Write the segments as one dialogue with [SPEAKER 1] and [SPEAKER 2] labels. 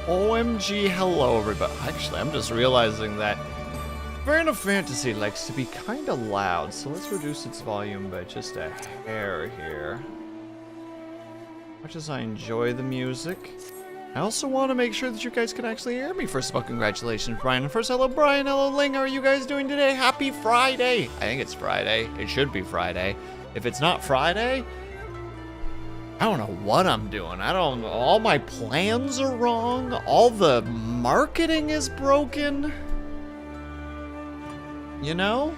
[SPEAKER 1] OMG, hello everybody. Actually, I'm just realizing that Final Fantasy likes to be kind of loud, so let's reduce its volume by just a hair here. Much as I enjoy the music, I also want to make sure that you guys can actually hear me. First of all, congratulations, Brian. And first, hello, Brian. Hello, Ling. How are you guys doing today? Happy Friday. I think it's Friday. It should be Friday. If it's not Friday, I don't know what I'm doing. I don't know. All my plans are wrong. All the marketing is broken. You know?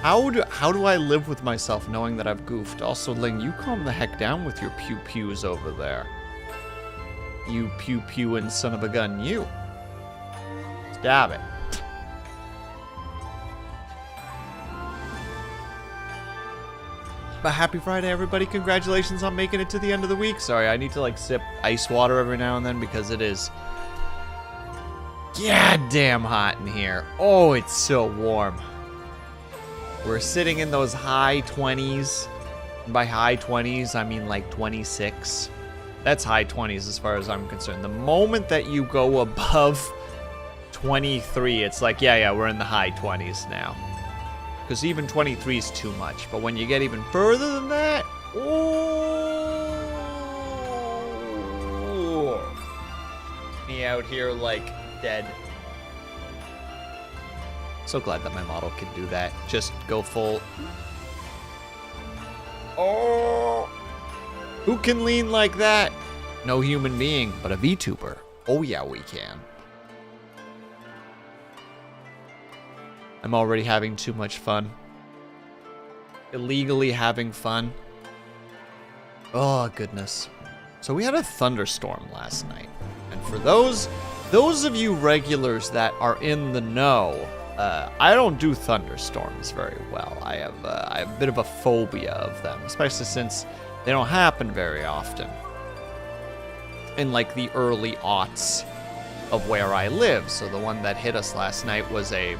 [SPEAKER 1] How do I live with myself knowing that I've goofed? Also, Ling, you calm the heck down with your pew-pews over there. You pew-pewing son of a gun, you. Stab it. But happy Friday, everybody. Congratulations on making it to the end of the week. Sorry, I need to, like, sip ice water every now and then because it is goddamn hot in here. Oh, it's so warm. We're sitting in those high 20s. And by high 20s, I mean, like, 26. That's high 20s as far as I'm concerned. The moment that you go above 23, it's like, yeah, we're in the high 20s now. Because even 23 is too much. But when you get even further than that, oh, me out here like dead. So glad that my model can do that. Just go full. Oh, who can lean like that? No human being, but a VTuber. Oh yeah, we can. I'm already having too much fun. Illegally having fun. Oh, goodness. So we had a thunderstorm last night. And for those of you regulars that are in the know, I don't do thunderstorms very well. I have a bit of a phobia of them, especially since they don't happen very often. In like the early aughts of where I live. So the one that hit us last night was a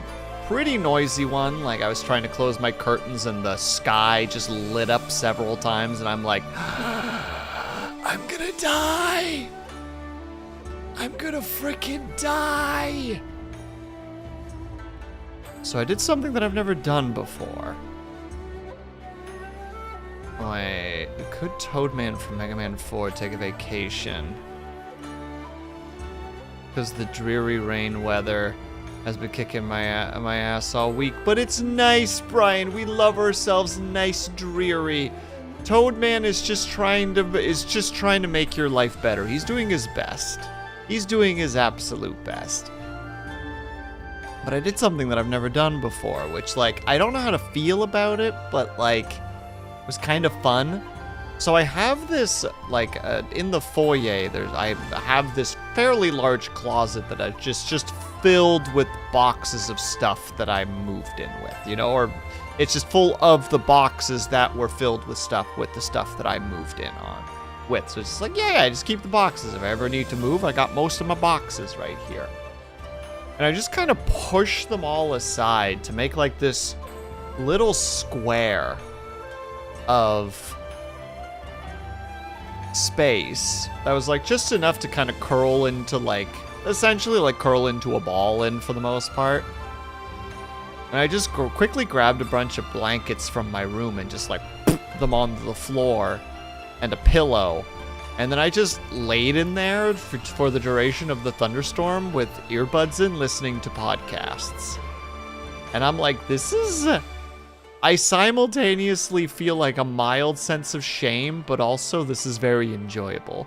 [SPEAKER 1] pretty noisy one. Like, I was trying to close my curtains and the sky just lit up several times, and I'm like, I'm gonna die! I'm gonna freaking die! So I did something that I've never done before. Wait, could Toadman from Mega Man 4 take a vacation? Because the dreary rain weather has been kicking my ass all week, but it's nice, Brian. We love ourselves nice dreary. Toadman is just trying to make your life better. He's doing his best. He's doing his absolute best. But I did something that I've never done before, which, like, I don't know how to feel about it, but, like, it was kind of fun. So I have this, like, in the foyer, I have this fairly large closet that I just filled with boxes of stuff that I moved in with, you know, or it's just full of the boxes that were filled with the stuff that I moved in on with. So it's just like, yeah, just keep the boxes. If I ever need to move, I got most of my boxes right here. And I just kind of push them all aside to make like this little square of space that was like just enough to kind of curl into like, essentially like curl into a ball in for the most part. And I just quickly grabbed a bunch of blankets from my room and just like put them on the floor and a pillow. And then I just laid in there for the duration of the thunderstorm with earbuds in, listening to podcasts. And I'm like, I simultaneously feel like a mild sense of shame, but also this is very enjoyable.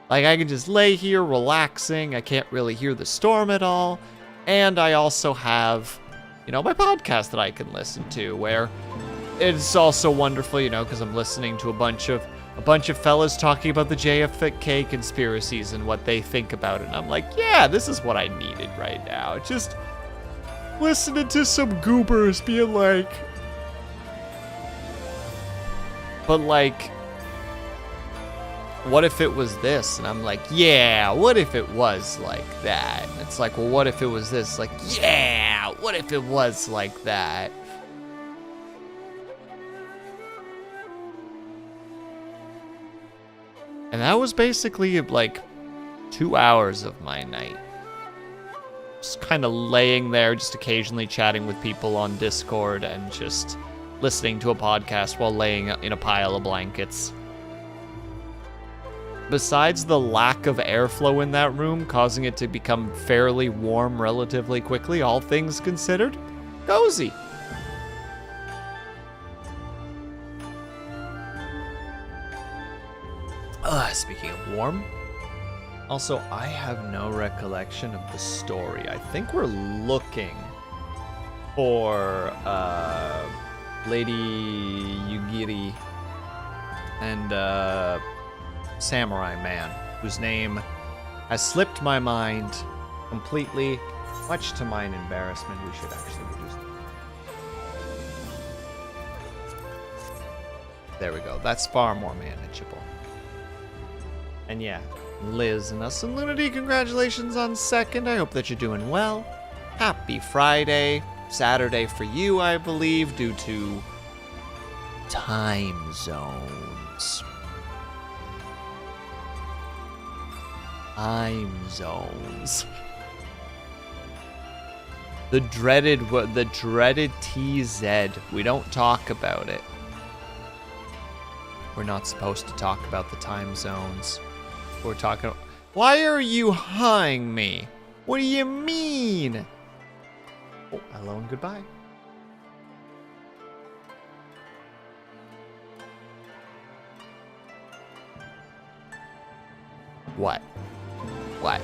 [SPEAKER 1] Like, I can just lay here relaxing. I can't really hear the storm at all. And I also have, you know, my podcast that I can listen to, where it's also wonderful, you know, because I'm listening to a bunch of fellas talking about the JFK conspiracies and what they think about it. And I'm like, yeah, this is what I needed right now. Just listening to some goobers being like, but like, what if it was this? And I'm like, yeah, what if it was like that? And it's like, well, what if it was this? Like, yeah, what if it was like that? And that was basically like 2 hours of my night. Just kind of laying there, just occasionally chatting with people on Discord and just listening to a podcast while laying in a pile of blankets. Besides the lack of airflow in that room, causing it to become fairly warm relatively quickly, all things considered, cozy. Speaking of warm, also, I have no recollection of the story. I think we're looking for Lady Yugiri and Samurai Man, whose name has slipped my mind completely, much to mine embarrassment. We should actually reduce it. There we go. That's far more manageable. And yeah, Liz and us and Lunity, congratulations on second. I hope that you're doing well. Happy Friday. Saturday for you, I believe, due to time zones. Time zones. The dreaded TZ. We don't talk about it. We're not supposed to talk about the time zones. We're talking. Why are you hugging me? What do you mean? Oh, hello and goodbye. What? What?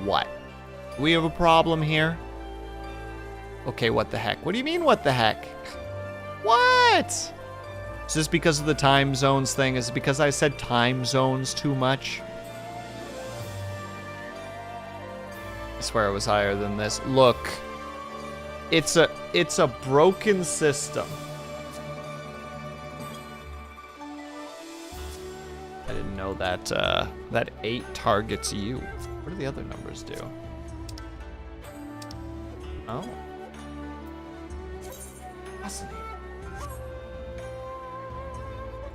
[SPEAKER 1] What? Do we have a problem here? Okay, what the heck? What do you mean, what the heck? What? Is this because of the time zones thing? Is it because I said time zones too much? I swear it was higher than this. Look, it's a broken system. I didn't know that that 8 targets you. What do the other numbers do? Oh, fascinating.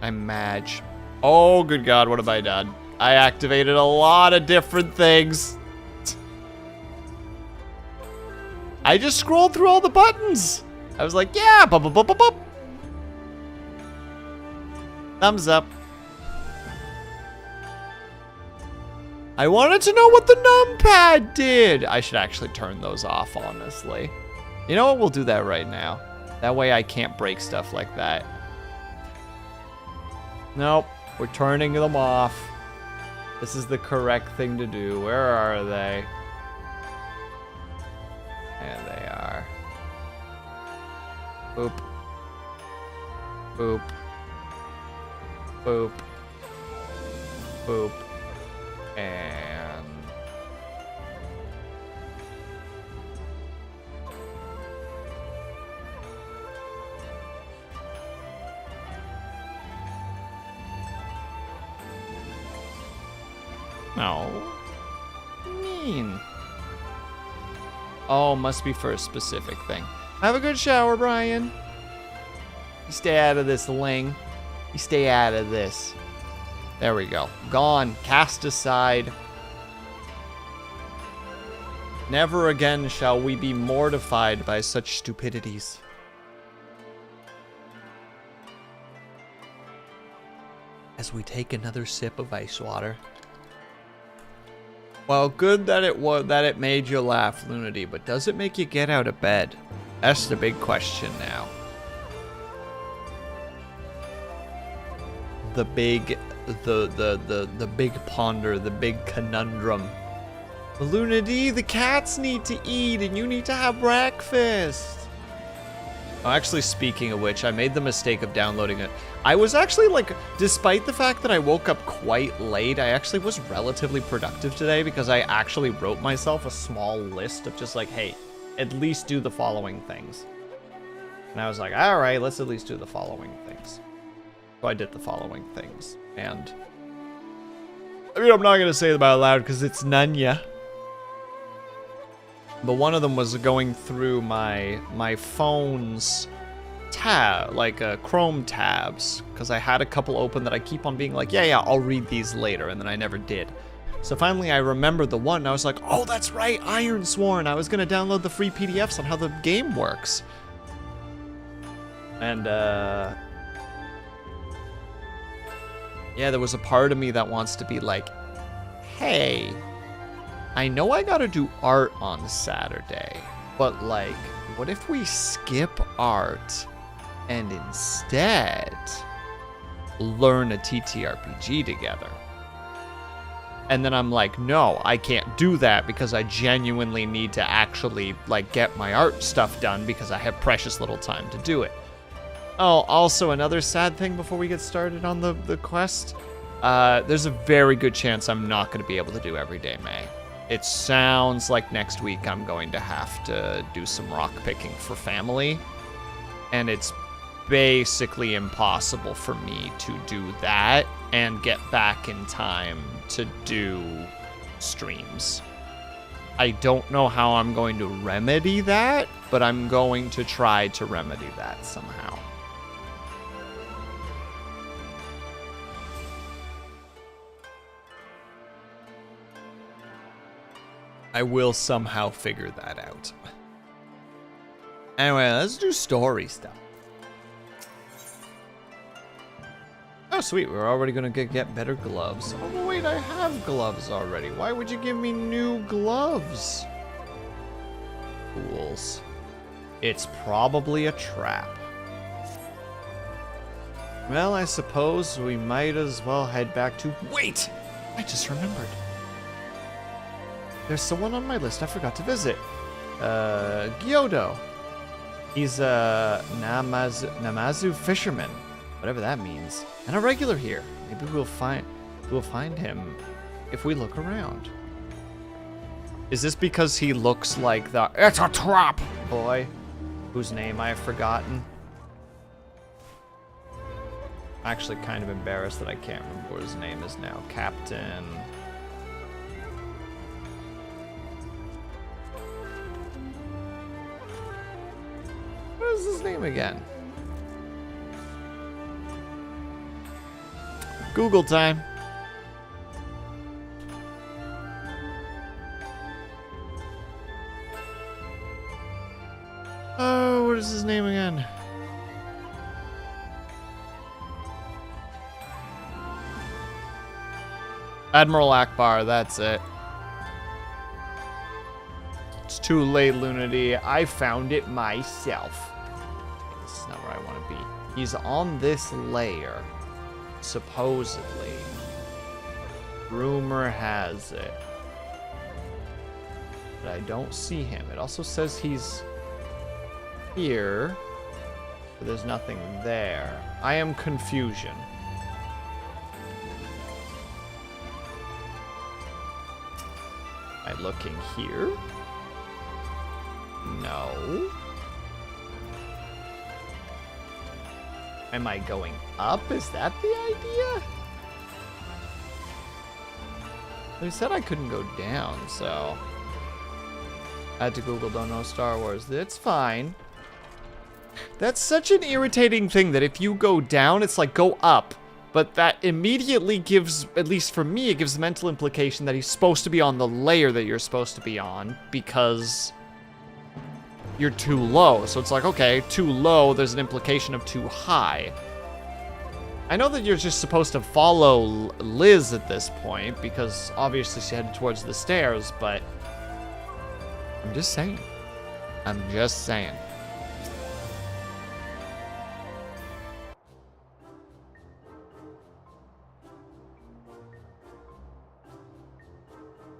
[SPEAKER 1] I'm Madge. Oh, good God, what have I done? I activated a lot of different things. I just scrolled through all the buttons. I was like, yeah, bup, bup, bup, bup, bup. Thumbs up. I wanted to know what the numpad did. I should actually turn those off, honestly. You know what? We'll do that right now. That way I can't break stuff like that. Nope, we're turning them off. This is the correct thing to do. Where are they? There they are. Boop. Boop. Boop. Boop. And... no. Mean. Oh, must be for a specific thing. Have a good shower, Brian. You stay out of this, Ling. You stay out of this. There we go. Gone. Cast aside. Never again shall we be mortified by such stupidities. As we take another sip of ice water. Well, good that it made you laugh, Lunity, but does it make you get out of bed? That's the big question now. The big ponder, the big conundrum. Lunity, the cats need to eat and you need to have breakfast. Oh, actually, speaking of which, I made the mistake of downloading it. I was actually, like, despite the fact that I woke up quite late, I actually was relatively productive today because I actually wrote myself a small list of just like, hey, at least do the following things. And I was like, all right, let's at least do the following things. So I did the following things. And, I mean, I'm not going to say them out loud because it's Nunya. But one of them was going through my phone's Chrome tabs, because I had a couple open that I keep on being like, yeah, I'll read these later, and then I never did. So finally I remembered the one, and I was like, oh, that's right, Ironsworn. I was gonna download the free PDFs on how the game works. And, yeah, there was a part of me that wants to be like, hey, I know I gotta do art on Saturday, but like, what if we skip art and instead learn a TTRPG together? And then I'm like, no, I can't do that because I genuinely need to actually like get my art stuff done because I have precious little time to do it. Oh, also another sad thing before we get started on the quest. There's a very good chance I'm not going to be able to do Everyday May. It sounds like next week I'm going to have to do some rock picking for family. And it's basically impossible for me to do that and get back in time to do streams. I don't know how I'm going to remedy that, but I'm going to try to remedy that somehow. I will somehow figure that out. Anyway, let's do story stuff. Oh, sweet. We're already going to get better gloves. Oh, wait, I have gloves already. Why would you give me new gloves? Fools. It's probably a trap. Well, I suppose we might as well head back to... Wait! I just remembered. There's someone on my list I forgot to visit. Gyodo. He's a Namazu fisherman, whatever that means, and a regular here. Maybe we'll find him if we look around. Is this because he looks like the "It's a trap" boy, whose name I have forgotten? I'm actually kind of embarrassed that I can't remember what his name is now. Captain. What is his name again? Google time. Oh, what is his name again? Admiral Akbar, that's it. It's too late, Lunity. I found it myself. This is not where I want to be. He's on this layer, supposedly. Rumor has it. But I don't see him. It also says he's here, but there's nothing there. I am confusion. Am I looking here? No. Am I going up? Is that the idea? They said I couldn't go down, so I had to Google don't know Star Wars. It's fine. That's such an irritating thing that if you go down, it's like go up. But that immediately gives, at least for me, it gives the mental implication that he's supposed to be on the layer that you're supposed to be on because you're too low. So it's like, okay, too low, there's an implication of too high. I know that you're just supposed to follow Liz at this point because obviously she headed towards the stairs, but I'm just saying. I'm just saying.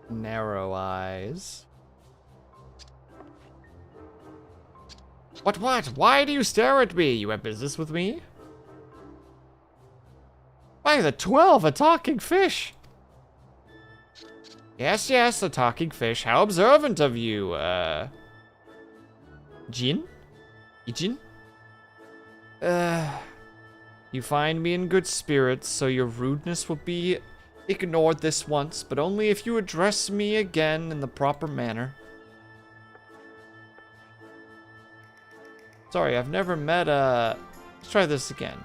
[SPEAKER 1] Narrow eyes. What? Why do you stare at me? You have business with me? By the 12, a talking fish. Yes, a talking fish. How observant of you, Jin? Ijin? You find me in good spirits, so your rudeness will be ignored this once, but only if you address me again in the proper manner. Sorry, I've never met, let's try this again.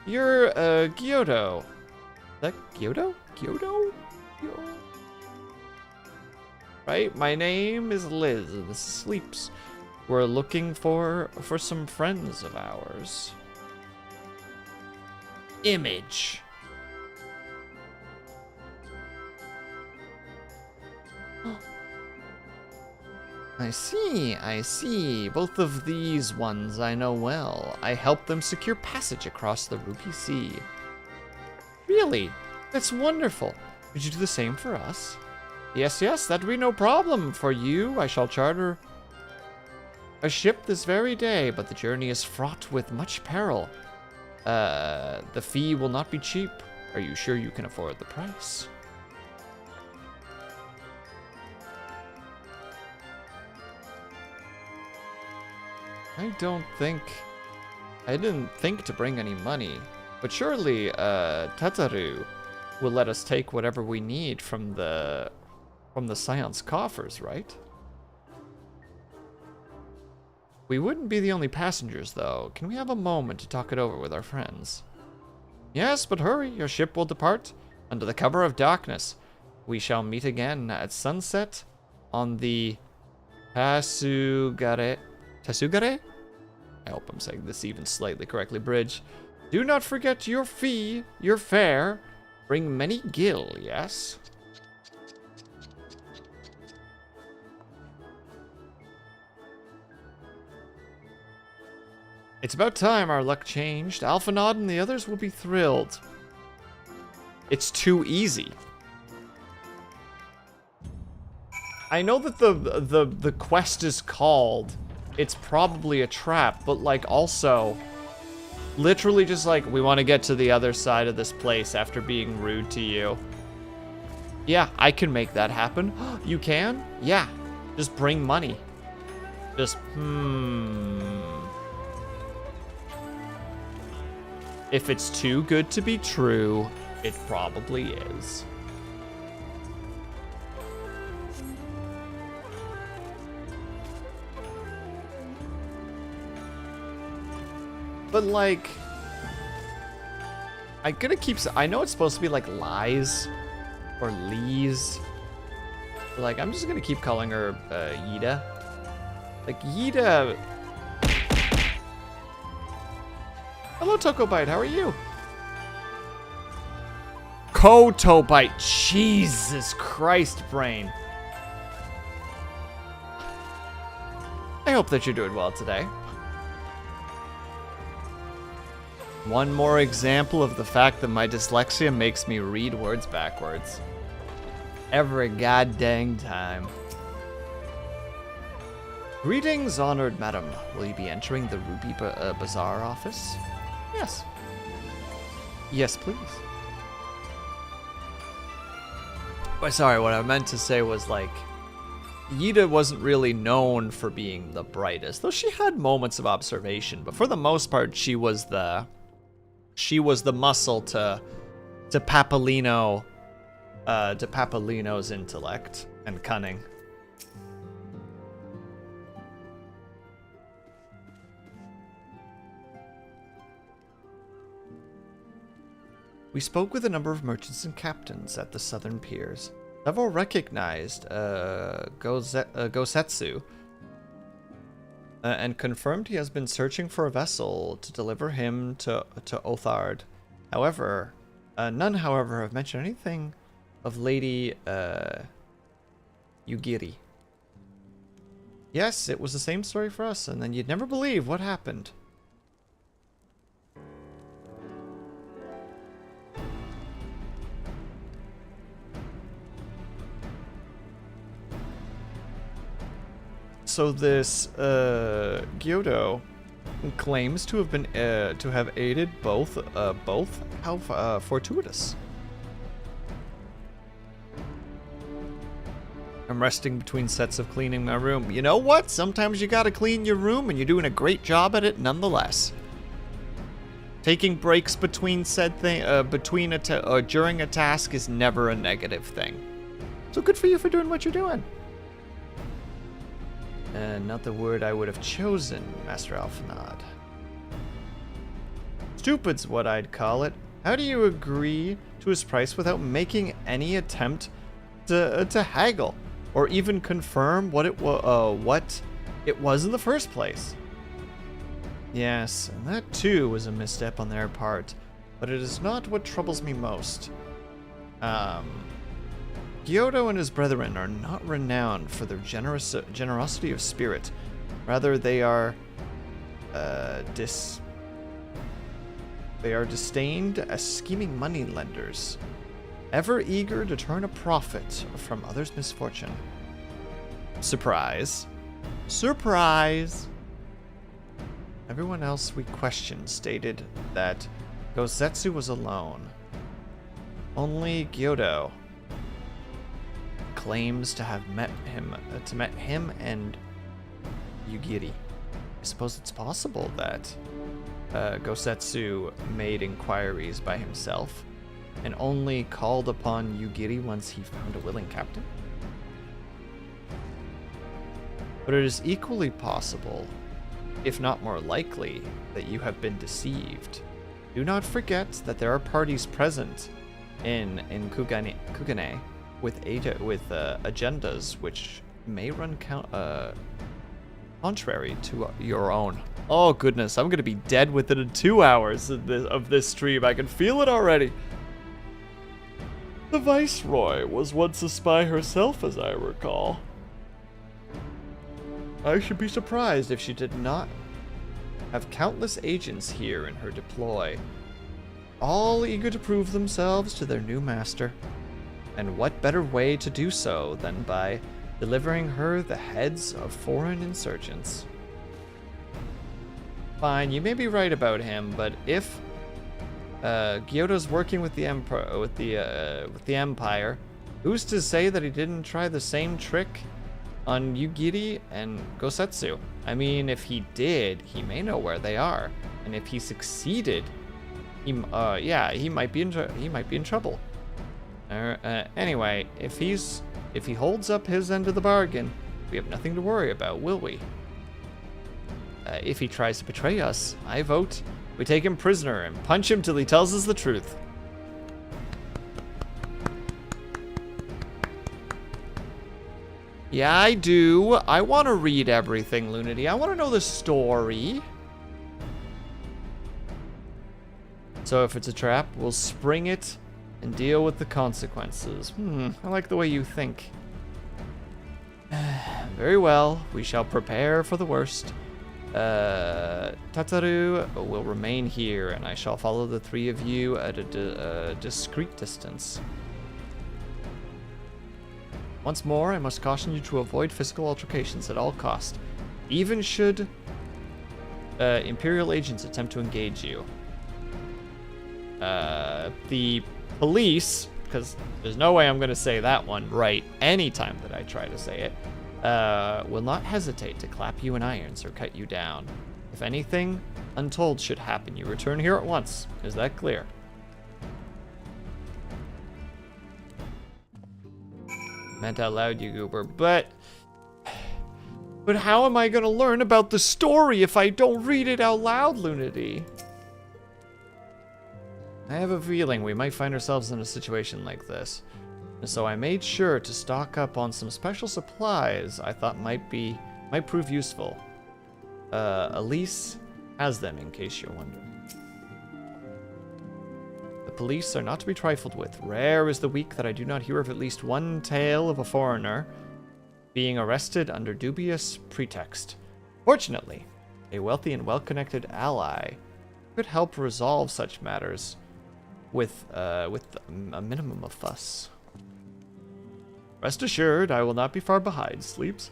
[SPEAKER 1] You're, Gyoto. Is that Gyoto? Gyoto? Right? My name is Liz, and this is Sleeps. We're looking for some friends of ours. Image. I see. Both of these ones I know well. I helped them secure passage across the Rupee Sea. Really? That's wonderful. Could you do the same for us? Yes, that'd be no problem for you. I shall charter a ship this very day, but the journey is fraught with much peril. The fee will not be cheap. Are you sure you can afford the price? I didn't think to bring any money, but surely, Tataru will let us take whatever we need from the Scion's coffers, right? We wouldn't be the only passengers, though. Can we have a moment to talk it over with our friends? Yes, but hurry. Your ship will depart under the cover of darkness. We shall meet again at sunset on the Tasugare? I hope I'm saying this even slightly correctly, bridge. Do not forget your fee, your fare. Bring many gil, yes? It's about time our luck changed. Alphanod and the others will be thrilled. It's too easy. I know that the quest is called It's Probably a Trap, but like also literally just like we want to get to the other side of this place after being rude to you. Yeah, I can make that happen. You can? Yeah. Just bring money. Just If it's too good to be true, it probably is. But like, I know it's supposed to be like Lies or Lees. Like, I'm just gonna keep calling her Yida. Like, Yida. Hello, Tokobite, how are you? Kotobite, Jesus Christ, brain. I hope that you're doing well today. One more example of the fact that my dyslexia makes me read words backwards. Every goddamn time. Greetings, honored madam. Will you be entering the Ruby Bazaar office? Yes. Yes, please. Oh, sorry, what I meant to say was like, Yida wasn't really known for being the brightest, though she had moments of observation, but for the most part, she was the muscle to Papalino's intellect and cunning. We spoke with a number of merchants and captains at the southern piers. Several recognized Gosetsu and confirmed he has been searching for a vessel to deliver him to Othard. However, none, have mentioned anything of Lady Yugiri. Yes, it was the same story for us, and then you'd never believe what happened. So this Gyoto claims to have been to have aided both. How fortuitous. I'm resting between sets of cleaning my room. You know what? Sometimes you gotta clean your room, and you're doing a great job at it nonetheless. Taking breaks between said thing, during a task is never a negative thing. So good for you for doing what you're doing. Not the word I would have chosen, Master Alphanod. Stupid's what I'd call it. How do you agree to his price without making any attempt to haggle, or even confirm what it was in the first place? Yes, and that too was a misstep on their part, but it is not what troubles me most. Gyoto and his brethren are not renowned for their generosity of spirit. Rather, they are disdained as scheming moneylenders, ever eager to turn a profit from others' misfortune. Surprise. Surprise! Everyone else we questioned stated that Gosetsu was alone. Only Gyoto claims to have met him and Yugiri. I suppose it's possible that Gosetsu made inquiries by himself and only called upon Yugiri once he found a willing captain. But it is equally possible, if not more likely, that you have been deceived. Do not forget that there are parties present in Kugane with agendas which may run contrary to your own. Oh goodness, I'm gonna be dead within 2 hours of this stream. I can feel it already. The Viceroy was once a spy herself, as I recall. I should be surprised if she did not have countless agents here in her deploy, all eager to prove themselves to their new master. And what better way to do so than by delivering her the heads of foreign insurgents? Fine, you may be right about him, but if Gyoto's working with the Empire, who's to say that he didn't try the same trick on Yugiri and Gosetsu? I mean, if he did, he may know where they are, and if he succeeded, he might be in trouble. Anyway, if he holds up his end of the bargain, we have nothing to worry about, will we? If he tries to betray us, I vote we take him prisoner and punch him till he tells us the truth. Yeah, I do. I want to read everything, Lunity. I want to know the story. So if it's a trap, we'll spring it and deal with the consequences. I like the way you think. Very well, we shall prepare for the worst. Tataru will remain here, and I shall follow the three of you at a discreet distance. Once more, I must caution you to avoid physical altercations at all cost, even should Imperial agents attempt to engage you. The police, because there's no way I'm going to say that one right anytime that I try to say it, will not hesitate to clap you in irons or cut you down. If anything untold should happen, you return here at once. Is that clear? Meant out loud, you goober, but how am I going to learn about the story if I don't read it out loud, Lunity? I have a feeling we might find ourselves in a situation like this, and so I made sure to stock up on some special supplies I thought might prove useful. Elise has them, in case you're wondering. The police are not to be trifled with. Rare is the week that I do not hear of at least one tale of a foreigner being arrested under dubious pretext. Fortunately, a wealthy and well-connected ally could help resolve such matters with a minimum of fuss. Rest assured, I will not be far behind, Sleeps.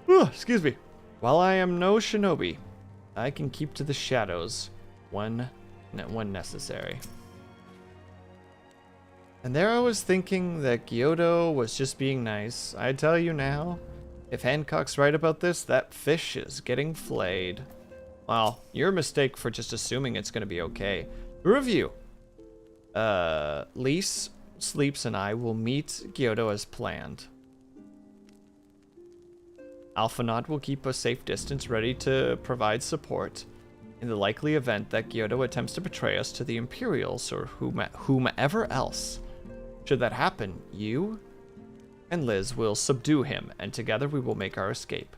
[SPEAKER 1] Excuse me. While I am no shinobi, I can keep to the shadows when necessary. And there I was thinking that Kyoto was just being nice. I tell you now, if Hancock's right about this, that fish is getting flayed. Well, your mistake for just assuming it's going to be okay. Review. Lise Sleeps and I will meet Gyoto as planned. Alphanaud will keep a safe distance, ready to provide support in the likely event that Gyoto attempts to betray us to the Imperials or whomever else. Should that happen, you and Liz will subdue him, and together we will make our escape.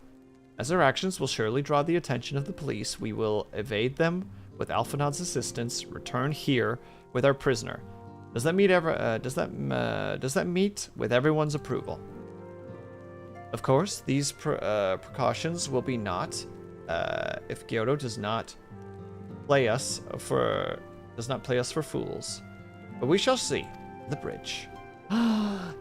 [SPEAKER 1] As our actions will surely draw the attention of the police, we will evade them with Alphanaud's assistance, return here with our prisoner. Does that meet with everyone's approval? Of course, these precautions will be not if Gyoto does not play us for fools. But we shall see. The bridge. I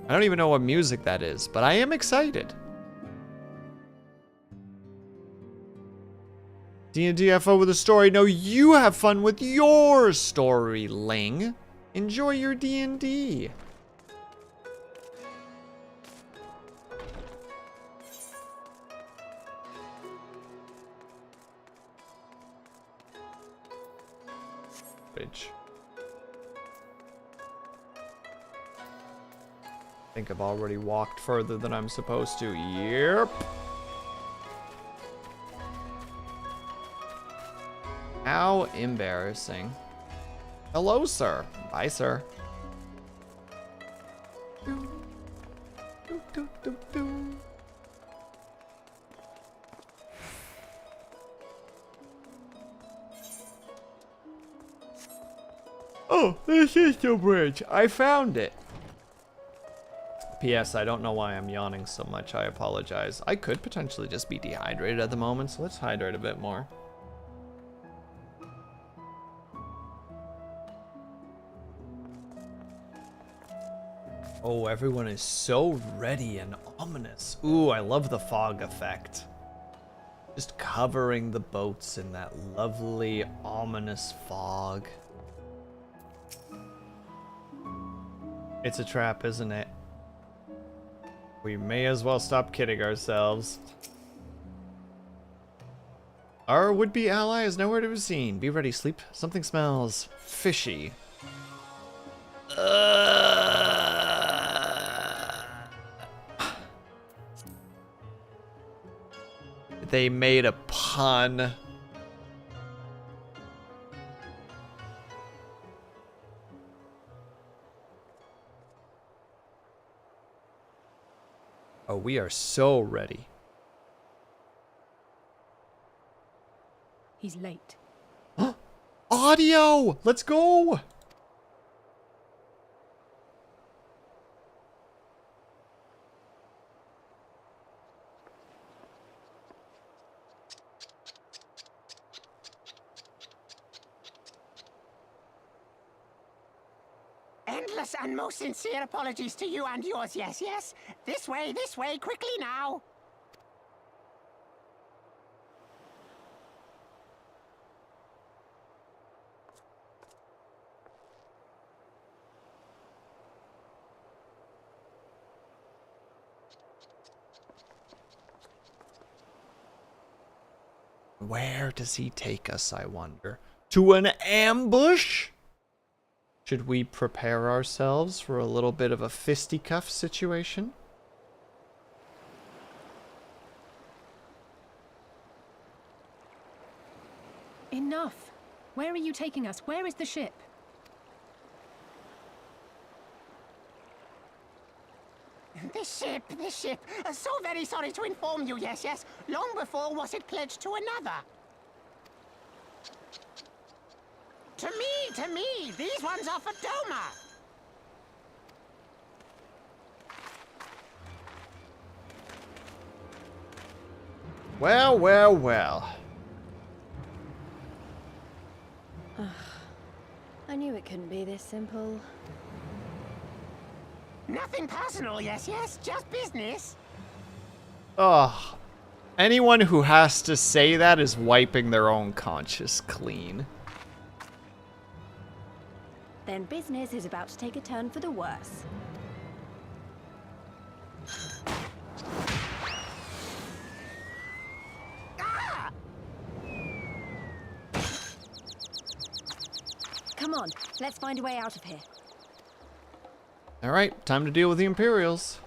[SPEAKER 1] don't even know what music that is, but I am excited. D&DFO with a story. No, you have fun with your story, Ling. Enjoy your D&D. Bridge. I think I've already walked further than I'm supposed to. Yep. How embarrassing. Hello, sir. Bye, sir. Oh, this is the bridge. I found it. P.S. I don't know why I'm yawning so much. I apologize. I could potentially just be dehydrated at the moment, so let's hydrate a bit more. Oh, everyone is so ready and ominous. Ooh, I love the fog effect. Just covering the boats in that lovely, ominous fog. It's a trap, isn't it? We may as well stop kidding ourselves. Our would-be ally is nowhere to be seen. Be ready, sleep. Something smells fishy. They made a pun. Oh, we are so ready.
[SPEAKER 2] He's late.
[SPEAKER 1] Audio! Let's go!
[SPEAKER 3] Endless and most sincere apologies to you and yours, yes, yes. This way, quickly now.
[SPEAKER 1] Where does he take us, I wonder? To an ambush? Should we prepare ourselves for a little bit of a fisticuff situation?
[SPEAKER 2] Enough. Where are you taking us? Where is the ship?
[SPEAKER 3] This ship. So very sorry to inform you, yes, yes. Long before was it pledged to another. To me, these ones are for Doma.
[SPEAKER 1] Well, well, well.
[SPEAKER 4] I knew it couldn't be this simple.
[SPEAKER 3] Nothing personal, yes, yes, just business.
[SPEAKER 1] Ugh. Anyone who has to say that is wiping their own conscience clean.
[SPEAKER 4] Then business is about to take a turn for the worse.
[SPEAKER 3] Ah!
[SPEAKER 4] Let's find a way out of here.
[SPEAKER 1] All right, time to deal with the Imperials.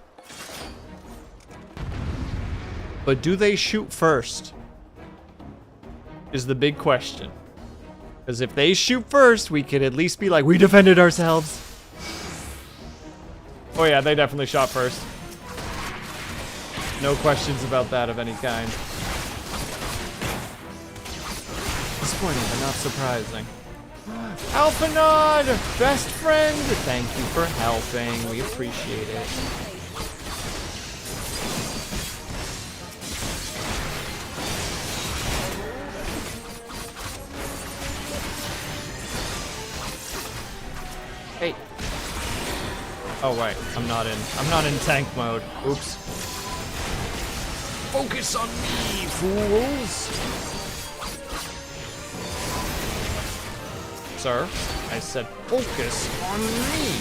[SPEAKER 1] But do they shoot first? Is the big question. Because if they shoot first, we could at least be like, we defended ourselves. Oh yeah, they definitely shot first. No questions about that of any kind. Disappointing, but not surprising. Alphanod, best friend, thank you for helping. We appreciate it. Hey. Oh wait, I'm not in tank mode. Oops. Focus on me, fools. Sir, I said focus on me.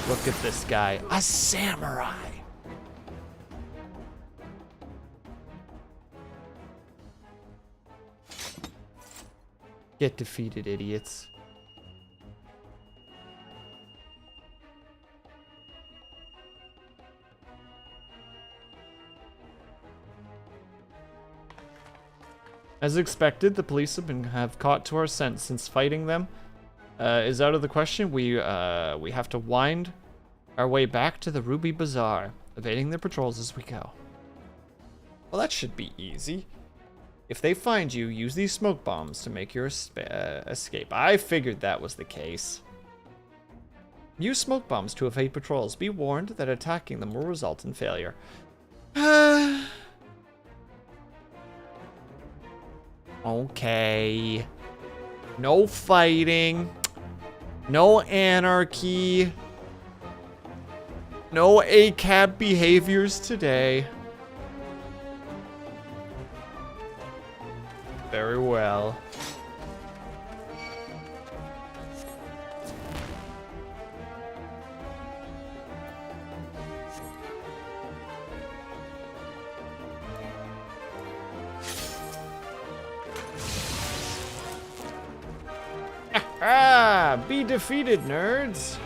[SPEAKER 1] Look at this guy, a samurai. Get defeated, idiots. As expected, the police have caught to our scent since fighting them is out of the question. We have to wind our way back to the Ruby Bazaar, evading their patrols as we go. Well, that should be easy. If they find you, use these smoke bombs to make your escape. I figured that was the case. Use smoke bombs to evade patrols. Be warned that attacking them will result in failure. Okay. No fighting. No anarchy. No ACAB behaviors today. Very well. Ah, be defeated, nerds.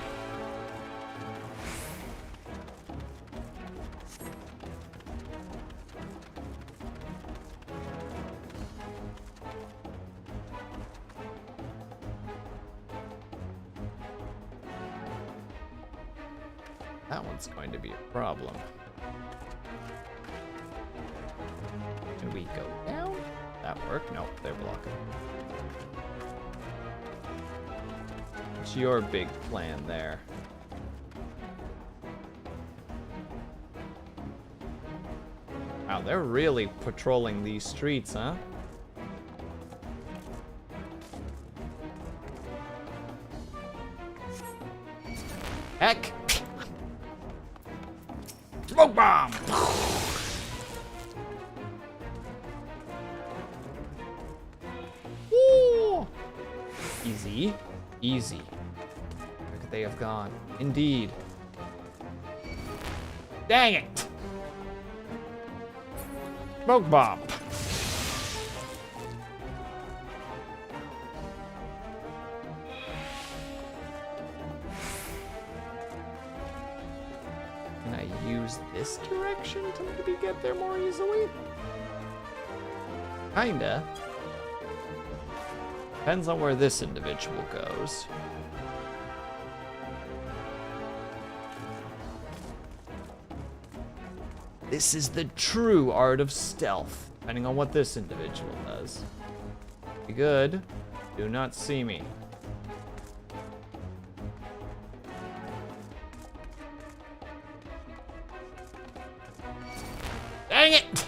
[SPEAKER 1] That one's going to be a problem. Can we go down? That work? No, they're blocking. What's your big plan there? Wow, they're really patrolling these streets, huh? Heck! Smoke bomb! Woo! Easy. Easy. Where could they have gone? Indeed. Dang it! Smoke bomb. Can I use this direction to maybe get there more easily? Kinda. Depends on where this individual goes. This is the true art of stealth, depending on what this individual does. Be good. Do not see me. Dang it!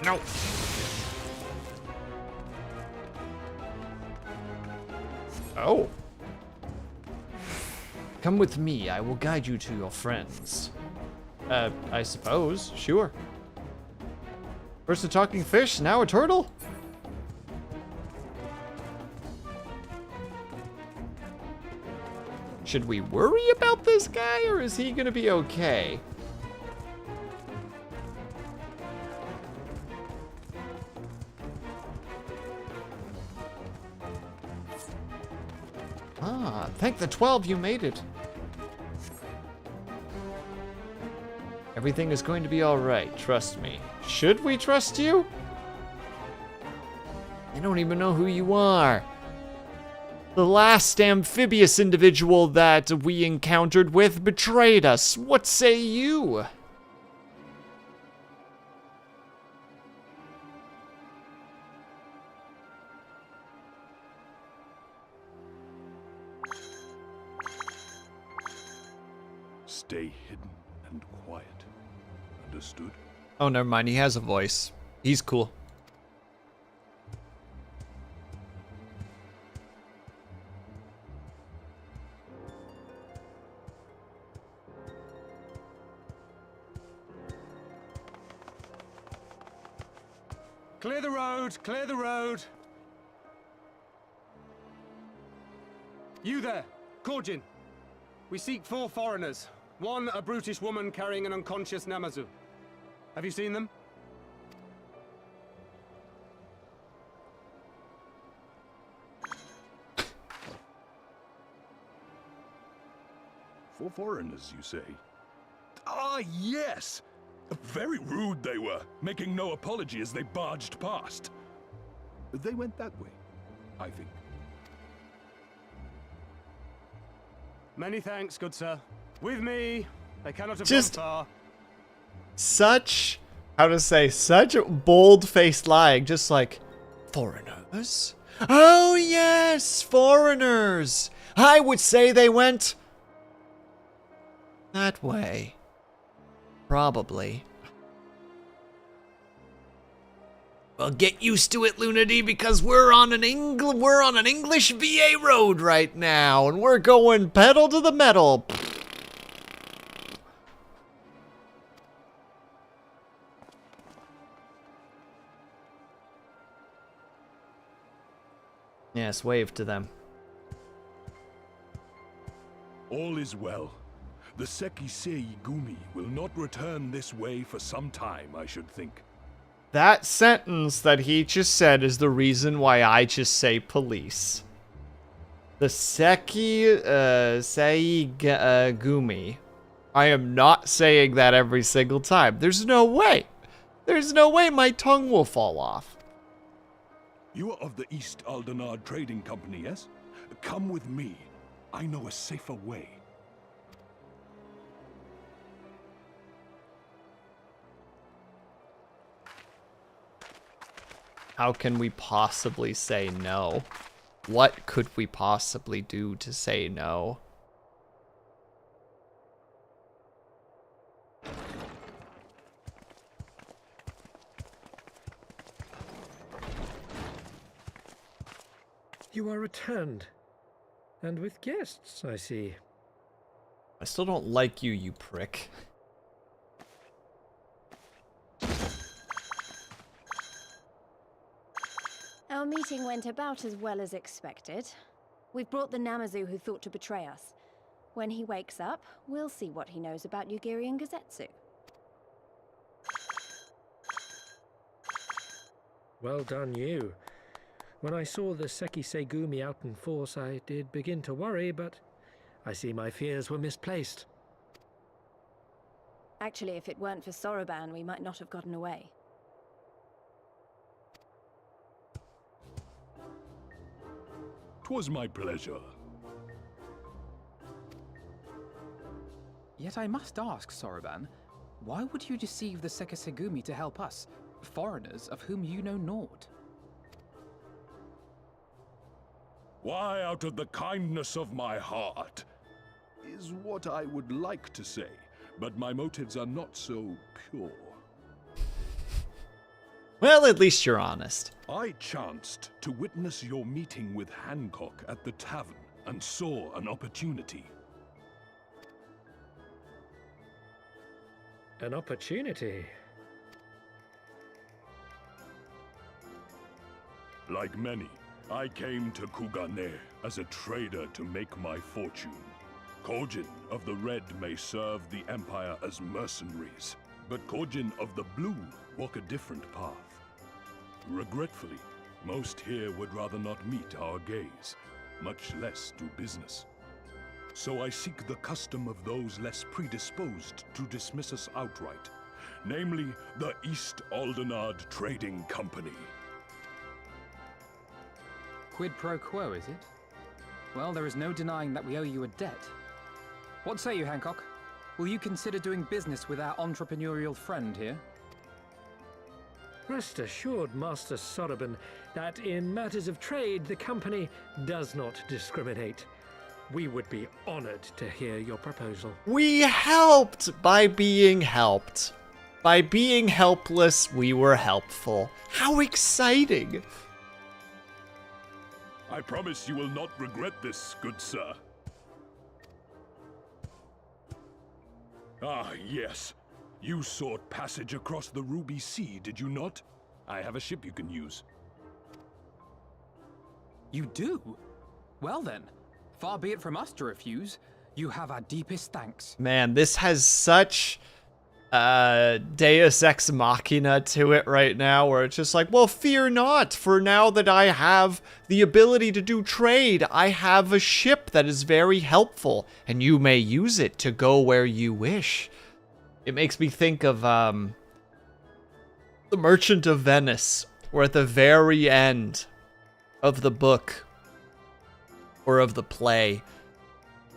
[SPEAKER 1] No. Oh. Come with me, I will guide you to your friends. I suppose, sure. First a talking fish, now a turtle? Should we worry about this guy, or is he gonna be okay? Ah, thank the 12 you made it. Everything is going to be alright, trust me. Should we trust you? I don't even know who you are. The last amphibious individual that we encountered with betrayed us. What say you?
[SPEAKER 5] Stay hidden and quiet. Understood?
[SPEAKER 1] Oh, never mind. He has a voice. He's cool.
[SPEAKER 6] Clear the road! Clear the road! You there, Korjin. We seek 4 foreigners. One, a brutish woman carrying an unconscious Namazu. Have you seen them?
[SPEAKER 5] For foreigners, you say? Ah, yes! Very rude they were, making no apology as they barged past. They went that way, I think.
[SPEAKER 6] Many thanks, good sir. With me, they cannot have
[SPEAKER 1] Just-
[SPEAKER 6] gone far.
[SPEAKER 1] Such, how to say, such bold-faced lying. Just like, foreigners? Oh yes, foreigners. I would say they went that way. Probably. Well, get used to it, Lunity, because we're on an English VA road right now, and we're going pedal to the metal. Yes, wave to them.
[SPEAKER 5] All is well. The Sekisei Gumi will not return this way for some time, I should think.
[SPEAKER 1] That sentence that he just said is the reason why I just say police. The Gumi. I am not saying that every single time. There's no way. There's no way my tongue will fall off.
[SPEAKER 5] You are of the East Aldenard Trading Company, yes? Come with me. I know a safer way.
[SPEAKER 1] How can we possibly say no? What could we possibly do to say no?
[SPEAKER 7] You are returned. And with guests, I see.
[SPEAKER 1] I still don't like you, you prick.
[SPEAKER 4] Our meeting went about as well as expected. We've brought the Namazu who thought to betray us. When he wakes up, we'll see what he knows about Yugiri and Gazetsu.
[SPEAKER 7] Well done, you. When I saw the Sekisei Gumi out in force, I did begin to worry, but I see my fears were misplaced.
[SPEAKER 4] Actually, if it weren't for Soroban, we might not have gotten away.
[SPEAKER 5] 'Twas my pleasure.
[SPEAKER 8] Yet I must ask, Soroban, why would you deceive the Sekisegumi to help us, foreigners of whom you know naught?
[SPEAKER 5] Why, out of the kindness of my heart, is what I would like to say, but my motives are not so pure.
[SPEAKER 1] Well, at least you're honest.
[SPEAKER 5] I chanced to witness your meeting with Hancock at the tavern and saw an opportunity.
[SPEAKER 7] An opportunity.
[SPEAKER 5] Like many, I came to Kugane as a trader to make my fortune. Kojin of the Red may serve the Empire as mercenaries, but Kojin of the Blue walk a different path. Regretfully, most here would rather not meet our gaze. much less do business. So I seek the custom of those less predisposed to dismiss us outright, namely the East Aldenard Trading Company.
[SPEAKER 8] Quid pro quo, is it? Well, there is no denying that we owe you a debt. What say you, Hancock? Will you consider doing business with our entrepreneurial friend here?
[SPEAKER 7] Rest assured, Master Soroban, that in matters of trade, the company does not discriminate. We would be honored to hear your proposal.
[SPEAKER 1] We helped by being helped. By being helpless, we were helpful. How exciting!
[SPEAKER 5] I promise you will not regret this, good sir. Ah, yes. You sought passage across the Ruby Sea, did you not? I have a ship you can use.
[SPEAKER 8] You do? Well then, far be it from us to refuse. You have our deepest thanks.
[SPEAKER 1] Man, this has such Deus Ex Machina to it right now, where it's just like, well, fear not, for now that I have the ability to do trade, I have a ship that is very helpful, and you may use it to go where you wish. It makes me think of The Merchant of Venice, where at the very end of the book, or of the play,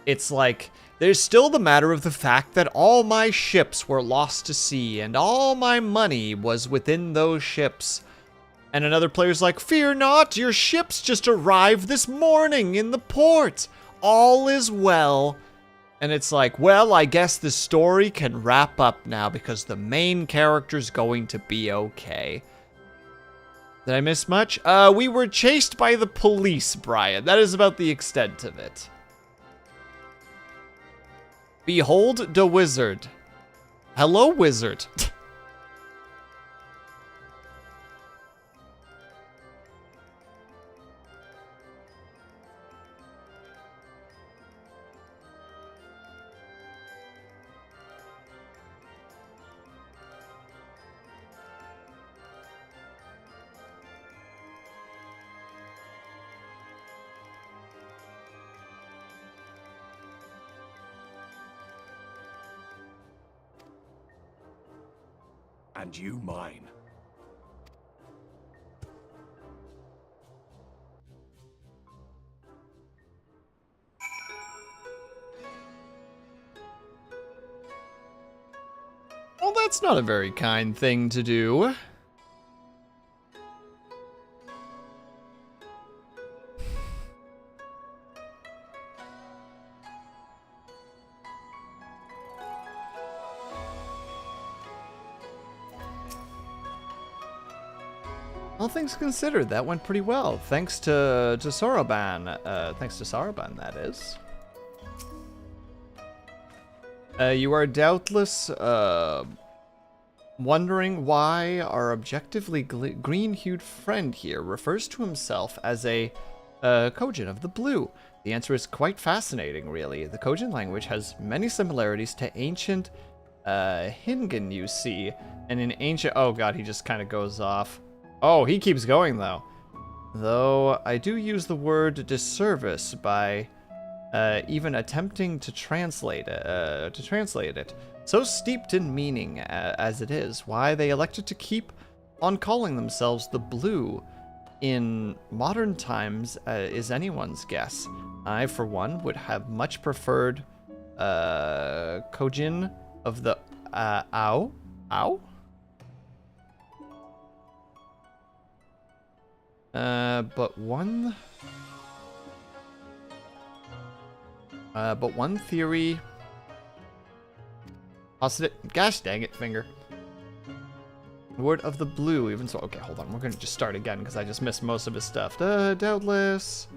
[SPEAKER 1] it's like, there's still the matter of the fact that all my ships were lost to sea, and all my money was within those ships. And another player's like, fear not, your ships just arrived this morning in the port. All is well. And it's like, well, I guess the story can wrap up now because the main character's going to be okay. Did I miss much? We were chased by the police, Brian. That is about the extent of it. Behold the wizard. Hello, wizard.
[SPEAKER 5] And you mine.
[SPEAKER 1] Well, that's not a very kind thing to do. All things considered, that went pretty well. Thanks to Soroban. Thanks to Soroban, that is. You are doubtless wondering why our objectively green-hued friend here refers to himself as a Kojin of the Blue. The answer is quite fascinating, really. The Kojin language has many similarities to ancient Hingan, you see. And in ancient... Oh god, he just kind of goes off. Oh, he keeps going, though. Though I do use the word disservice by even attempting to translate it. So steeped in meaning as it is, why they elected to keep on calling themselves the Blue in modern times is anyone's guess. I, for one, would have much preferred Kojin of the Ow? But one theory. Gosh dang it, finger. Word of the Blue, even so. Okay, hold on. We're gonna just start again because I just missed most of his stuff. Doubtless.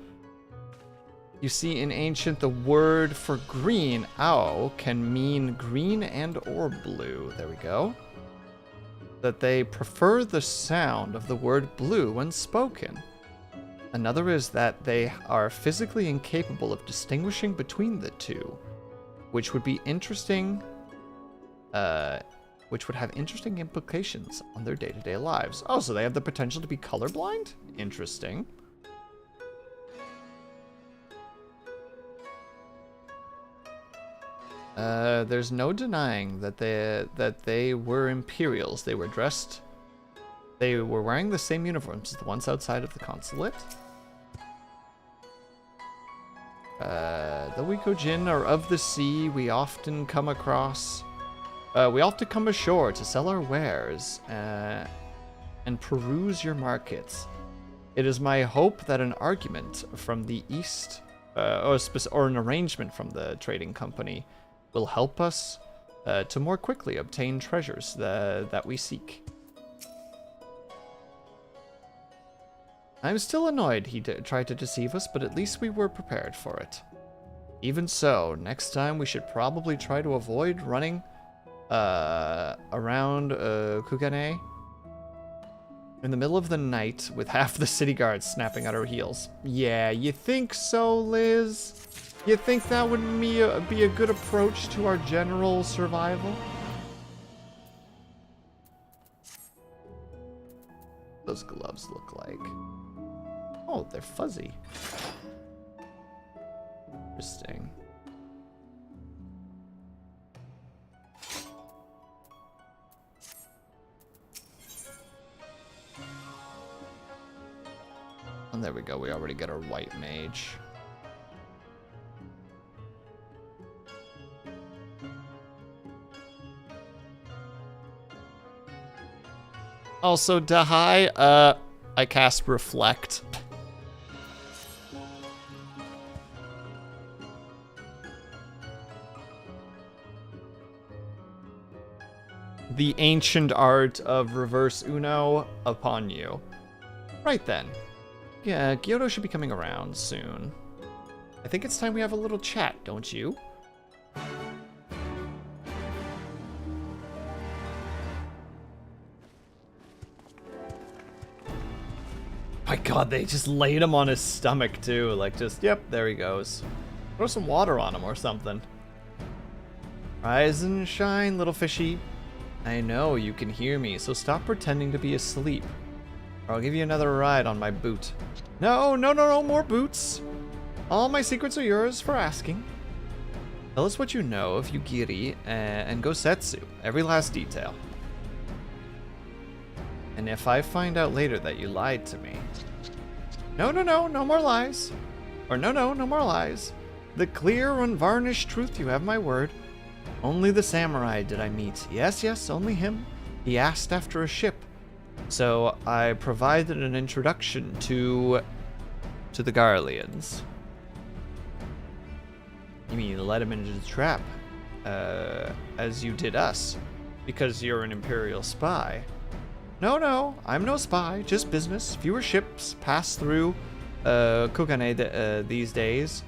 [SPEAKER 1] You see, in ancient, the word for green, ow, can mean green and or blue. There we go. That they prefer the sound of the word blue when spoken. Another is that they are physically incapable of distinguishing between the two, which would be interesting, which would have interesting implications on their day-to-day lives. Oh, so they have the potential to be colorblind? Interesting. There's no denying that they were Imperials. They were dressed. They were wearing the same uniforms as the ones outside of the consulate. The Wikojin are of the sea. We often come across. We often come ashore to sell our wares and peruse your markets. It is my hope that an argument from the east, or an arrangement from the trading company, will help us to more quickly obtain treasures that we seek. I'm still annoyed he tried to deceive us, but at least we were prepared for it. Even so, next time we should probably try to avoid running around Kugane in the middle of the night with half the city guards snapping at our heels. Yeah, you think so, Liz? You think that would be a good approach to our general survival? Those gloves look like... Oh, they're fuzzy. Interesting. And there we go, we already got our white mage. Also, Dahai, I cast Reflect. The ancient art of reverse Uno upon you. Right then. Yeah, Gyoto should be coming around soon. I think it's time we have a little chat, don't you? My god, they just laid him on his stomach too. Like, just, yep, there he goes. Throw some water on him or something. Rise and shine, little fishy. I know you can hear me, so stop pretending to be asleep. Or I'll give you another ride on my boot. No, more boots. All my secrets are yours for asking. Tell us what you know of Yugiri and Gosetsu, every last detail. And if I find out later that you lied to me... No more lies. Or no more lies. The clear, unvarnished truth, you have my word. Only the samurai did I meet. Yes, only him. He asked after a ship. So I provided an introduction to the Garleans. You mean you let him into the trap, as you did us, because you're an Imperial spy. No, I'm no spy, just business. Fewer ships pass through Kugane these days.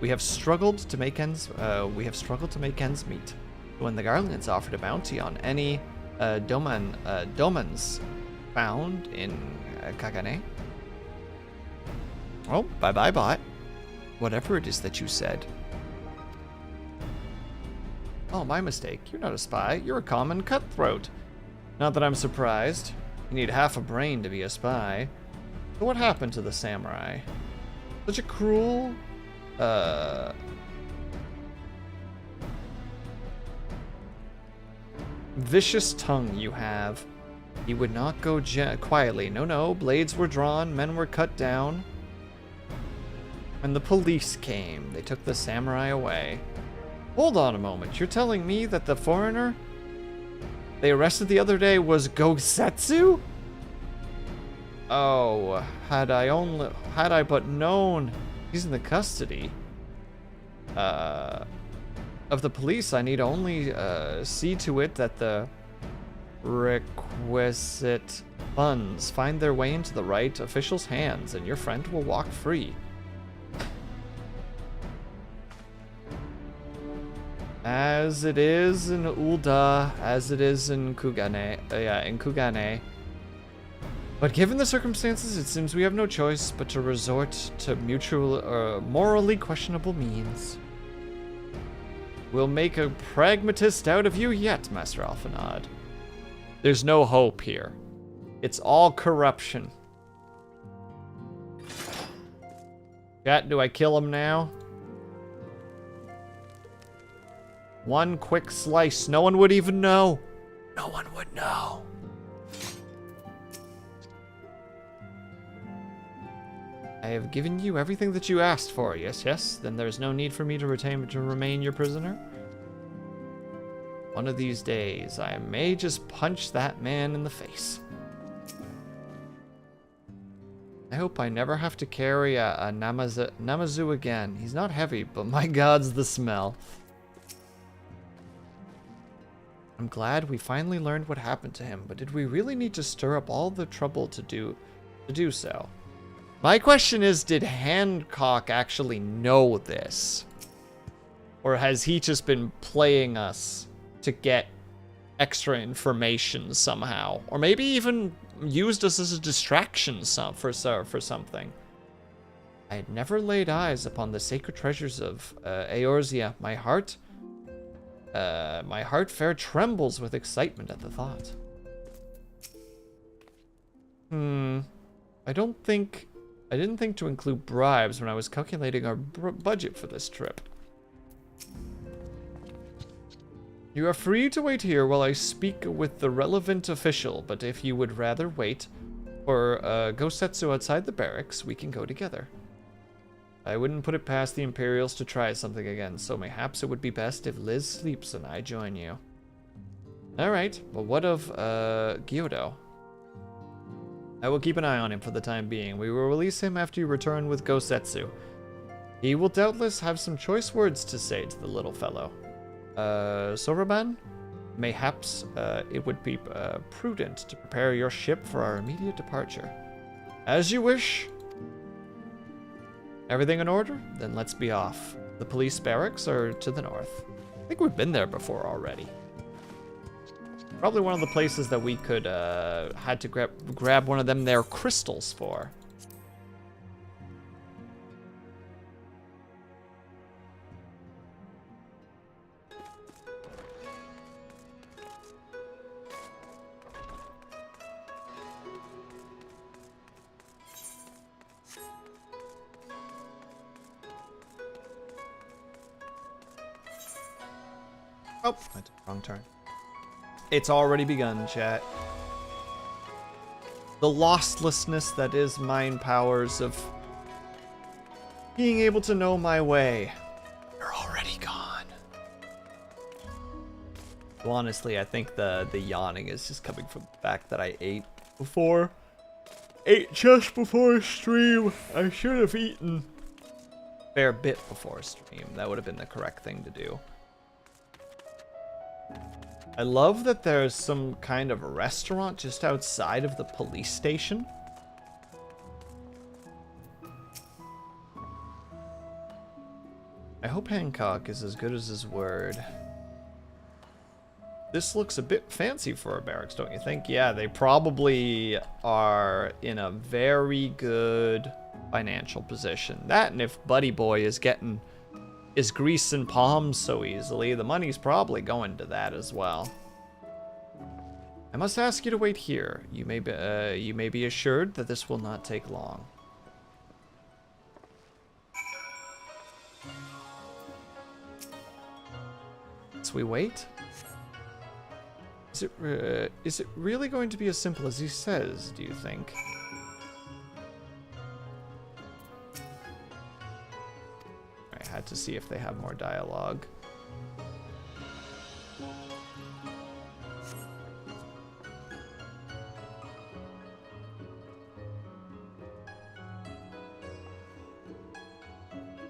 [SPEAKER 1] We have struggled to make ends meet. When the Garleans offered a bounty on any domans found in Kagane. Oh, bye, bot. Whatever it is that you said. Oh, my mistake. You're not a spy. You're a common cutthroat. Not that I'm surprised. You need half a brain to be a spy. But what happened to the samurai? Such a cruel, vicious tongue you have. He would not go quietly. No, blades were drawn, men were cut down. When the police came, they took the samurai away. Hold on a moment, you're telling me that the foreigner they arrested the other day was Gosetsu? Oh, had I but known he's in the custody of the police, I need only see to it that the requisite funds find their way into the right official's hands, and your friend will walk free. As it is in Ulda, as it is in Kugane. But given the circumstances, it seems we have no choice but to resort to morally questionable means. We'll make a pragmatist out of you yet, Master Alphanod. There's no hope here. It's all corruption. Chat, do I kill him now? One quick slice. No one would even know. No one would know. I have given you everything that you asked for. Yes, yes. Then there's no need for me to remain your prisoner. One of these days, I may just punch that man in the face. I hope I never have to carry a Namazu again. He's not heavy, but my god's the smell. I'm glad we finally learned what happened to him, but did we really need to stir up all the trouble to do so? My question is, did Hancock actually know this? Or has he just been playing us to get extra information somehow? Or maybe even used us as a distraction for something. I had never laid eyes upon the sacred treasures of Eorzea. My heart fair trembles with excitement at the thought. I didn't think to include bribes when I was calculating our budget for this trip. You are free to wait here while I speak with the relevant official, but if you would rather wait for Gosetsu outside the barracks, we can go together. I wouldn't put it past the Imperials to try something again, so mayhaps it would be best if Liz sleeps and I join you. Alright, but what of Gyodo? I will keep an eye on him for the time being. We will release him after you return with Gosetsu. He will doubtless have some choice words to say to the little fellow. Soraban? Mayhaps it would be prudent to prepare your ship for our immediate departure. As you wish. Everything in order? Then let's be off. The police barracks are to the north. I think we've been there before already. Probably one of the places that we could had to grab one of them there crystals for. Oh, I took the wrong turn. It's already begun, chat. The lostlessness that is mind powers of being able to know my way. You're already gone. Well, honestly, I think the yawning is just coming from the fact that I ate before. Ate just before stream. I should have eaten a fair bit before stream. That would have been the correct thing to do. I love that there's some kind of restaurant just outside of the police station. I hope Hancock is as good as his word. This looks a bit fancy for a barracks, don't you think? Yeah, they probably are in a very good financial position. That, and if Buddy Boy is greasing palms so easily, the money's probably going to that as well. I must ask you to wait here. You may be assured that this will not take long. So we wait? Is it really going to be as simple as he says, do you think? I had to see if they have more dialogue.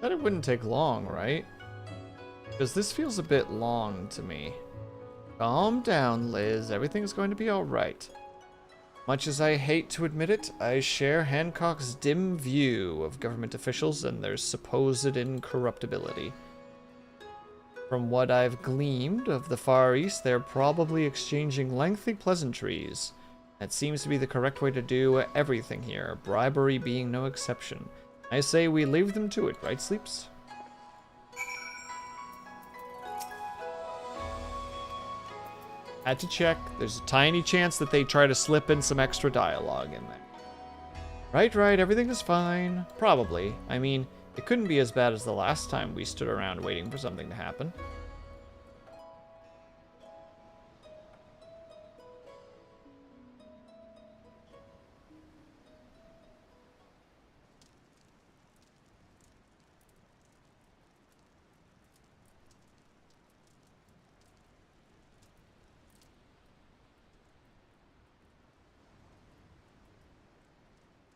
[SPEAKER 1] Bet it wouldn't take long, right? Because this feels a bit long to me. Calm down, Liz. Everything's going to be alright. Much as I hate to admit it, I share Hancock's dim view of government officials and their supposed incorruptibility. From what I've gleaned of the Far East, they're probably exchanging lengthy pleasantries. That seems to be the correct way to do everything here, bribery being no exception. I say we leave them to it, right, Sleeps? Had to check. There's a tiny chance that they try to slip in some extra dialogue in there. Right, everything is fine. Probably. I mean, it couldn't be as bad as the last time we stood around waiting for something to happen.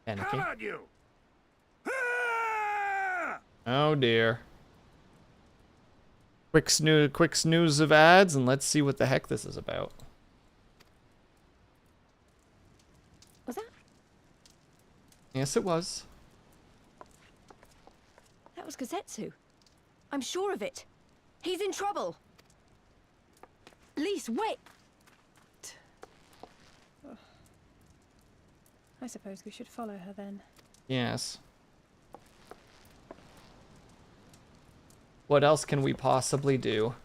[SPEAKER 1] Panicking.
[SPEAKER 5] about you?
[SPEAKER 1] Oh dear. Quick snooze of ads, and let's see what the heck this is about.
[SPEAKER 4] Was that?
[SPEAKER 1] Yes, it was.
[SPEAKER 4] That was Gazetsu. I'm sure of it. He's in trouble. Lise, wait!
[SPEAKER 2] I suppose we should follow her then.
[SPEAKER 1] Yes. What else can we possibly do?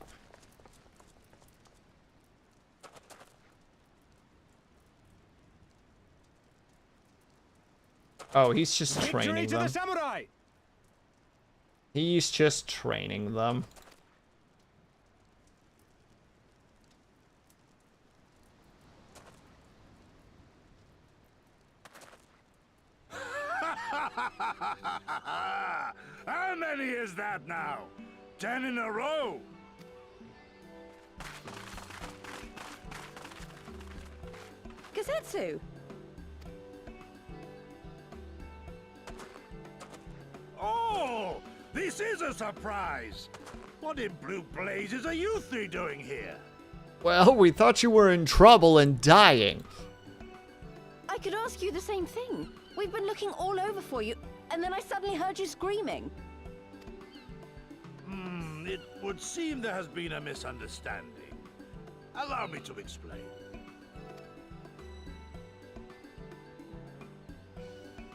[SPEAKER 1] Oh, he's just training
[SPEAKER 6] Victory to
[SPEAKER 1] them.
[SPEAKER 6] the samurai!
[SPEAKER 1] He's just training them.
[SPEAKER 5] How many is that now? 10 in a row?
[SPEAKER 4] Gazetsu!
[SPEAKER 5] Oh, this is a surprise. What in blue blazes are you three doing here?
[SPEAKER 1] Well, we thought you were in trouble and dying.
[SPEAKER 4] I could ask you the same thing. We've been looking all over for you, and then I suddenly heard you screaming.
[SPEAKER 5] It would seem there has been a misunderstanding. Allow me to explain.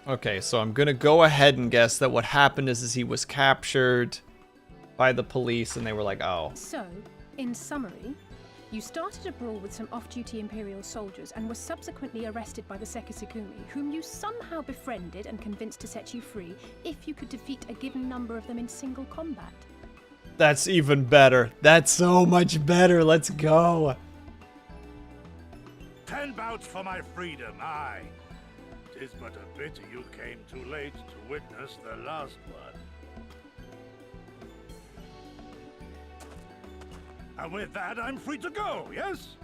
[SPEAKER 1] Okay, so I'm gonna go ahead and guess that what happened is he was captured by the police and they were like, oh.
[SPEAKER 2] So, in summary, you started a brawl with some off-duty Imperial soldiers and were subsequently arrested by the Sekisukumi, whom you somehow befriended and convinced to set you free if you could defeat a given number of them in single combat.
[SPEAKER 1] That's even better. That's so much better. Let's go.
[SPEAKER 5] 10 bouts for my freedom, aye. 'Tis but a pity you came too late to witness the last one. And with that, I'm free to go, yes?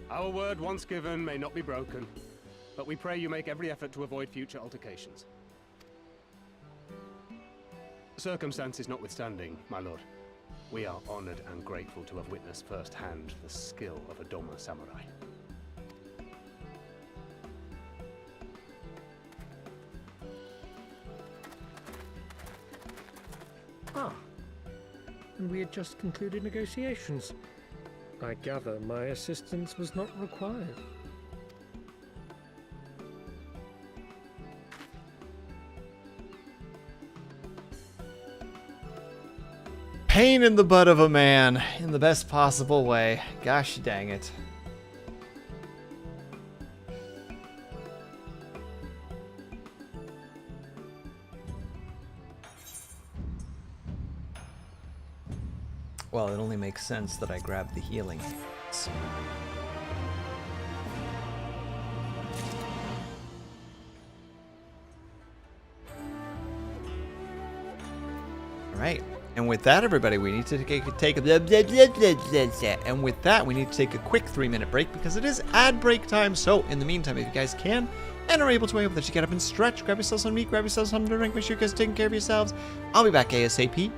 [SPEAKER 6] Our word once given may not be broken, but we pray you make every effort to avoid future altercations. Circumstances notwithstanding, my lord, we are honored and grateful to have witnessed firsthand the skill of a Doma samurai.
[SPEAKER 7] Ah, and we had just concluded negotiations. I gather my assistance was not required.
[SPEAKER 1] Pain in the butt of a man in the best possible way. Gosh dang it. Well, it only makes sense that I grab the healing. So. Alright, and with that, everybody, we need to take a and with that, we need to take a quick 3-minute break because it is ad break time. So, in the meantime, if you guys can and are able to, I hope that you get up and stretch, grab yourselves some meat, grab yourselves something to drink, make sure you guys are taking care of yourselves. I'll be back ASAP.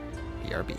[SPEAKER 1] BRB.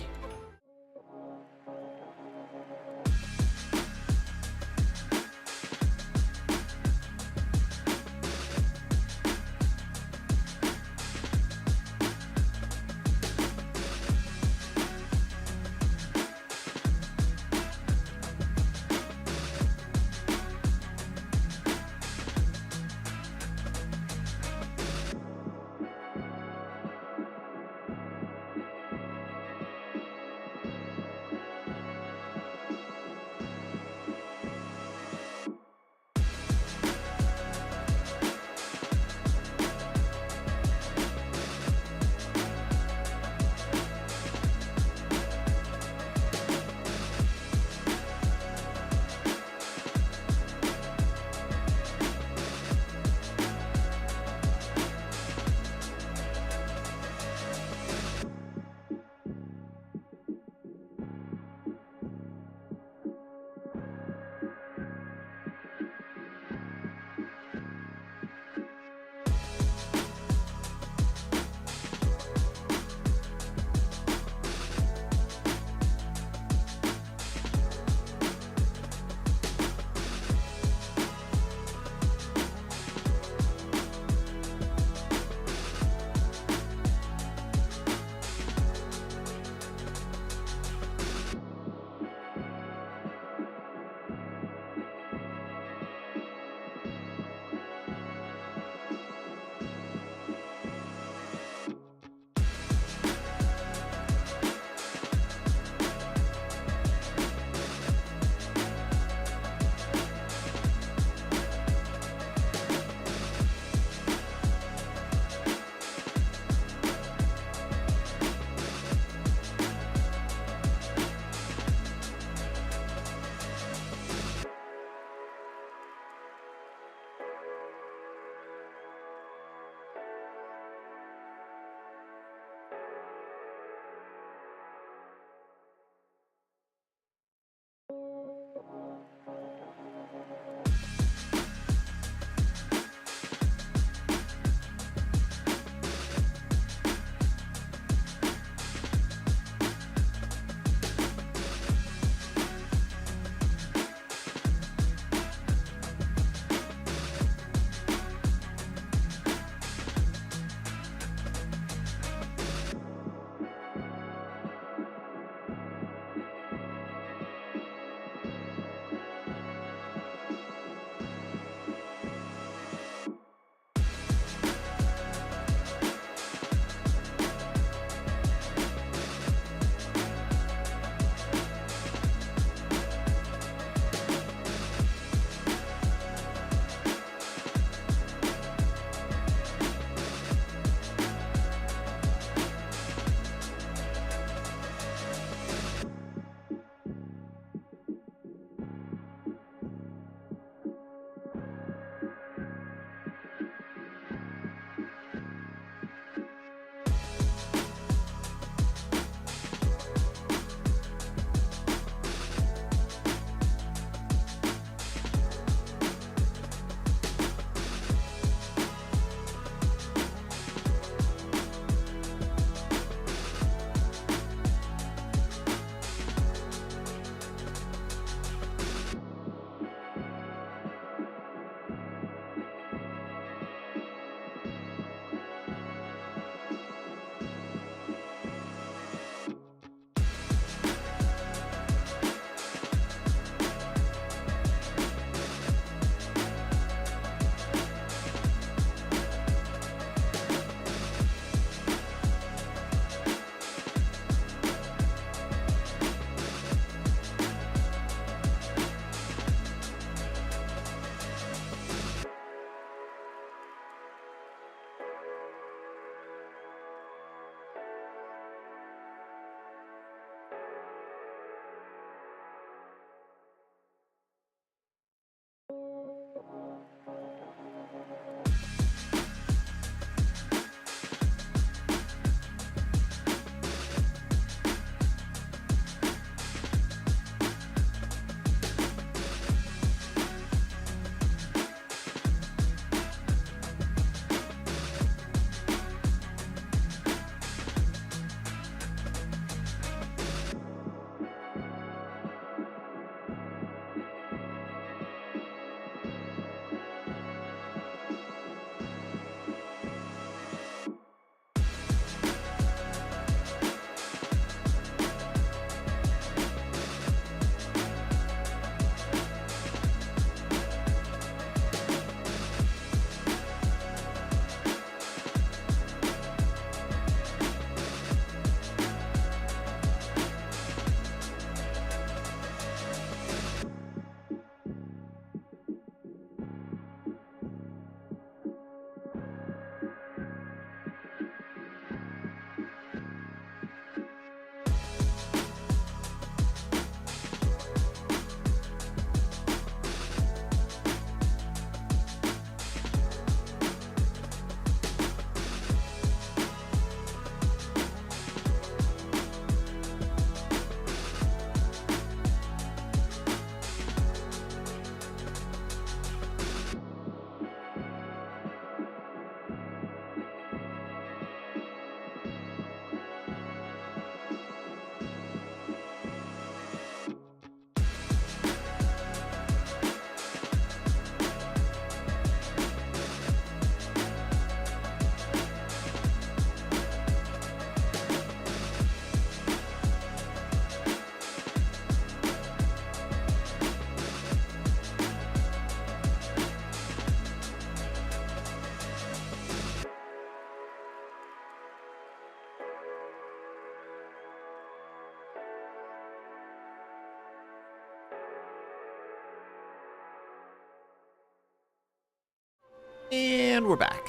[SPEAKER 1] And we're back.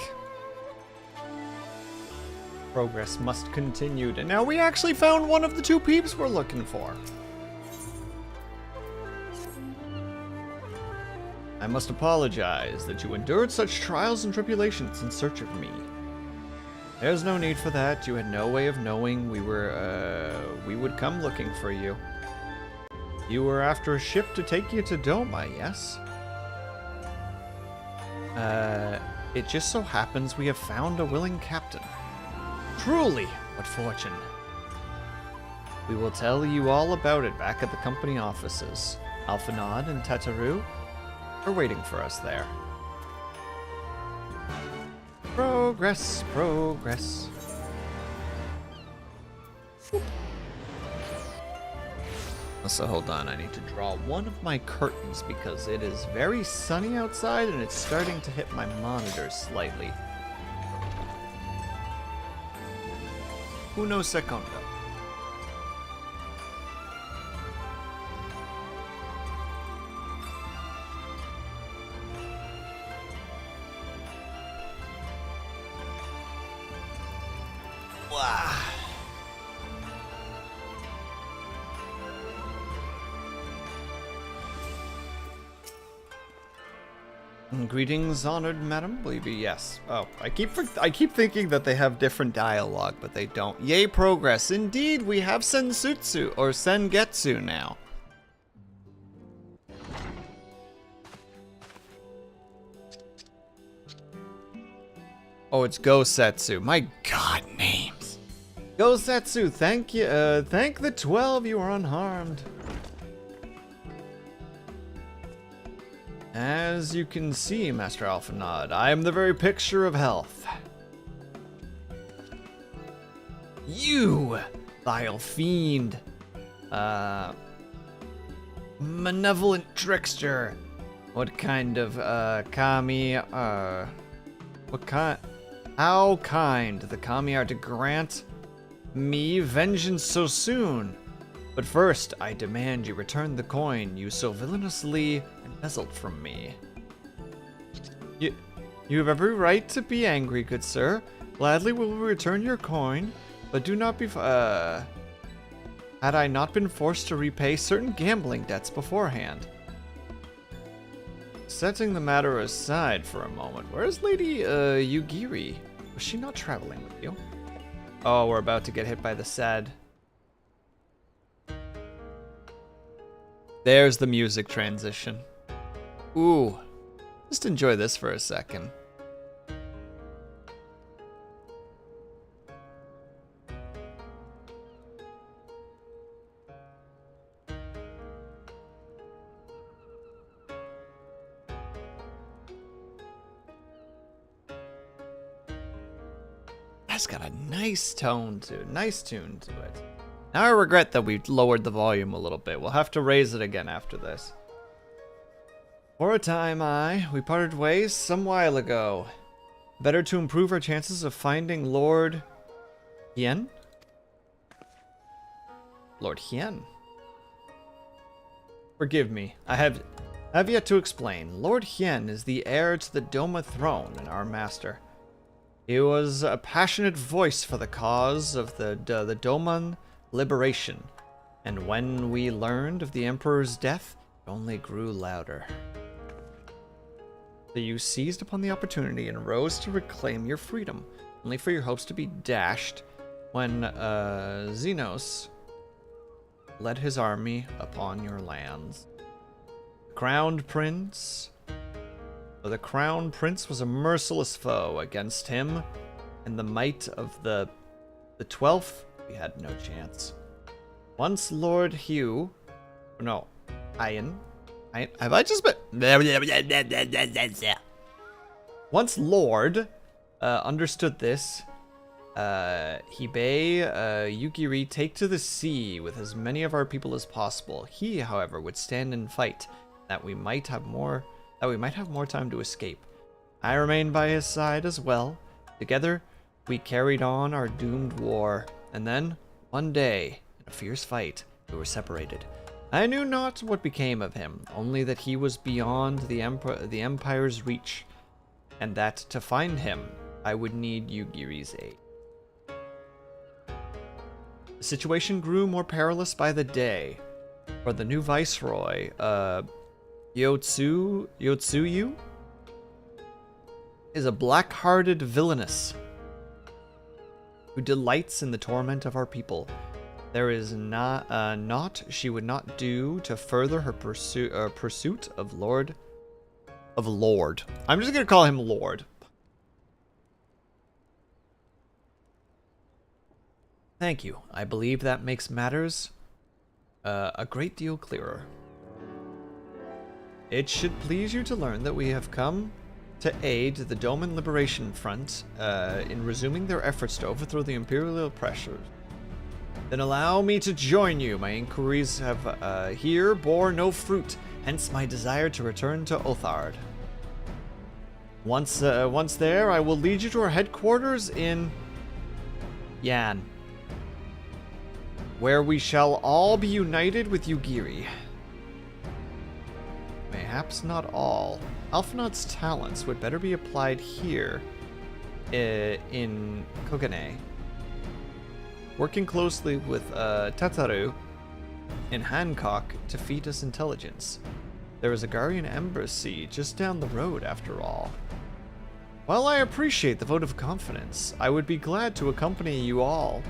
[SPEAKER 1] Progress must continue. And now we actually found one of the two peeps we're looking for. I must apologize that you endured such trials and tribulations in search of me. There's no need for that. You had no way of knowing we would come looking for you. You were after a ship to take you to Doma, yes? It just so happens we have found a willing captain. Truly, what fortune. We will tell you all about it back at the company offices. Alphanod and Tataru are waiting for us there. Progress, progress. Also, hold on, I need to draw one of my curtains because it is very sunny outside and it's starting to hit my monitor slightly. Uno secondo. Wow. Greetings, honored madam. Will you be yes? Oh, I keep thinking that they have different dialogue, but they don't. Yay, progress! Indeed, we have Sensutsu or Sengetsu now. Oh, it's Gosetsu. My God, names. Gosetsu, thank you. Thank the 12. You are unharmed. As you can see, Master Alphanod, I am the very picture of health. You, vile fiend. Malevolent trickster. What kind of, kami, how kind the kami are to grant me vengeance so soon. But first, I demand you return the coin you so villainously embezzled from me. You have every right to be angry, good sir. Gladly will we return your coin, but do not be, had I not been forced to repay certain gambling debts beforehand. Setting the matter aside for a moment, where's Lady, Yugiri? Was she not traveling with you? Oh, we're about to get hit by the sad. There's the music transition. Ooh, just enjoy this for a second. That's got a nice tone to it, nice tune to it. Now I regret that we lowered the volume a little bit. We'll have to raise it again after this. For a time, we parted ways some while ago. Better to improve our chances of finding Lord Hien? Lord Hien? Forgive me, I have yet to explain. Lord Hien is the heir to the Doma throne and our master. He was a passionate voice for the cause of the Doman liberation, and when we learned of the Emperor's death, it only grew louder. So you seized upon the opportunity and rose to reclaim your freedom, only for your hopes to be dashed when Xenos led his army upon your lands. The Crown Prince was a merciless foe. Against him and the might of the 12th, we had no chance. Once Lord Hugh, no, Ian, have I just been? Once Lord understood this, he bade Yukiri take to the sea with as many of our people as possible. He, however, would stand and fight, that we might have more time to escape. I remained by his side as well. Together, we carried on our doomed war, and then, one day, in a fierce fight, we were separated. I knew not what became of him, only that he was beyond the Empire's reach. and that to find him, I would need Yugiri's aid. The situation grew more perilous by the day, for the new viceroy, Yotsuyu, is a black-hearted villainess who delights in the torment of our people. There is naught she would not do to further her pursuit of Lord. I'm just gonna call him Lord. Thank you. I believe that makes matters a great deal clearer. It should please you to learn that we have come to aid the Doman Liberation Front in resuming their efforts to overthrow the Imperial oppressors. Then allow me to join you. My inquiries have here bore no fruit, hence my desire to return to Othard. Once there, I will lead you to our headquarters in Yan, where we shall all be united with Yugiri. Perhaps not all. Alphinaud's talents would better be applied here in Kogane. Working closely with Tataru in Hancock to feed us intelligence. There is a Guardian embassy just down the road, after all. While I appreciate the vote of confidence, I would be glad to accompany you all.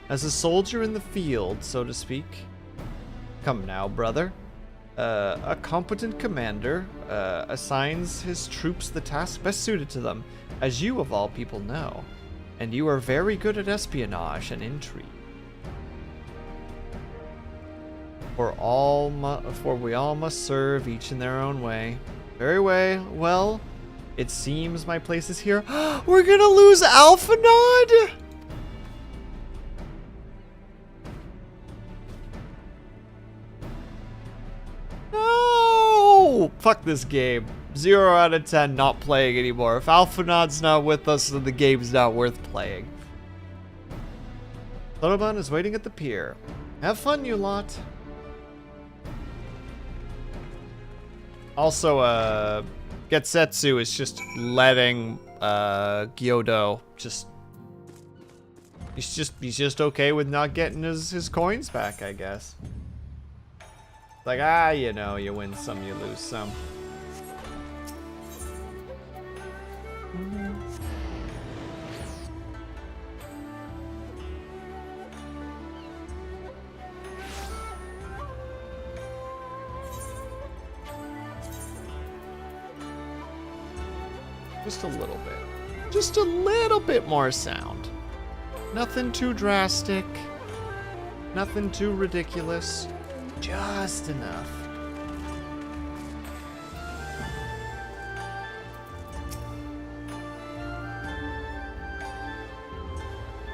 [SPEAKER 1] As a soldier in the field, so to speak. Come now, brother. A competent commander assigns his troops the task best suited to them, as you of all people know. And you are very good at espionage and intrigue. For we all must serve each in their own way. Very well. It seems my place is here. We're gonna lose Alphinaud? No! Fuck this game. 0 out of 10, not playing anymore. If Alphinaud's not with us, then the game's not worth playing. Sonoban is waiting at the pier. Have fun, you lot. Also, Getsetsu is just letting Gyodo he's just okay with not getting his coins back, I guess. Like, you know, you win some, you lose some. Just a little bit. Just a little bit more sound. Nothing too drastic. Nothing too ridiculous. Just enough.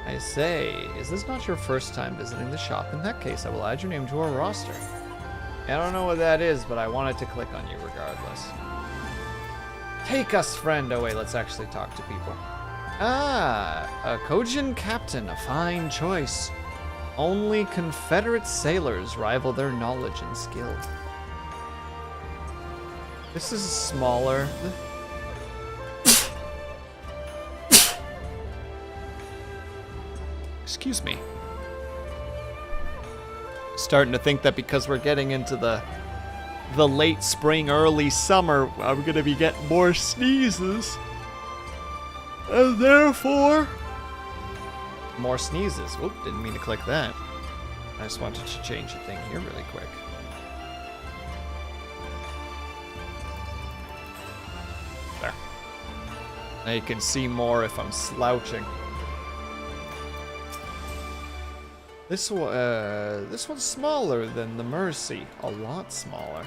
[SPEAKER 1] I say, is this not your first time visiting the shop? In that case, I will add your name to our roster. I don't know what that is, but I wanted to click on you regardless. Take us, friend. Oh wait, let's actually talk to people. A Kojin captain, a fine choice. Only Confederate sailors rival their knowledge and skill. This is smaller. Excuse me. Starting to think that because we're getting into the late spring, early summer, I'm gonna be getting more sneezes. And therefore, more sneezes. Oop, didn't mean to click that. I just wanted to change a thing here really quick. There. Now you can see more if I'm slouching. This one's smaller than the Mercy. A lot smaller.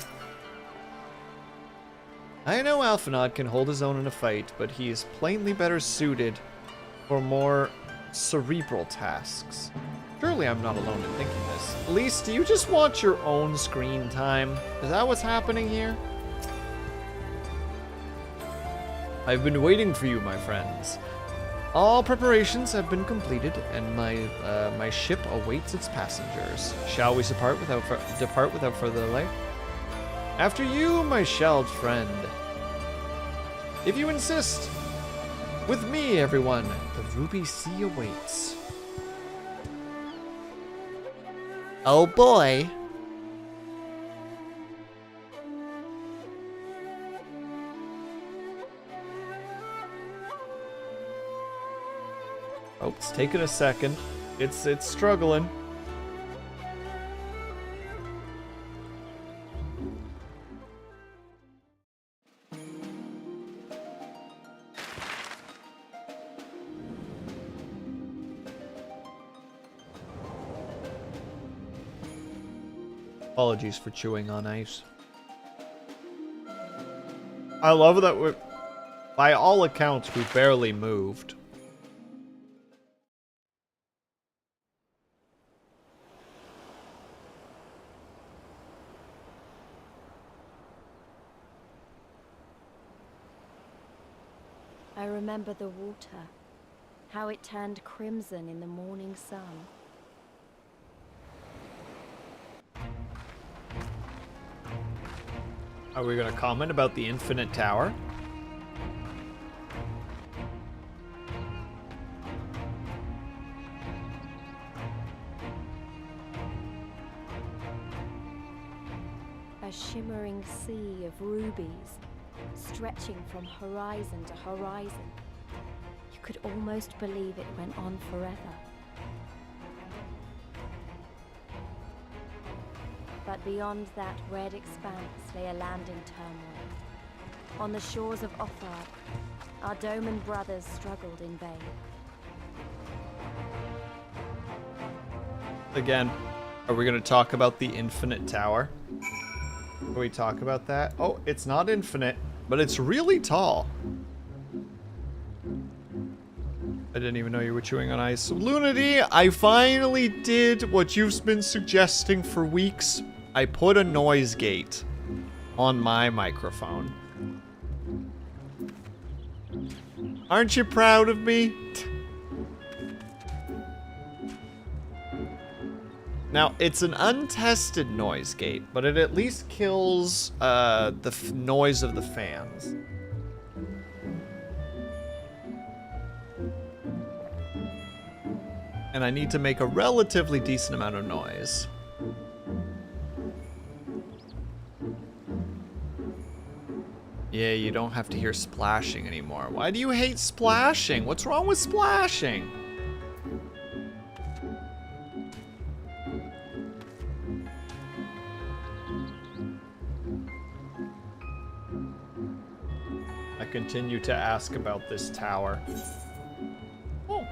[SPEAKER 1] I know Alphinaud can hold his own in a fight, but he is plainly better suited for more cerebral tasks. Surely I'm not alone in thinking this. Elise, do you just want your own screen time? Is that what's happening here? I've been waiting for you, my friends. All preparations have been completed, and my ship awaits its passengers. Shall we depart without further delay? After you, my shelled friend. If you insist. With me, everyone, the Ruby Sea awaits. Oh boy. Oh, it's taking a second. It's struggling. Apologies for chewing on ice. I love that we're, by all accounts, we barely moved.
[SPEAKER 4] I remember the water, how it turned crimson in the morning sun.
[SPEAKER 1] Are we gonna comment about the infinite tower?
[SPEAKER 4] A shimmering sea of rubies, stretching from horizon to horizon. You could almost believe it went on forever. But beyond that red expanse lay a land in turmoil. On the shores of Othar, our Doman brothers struggled in vain.
[SPEAKER 1] Again, are we gonna talk about the infinite tower? Can we talk about that? Oh, it's not infinite, but it's really tall. I didn't even know you were chewing on ice. Lunity, I finally did what you've been suggesting for weeks. I put a noise gate on my microphone. Aren't you proud of me? Now, it's an untested noise gate, but it at least kills the noise of the fans. And I need to make a relatively decent amount of noise. Yeah, you don't have to hear splashing anymore. Why do you hate splashing? What's wrong with splashing? I continue to ask about this tower. Oh.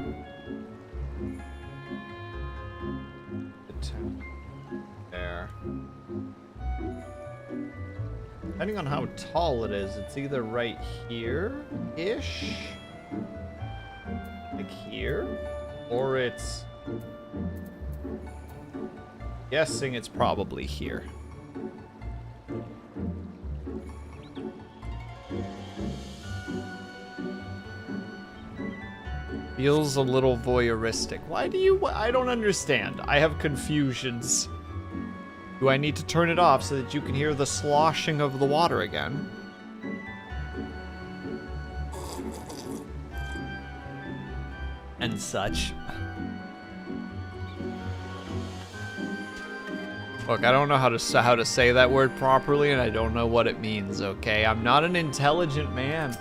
[SPEAKER 1] There. Depending on how tall it is, it's either right here-ish, like here, or it's guessing it's probably here. Feels a little voyeuristic. Why do you? I don't understand. I have confusions. Do I need to turn it off so that you can hear the sloshing of the water again? And such. Look, I don't know how to say that word properly, and I don't know what it means, okay? I'm not an intelligent man.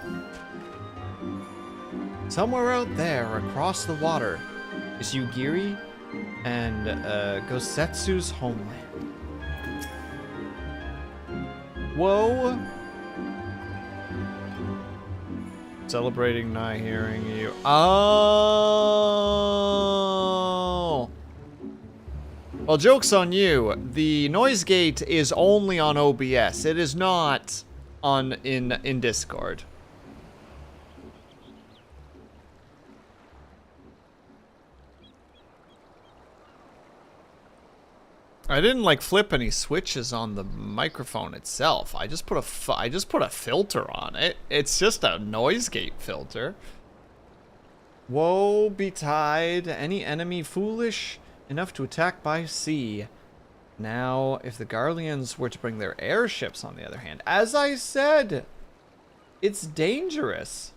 [SPEAKER 1] Somewhere out there, across the water, is Yugiri and Gosetsu's homeland. Whoa! Celebrating not hearing you. Oh! Well, joke's on you. The noise gate is only on OBS. It is not on in Discord. I didn't like flip any switches on the microphone itself. I just put a filter on it. It's just a noise gate filter. Woe betide any enemy foolish enough to attack by sea. Now, if the Garleans were to bring their airships, on the other hand, as I said, It's dangerous.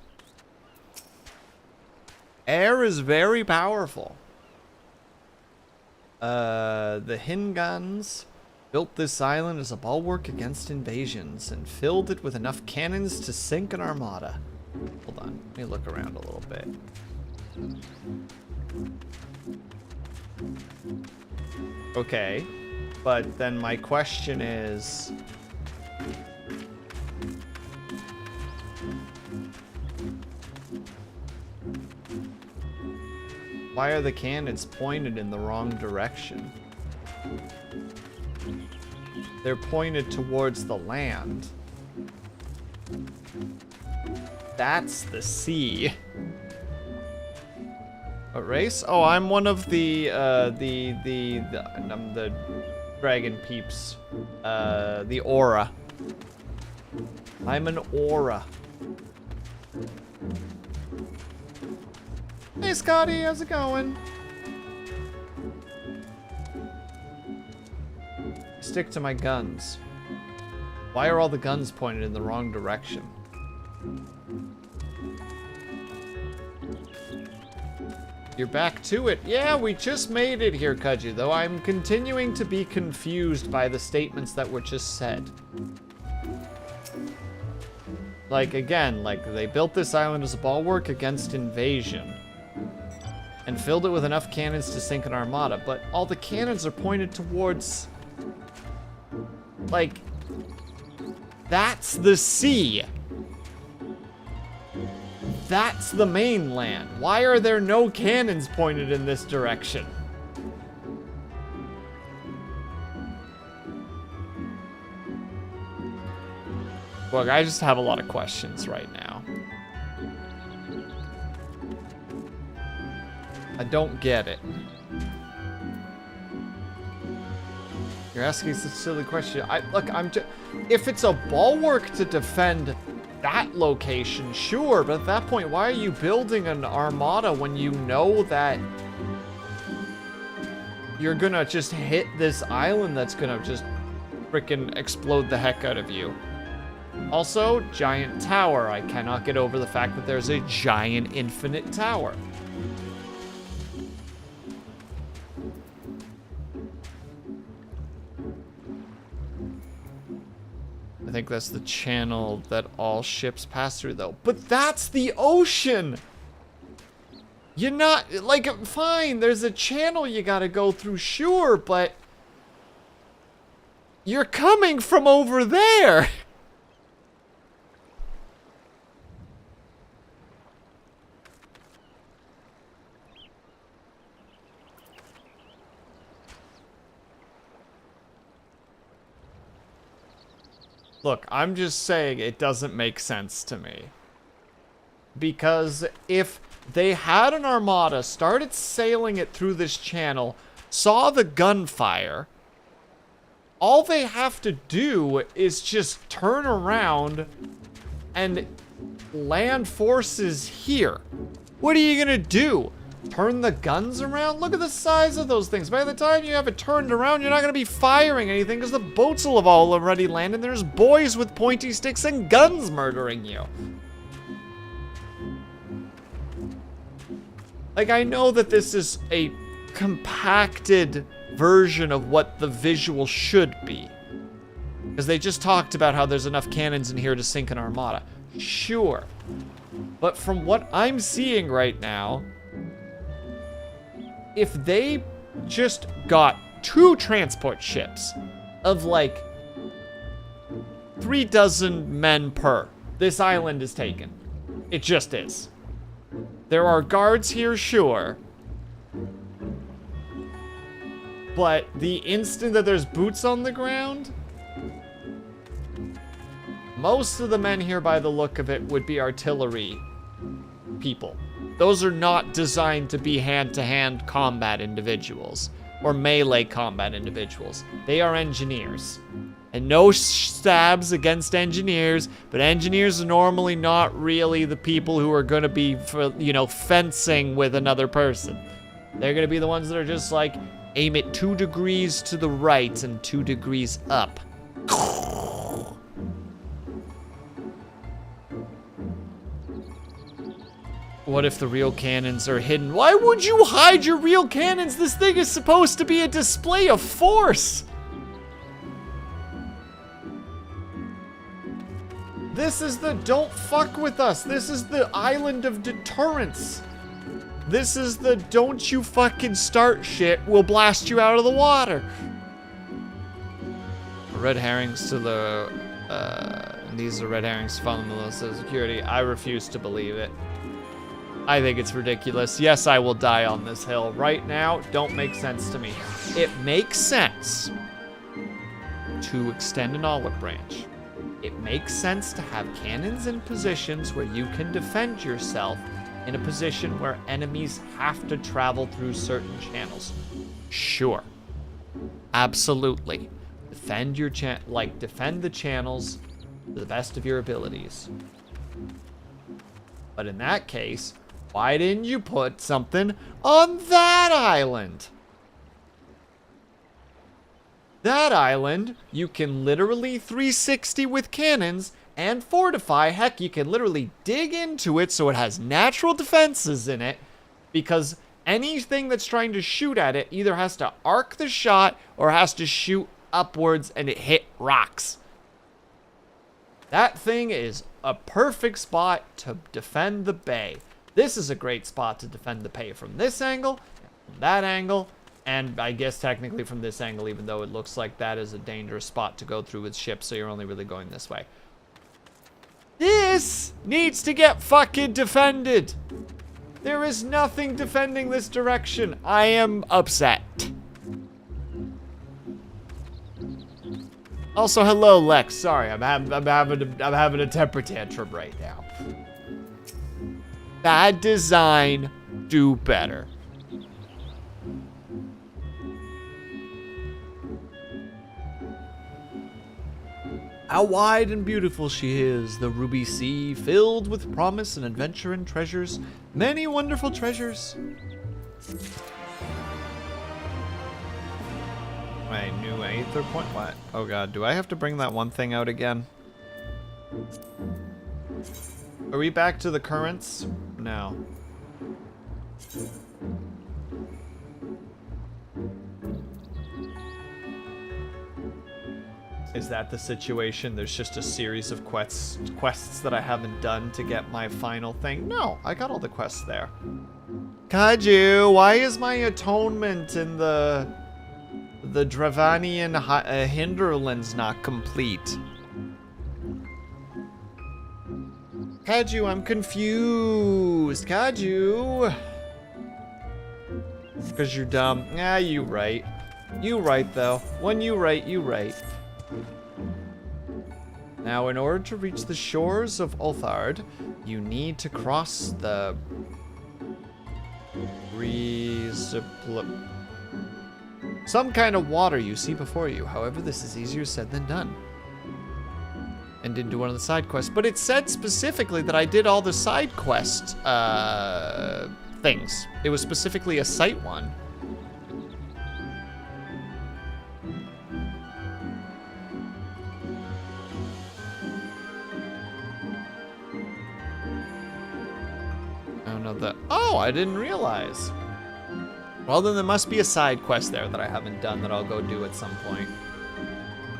[SPEAKER 1] Air is very powerful. The Hingans built this island as a bulwark against invasions and filled it with enough cannons to sink an armada. Hold on, let me look around a little bit. Okay, but then my question is... why are the cannons pointed in the wrong direction? They're pointed towards the land. That's the sea. What race? Oh, I'm one of the dragon peeps. The aura. I'm an aura. Hey Scotty, how's it going? Stick to my guns. Why are all the guns pointed in the wrong direction? You're back to it. Yeah, we just made it here, Kudju, though I'm continuing to be confused by the statements that were just said. Like, again, like, they built this island as a bulwark against invasion. And filled it with enough cannons to sink an armada, but all the cannons are pointed towards... like... that's the sea! That's the mainland. Why are there no cannons pointed in this direction? Look, I just have a lot of questions right now. I don't get it. You're asking such a silly question. Look, if it's a bulwark to defend that location, sure, but at that point, why are you building an armada when you know that you're gonna just hit this island that's gonna just frickin' explode the heck out of you? Also, giant tower. I cannot get over the fact that there's a giant infinite tower. I think that's the channel that all ships pass through, though. But that's the ocean! You're not, like, fine, there's a channel you gotta go through, sure, but... you're coming from over there! Look, I'm just saying it doesn't make sense to me. Because if they had an armada, started sailing it through this channel, saw the gunfire, all they have to do is just turn around and land forces here. What are you gonna do? Turn the guns around? Look at the size of those things. By the time you have it turned around, you're not going to be firing anything because the boats will have all already landed. There's boys with pointy sticks and guns murdering you. Like, I know that this is a compacted version of what the visual should be. Because they just talked about how there's enough cannons in here to sink an armada. Sure. But from what I'm seeing right now... if they just got 2 transport ships of like 36 men per, this island is taken. It just is. There are guards here, sure. But the instant that there's boots on the ground, most of the men here by the look of it would be artillery people. Those are not designed to be hand-to-hand combat individuals or melee combat individuals. They are engineers. And no stabs against engineers, but engineers are normally not really the people who are going to be, you know, fencing with another person. They're going to be the ones that are just like, aim it 2 degrees to the right and 2 degrees up. What if the real cannons are hidden? Why would you hide your real cannons? This thing is supposed to be a display of force. This is the don't fuck with us. This is the island of deterrence. This is the don't you fucking start shit. We'll blast you out of the water. Red herrings to the, these are red herrings to follow Melissa security. I refuse to believe it. I think it's ridiculous. Yes, I will die on this hill. Right now, don't make sense to me. It makes sense to extend an olive branch. It makes sense to have cannons in positions where you can defend yourself in a position where enemies have to travel through certain channels. Sure. Absolutely. Defend your defend the channels to the best of your abilities. But in that case, why didn't you put something on that island? That island, you can literally 360 with cannons and fortify. Heck, you can literally dig into it so it has natural defenses in it, because anything that's trying to shoot at it either has to arc the shot or has to shoot upwards and it hit rocks. That thing is a perfect spot to defend the bay. This is a great spot to defend the bay from this angle, from that angle, and I guess technically from this angle, even though it looks like that is a dangerous spot to go through with ships, so you're only really going this way. This needs to get fucking defended. There is nothing defending this direction. I am upset. Also, hello, Lex. Sorry, I'm having a temper tantrum right now. Bad design, do better. How wide and beautiful she is, the ruby sea, filled with promise and adventure and treasures, many wonderful treasures. Wait, new aether point? What? Oh god, do I have to bring that one thing out again? Are we back to the currents? No. Is that the situation? There's just a series of quests that I haven't done to get my final thing? No, I got all the quests there. Kaju, why is my atonement in the Dravanian hinterlands not complete? Kaju, I'm confused. Kaju. Because you're dumb. Yeah, you right. You right, though. When you right, you right. Now, in order to reach the shores of Ulthard, you need to cross the... some kind of water you see before you. However, this is easier said than done. And didn't do one of the side quests. But it said specifically that I did all the side quest things. It was specifically a site one. Oh, I didn't realize. Well, then there must be a side quest there that I haven't done that I'll go do at some point.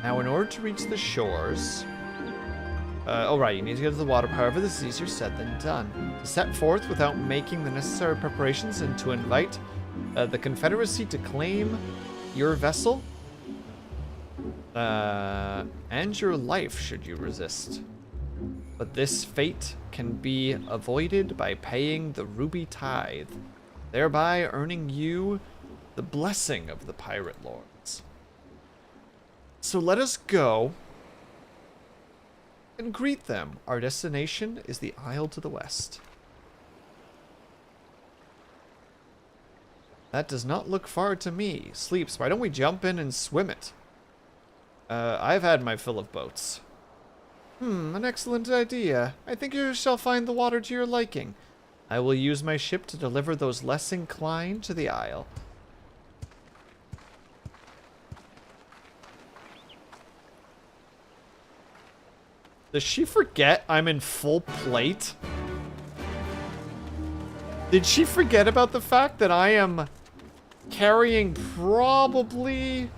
[SPEAKER 1] Now, in order to reach the shores... oh, right, you need to get to the water. However, this is easier said than done. To set forth without making the necessary preparations and to invite the Confederacy to claim your vessel and your life should you resist. But this fate can be avoided by paying the ruby tithe, thereby earning you the blessing of the pirate lords. So let us go and greet them. Our destination is the Isle to the west. That does not look far to me. Sleeps, why don't we jump in and swim it? I've had my fill of boats. An excellent idea. I think you shall find the water to your liking. I will use my ship to deliver those less inclined to the Isle. Does she forget I'm in full plate? Did she forget about the fact that I am carrying probably...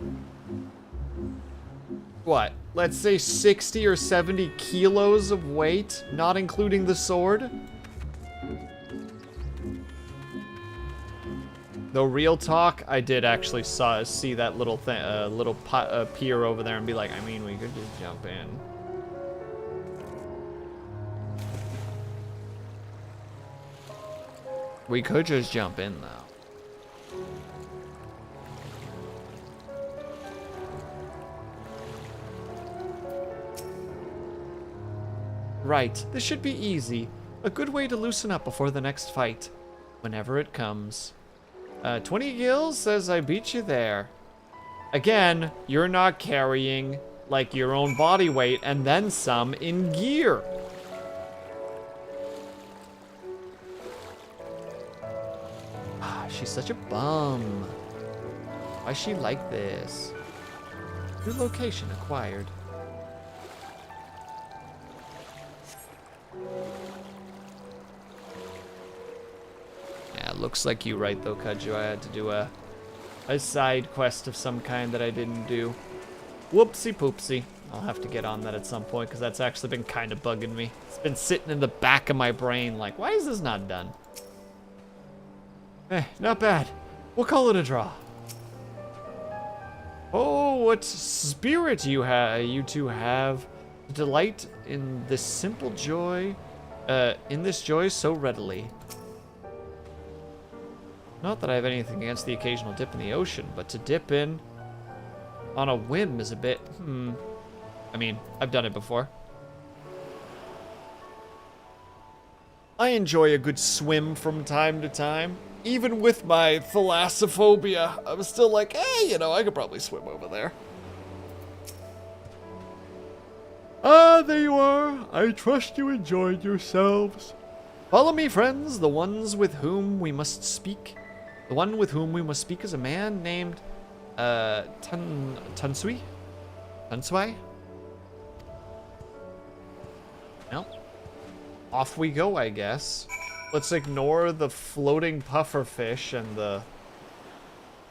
[SPEAKER 1] what? Let's say 60 or 70 kilos of weight, not including the sword? Though real talk, I did actually see that little thing, pier over there and be like, I mean, we could just jump in. We could just jump in, though. Right, this should be easy. A good way to loosen up before the next fight, whenever it comes. 20 gills says I beat you there. Again, you're not carrying, like, your own body weight and then some in gear. Ah, she's such a bum. Why's she like this? New location acquired. Yeah, looks like you right though, Kaju. I had to do a side quest of some kind that I didn't do. Whoopsie poopsie. I'll have to get on that at some point because that's actually been kind of bugging me. It's been sitting in the back of my brain like, why is this not done? Eh, not bad. We'll call it a draw. Oh, what spirit you two have. Delight in this simple joy, in this joy so readily. Not that I have anything against the occasional dip in the ocean, but to dip in on a whim is a bit, I mean, I've done it before. I enjoy a good swim from time to time. Even with my thalassophobia, I was still like, hey, you know, I could probably swim over there. Ah, there you are. I trust you enjoyed yourselves. Follow me, friends, the ones with whom we must speak. The one with whom we must speak is a man named, Tansui? Tansui? No. Off we go, I guess. Let's ignore the floating pufferfish and the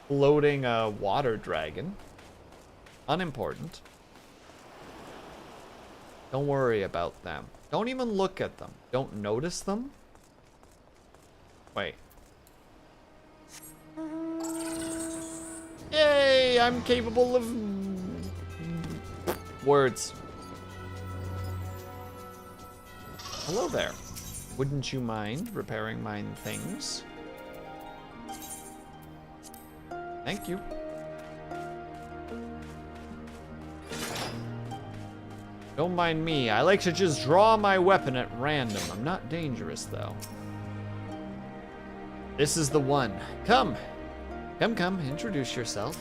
[SPEAKER 1] floating, water dragon. Unimportant. Don't worry about them. Don't even look at them. Don't notice them. Wait. Yay! I'm capable of words. Hello there. Wouldn't you mind repairing mine things? Thank you. Don't mind me. I like to just draw my weapon at random. I'm not dangerous, though. This is the one. Come. Come, introduce yourself.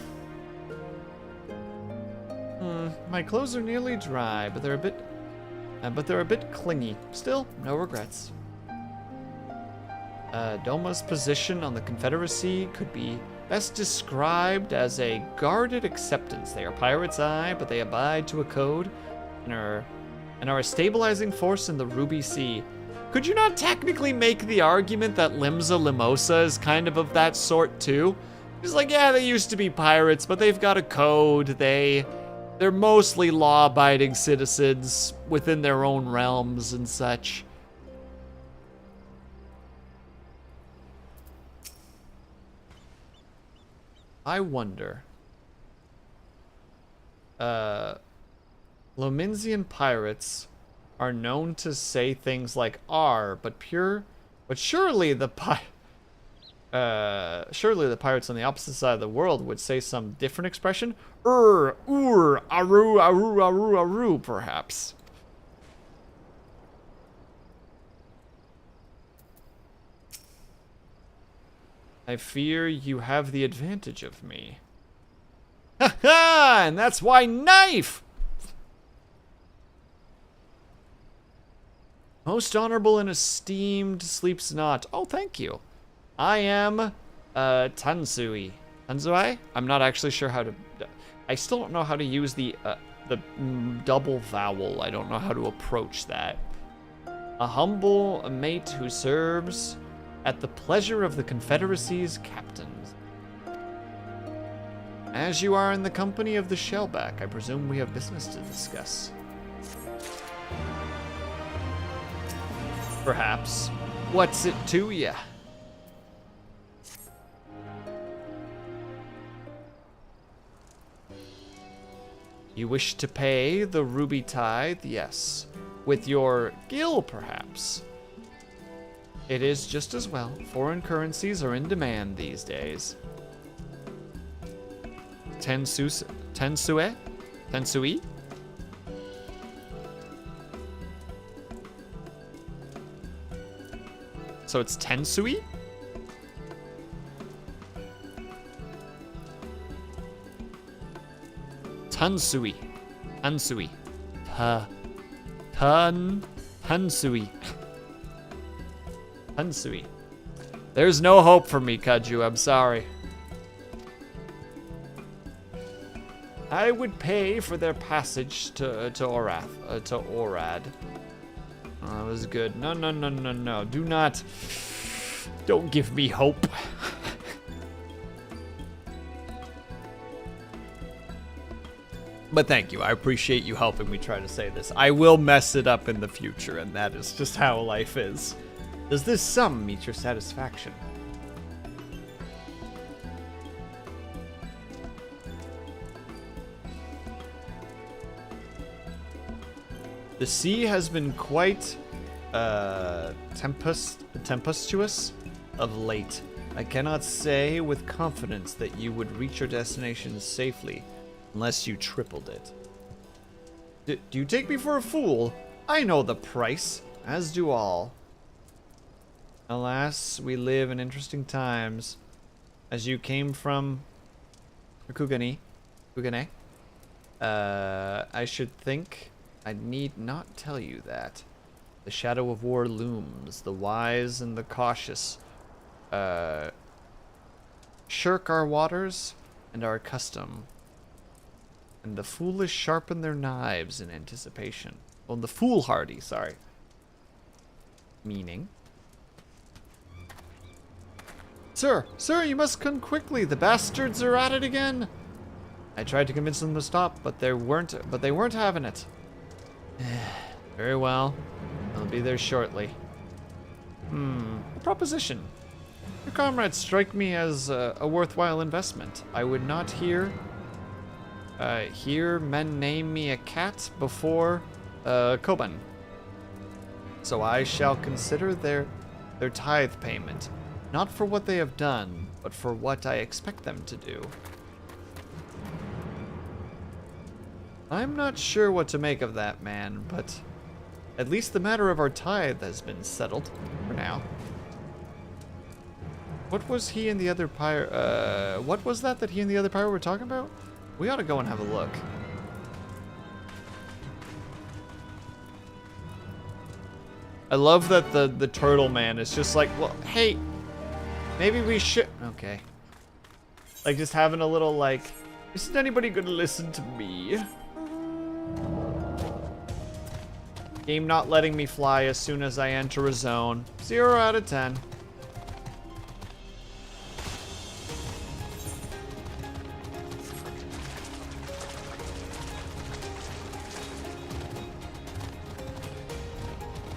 [SPEAKER 1] My clothes are nearly dry, but they're a bit clingy. Still, no regrets. Doma's position on the Confederacy could be best described as a guarded acceptance. They are pirates, aye, but they abide to a code and are a stabilizing force in the Ruby Sea. Could you not technically make the argument that Limsa Limosa is kind of that sort too? It's like, yeah, they used to be pirates, but they've got a code. They're mostly law-abiding citizens within their own realms and such. I wonder. Lominsian pirates are known to say things like "R," but surely the pirates on the opposite side of the world would say some different expression. Aru, aru, aru, aru, perhaps. I fear you have the advantage of me. Ha ha! And that's why knife! Most honorable and esteemed sleeps not. Oh, thank you. I am, Tansui. Tansui? I'm not actually sure how to... I still don't know how to use the double vowel. I don't know how to approach that. A humble mate who serves at the pleasure of the Confederacy's captains. As you are in the company of the Shellback, I presume we have business to discuss. Perhaps. What's it to ya? You wish to pay the ruby tithe? Yes. With your gil, perhaps. It is just as well. Foreign currencies are in demand these days. Tensue? Tensui? So it's Tensui? Tansui. Tansui. Tansui. Tansui. There's no hope for me, Kaju. I'm sorry. I would pay for their passage to Orath, to Orad. Oh, that was good. No, no, no, no, no. Do not. Don't give me hope. But thank you. I appreciate you helping me try to say this. I will mess it up in the future, and that is just how life is. Does this sum meet your satisfaction? The sea has been quite tempestuous of late. I cannot say with confidence that you would reach your destination safely unless you tripled it. Do you take me for a fool? I know the price, as do all. Alas, we live in interesting times. As you came from Kugane, I should think I need not tell you that. The shadow of war looms. The wise and the cautious shirk our waters and our custom. And the foolish sharpen their knives in anticipation. Well, the foolhardy, sorry. Meaning? Sir, you must come quickly. The bastards are at it again. I tried to convince them to stop, but they weren't having it. Very well. I'll be there shortly. A proposition. Your comrades strike me as a worthwhile investment. I would not hear men name me a cat before Koban. So I shall consider their tithe payment, not for what they have done, but for what I expect them to do. I'm not sure what to make of that, man, but at least the matter of our tithe has been settled for now. What was he and the other pirate? What was that he and the other pirate were talking about? We ought to go and have a look. I love that the turtle man is just like, well, hey, maybe we should. Okay. Like just having a little like, isn't anybody gonna listen to me? Game not letting me fly as soon as I enter a zone. 0 out of 10.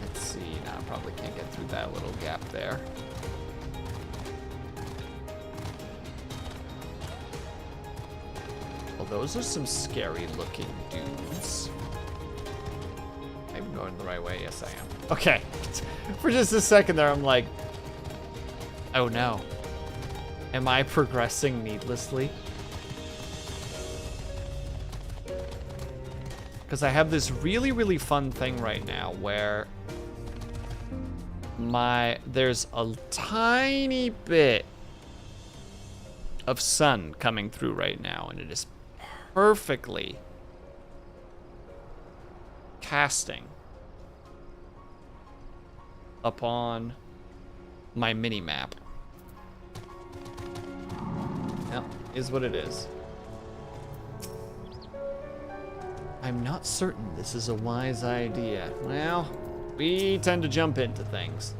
[SPEAKER 1] Let's see. Now I probably can't get through that little gap there. Well, those are some scary looking dudes. I'm going the right way. Yes, I am. Okay. For just a second there, I'm like, oh no. Am I progressing needlessly? Because I have this really, really fun thing right now where there's a tiny bit of sun coming through right now, and it is perfectly casting upon my mini-map. Well, is what it is. I'm not certain this is a wise idea. Well, we tend to jump into things.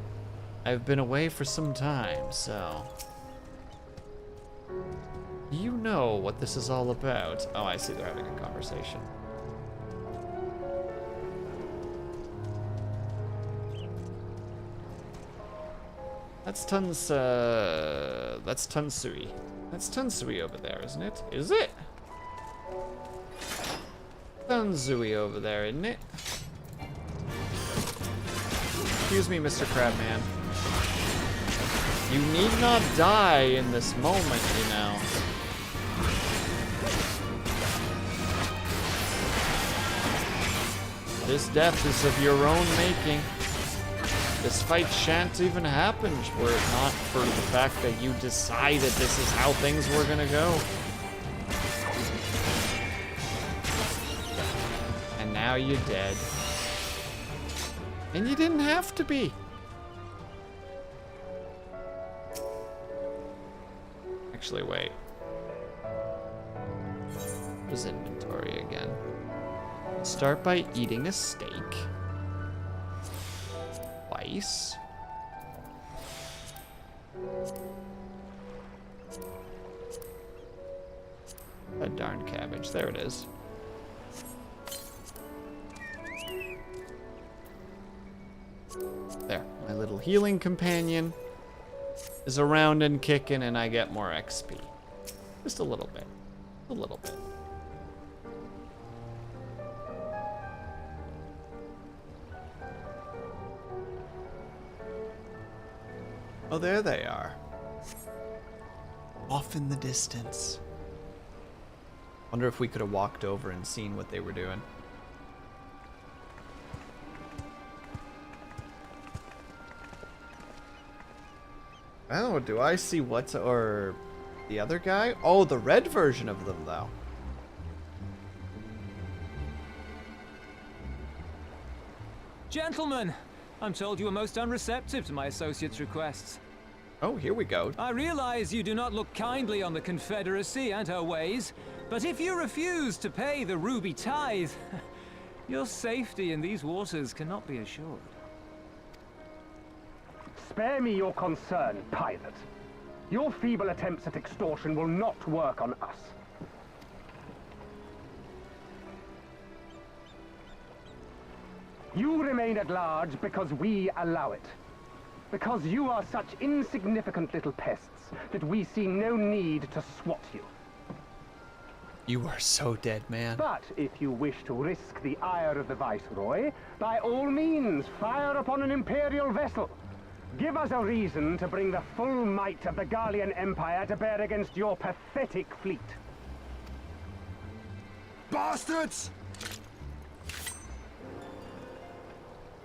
[SPEAKER 1] I've been away for some time, so... You know what this is all about. Oh, I see, they're having a conversation. That's Tansui. That's Tansui over there, isn't it? Is it? Tansui over there, isn't it? Excuse me, Mr. Crabman. You need not die in this moment, you know. This death is of your own making. This fight shan't even happen were it not for the fact that you decided this is how things were gonna go. And now you're dead. And you didn't have to be. Actually, wait. Where's inventory again? Start by eating a steak. Twice. That darn cabbage. There it is. There. My little healing companion is around and kicking, and I get more XP. Just a little bit. A little bit. Oh, there they are. Off in the distance. Wonder if we could have walked over and seen what they were doing. Oh, do I see what's or the other guy? Oh, the red version of them, though.
[SPEAKER 8] Gentlemen, I'm told you were most unreceptive to my associate's requests.
[SPEAKER 1] Oh, here we go.
[SPEAKER 8] I realize you do not look kindly on the Confederacy and her ways, but if you refuse to pay the ruby tithe, your safety in these waters cannot be assured.
[SPEAKER 9] Spare me your concern, pilot. Your feeble attempts at extortion will not work on us. You remain at large because we allow it. Because you are such insignificant little pests that we see no need to swat you.
[SPEAKER 1] You are so dead, man.
[SPEAKER 9] But if you wish to risk the ire of the Viceroy, by all means, fire upon an Imperial vessel. Give us a reason to bring the full might of the Garlean Empire to bear against your pathetic fleet.
[SPEAKER 5] Bastards!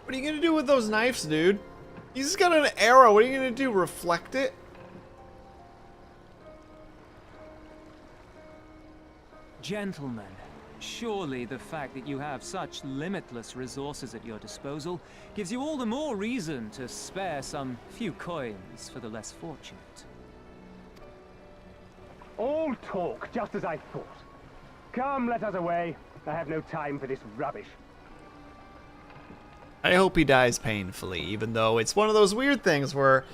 [SPEAKER 1] What are you gonna do with those knives, dude? You just got an arrow. What are you gonna do? Reflect it?
[SPEAKER 8] Gentlemen, surely the fact that you have such limitless resources at your disposal gives you all the more reason to spare some few coins for the less fortunate.
[SPEAKER 9] All talk, just as I thought. Come, let us away. I have no time for this rubbish.
[SPEAKER 1] I hope he dies painfully, even though it's one of those weird things where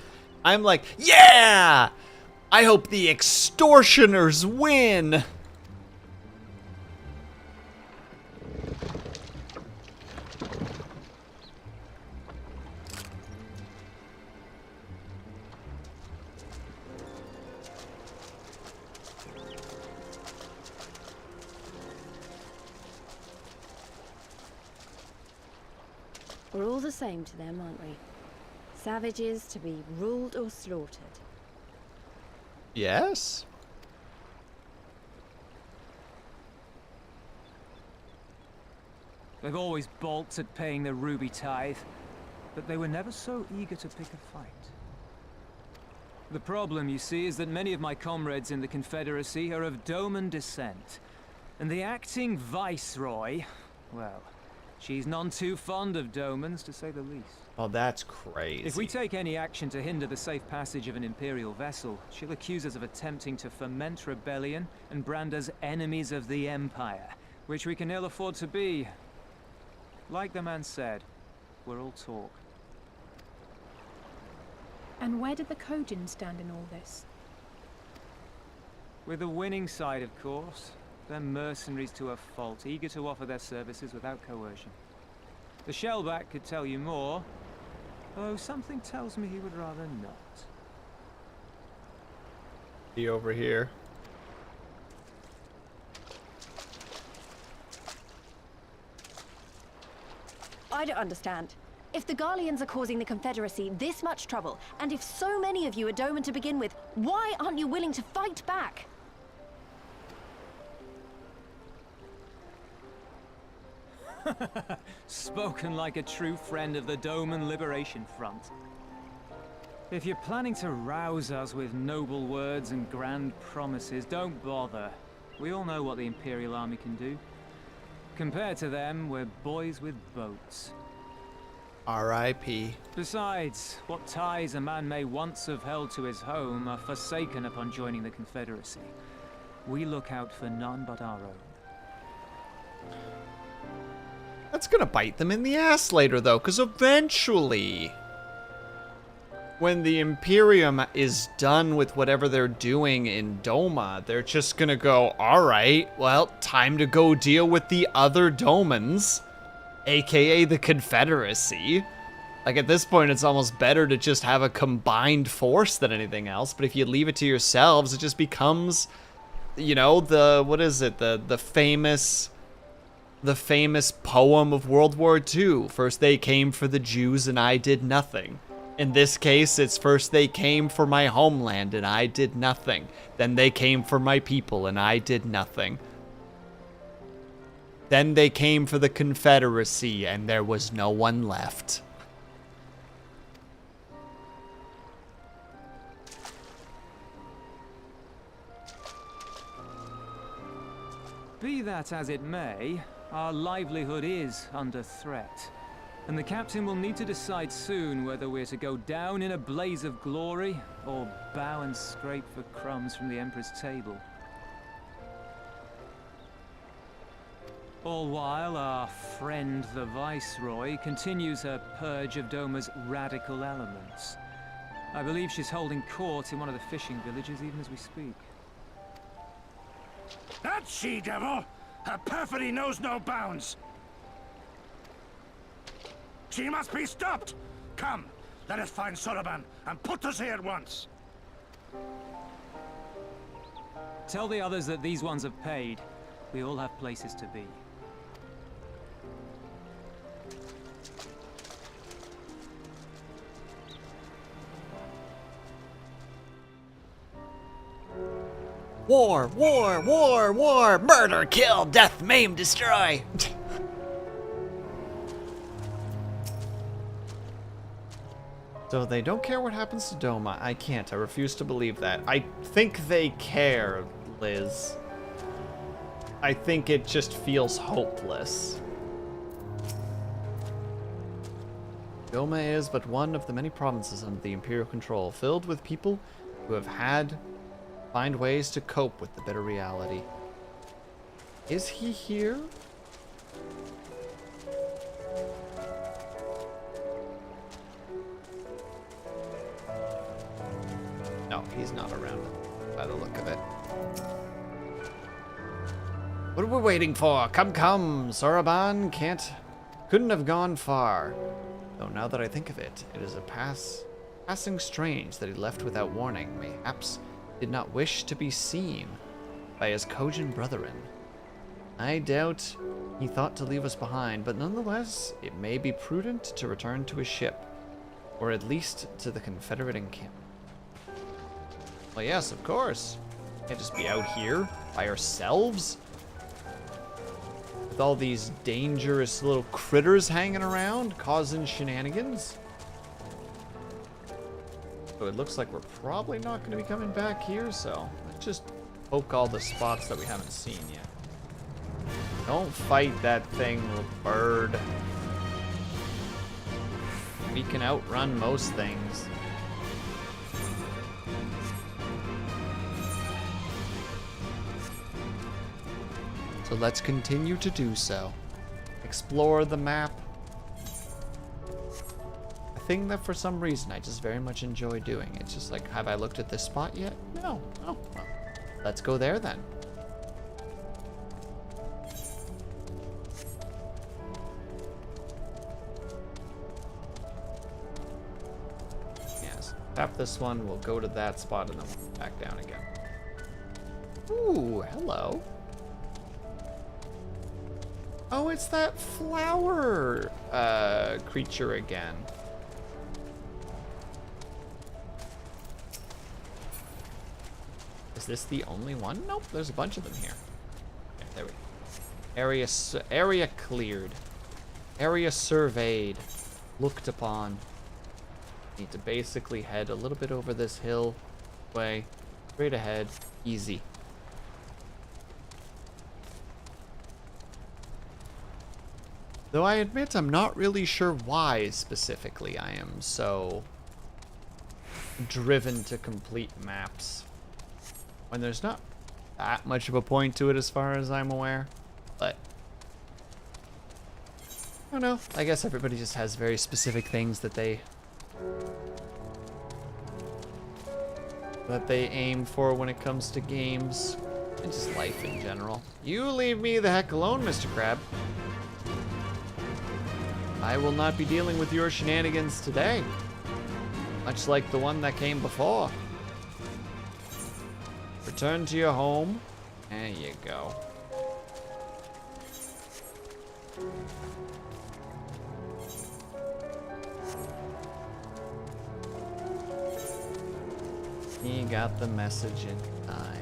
[SPEAKER 1] I'm like, yeah! I hope the extortioners win!
[SPEAKER 4] We're all the same to them, aren't we? Savages to be ruled or slaughtered.
[SPEAKER 1] Yes?
[SPEAKER 8] They've always balked at paying the ruby tithe, but they were never so eager to pick a fight. The problem, you see, is that many of my comrades in the Confederacy are of Doman descent, and the acting Viceroy, well, she's none too fond of Domans, to say the least.
[SPEAKER 1] Oh, that's crazy.
[SPEAKER 8] If we take any action to hinder the safe passage of an Imperial vessel, she'll accuse us of attempting to foment rebellion and brand us enemies of the Empire, which we can ill afford to be. Like the man said, we're all talk.
[SPEAKER 2] And where did the Kojin stand in all this?
[SPEAKER 8] With the winning side, of course. They're mercenaries to a fault, eager to offer their services without coercion. The Shellback could tell you more, though something tells me he would rather not.
[SPEAKER 1] Be over here.
[SPEAKER 4] I don't understand. If the Garleans are causing the Confederacy this much trouble, and if so many of you are Doman to begin with, why aren't you willing to fight back?
[SPEAKER 8] Spoken like a true friend of the Doman Liberation Front. If you're planning to rouse us with noble words and grand promises, don't bother. We all know what the Imperial Army can do. Compared to them, we're boys with boats.
[SPEAKER 1] R.I.P.
[SPEAKER 8] Besides, what ties a man may once have held to his home are forsaken upon joining the Confederacy. We look out for none but our own.
[SPEAKER 1] That's gonna bite them in the ass later, though, because eventually, when the Imperium is done with whatever they're doing in Doma, they're just gonna go, alright, well, time to go deal with the other Domans, aka the Confederacy. Like, at this point, it's almost better to just have a combined force than anything else, but if you leave it to yourselves, it just becomes, you know, what is it, the famous poem of World War II. First they came for the Jews and I did nothing. In this case, it's first they came for my homeland and I did nothing. Then they came for my people and I did nothing. Then they came for the Confederacy and there was no one left.
[SPEAKER 8] Be that as it may, our livelihood is under threat. And the captain will need to decide soon whether we're to go down in a blaze of glory or bow and scrape for crumbs from the Emperor's table. All while our friend the Viceroy continues her purge of Doma's radical elements. I believe she's holding court in one of the fishing villages even as we speak.
[SPEAKER 10] That she-devil! Her perfidy knows no bounds! She must be stopped! Come, let us find Soroban and put us here at once!
[SPEAKER 8] Tell the others that these ones have paid. We all have places to be.
[SPEAKER 1] War, war, war, war, murder, kill, death, maim, destroy. So they don't care what happens to Doma. I can't. I refuse to believe that. I think they care, Liz. I think it just feels hopeless. Doma is but one of the many provinces under the Imperial control, filled with people who have had to find ways to cope with the bitter reality. Is he here? No, he's not around by the look of it. What are we waiting for? Come, come! Soroban couldn't have gone far. Though now that I think of it, it is a passing strange that he left without warning. Mayhaps did not wish to be seen by his Kojin brethren. I doubt he thought to leave us behind, but nonetheless, it may be prudent to return to his ship, or at least to the Confederate encampment. Well, yes, of course. Can't just be out here by ourselves with all these dangerous little critters hanging around, causing shenanigans. So it looks like we're probably not going to be coming back here, so let's just poke all the spots that we haven't seen yet. Don't fight that thing, little bird. We can outrun most things. So let's continue to do so. Explore the map. I thing that for some reason I just very much enjoy doing. It's just like, have I looked at this spot yet? No. Oh, well, let's go there then. Yes, tap this one, we'll go to that spot and then we'll back down again. Ooh, hello. Oh, it's that flower creature again. Is this the only one? Nope, there's a bunch of them here. Okay, there we go. Area cleared. Area surveyed. Looked upon. Need to basically head a little bit over this hill way. Straight ahead. Easy. Though I admit I'm not really sure why specifically I am so driven to complete maps. When there's not that much of a point to it as far as I'm aware. But I don't know. I guess everybody just has very specific things that they aim for when it comes to games. And just life in general. You leave me the heck alone, Mr. Crab. I will not be dealing with your shenanigans today. Much like the one that came before. Return to your home. There you go. He got the message in time.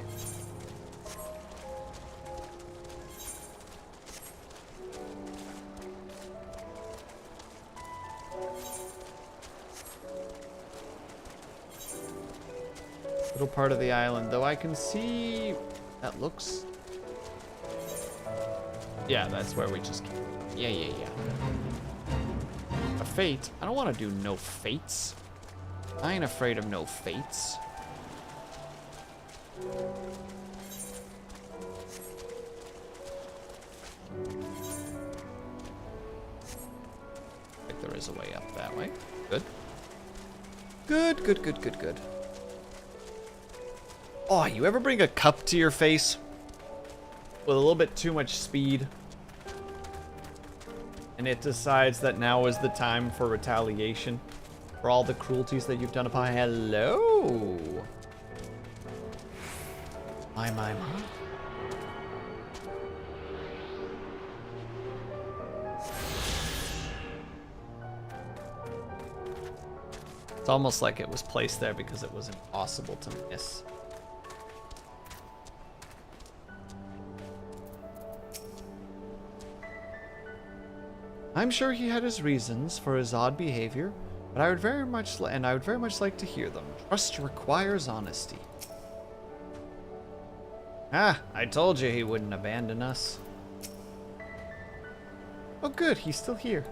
[SPEAKER 1] Little part of the island, though I can see that looks. Yeah, that's where we just came. Yeah. A fate? I don't want to do no fates. I ain't afraid of no fates. I think there is a way up that way. Good. Good. Oh, you ever bring a cup to your face with a little bit too much speed and it decides that now is the time for retaliation for all the cruelties that you've done upon. Hello. My. It's almost like it was placed there because it was impossible to miss. I'm sure he had his reasons for his odd behavior, but I would very much like to hear them. Trust requires honesty. Ah, I told you he wouldn't abandon us. Oh good, he's still here.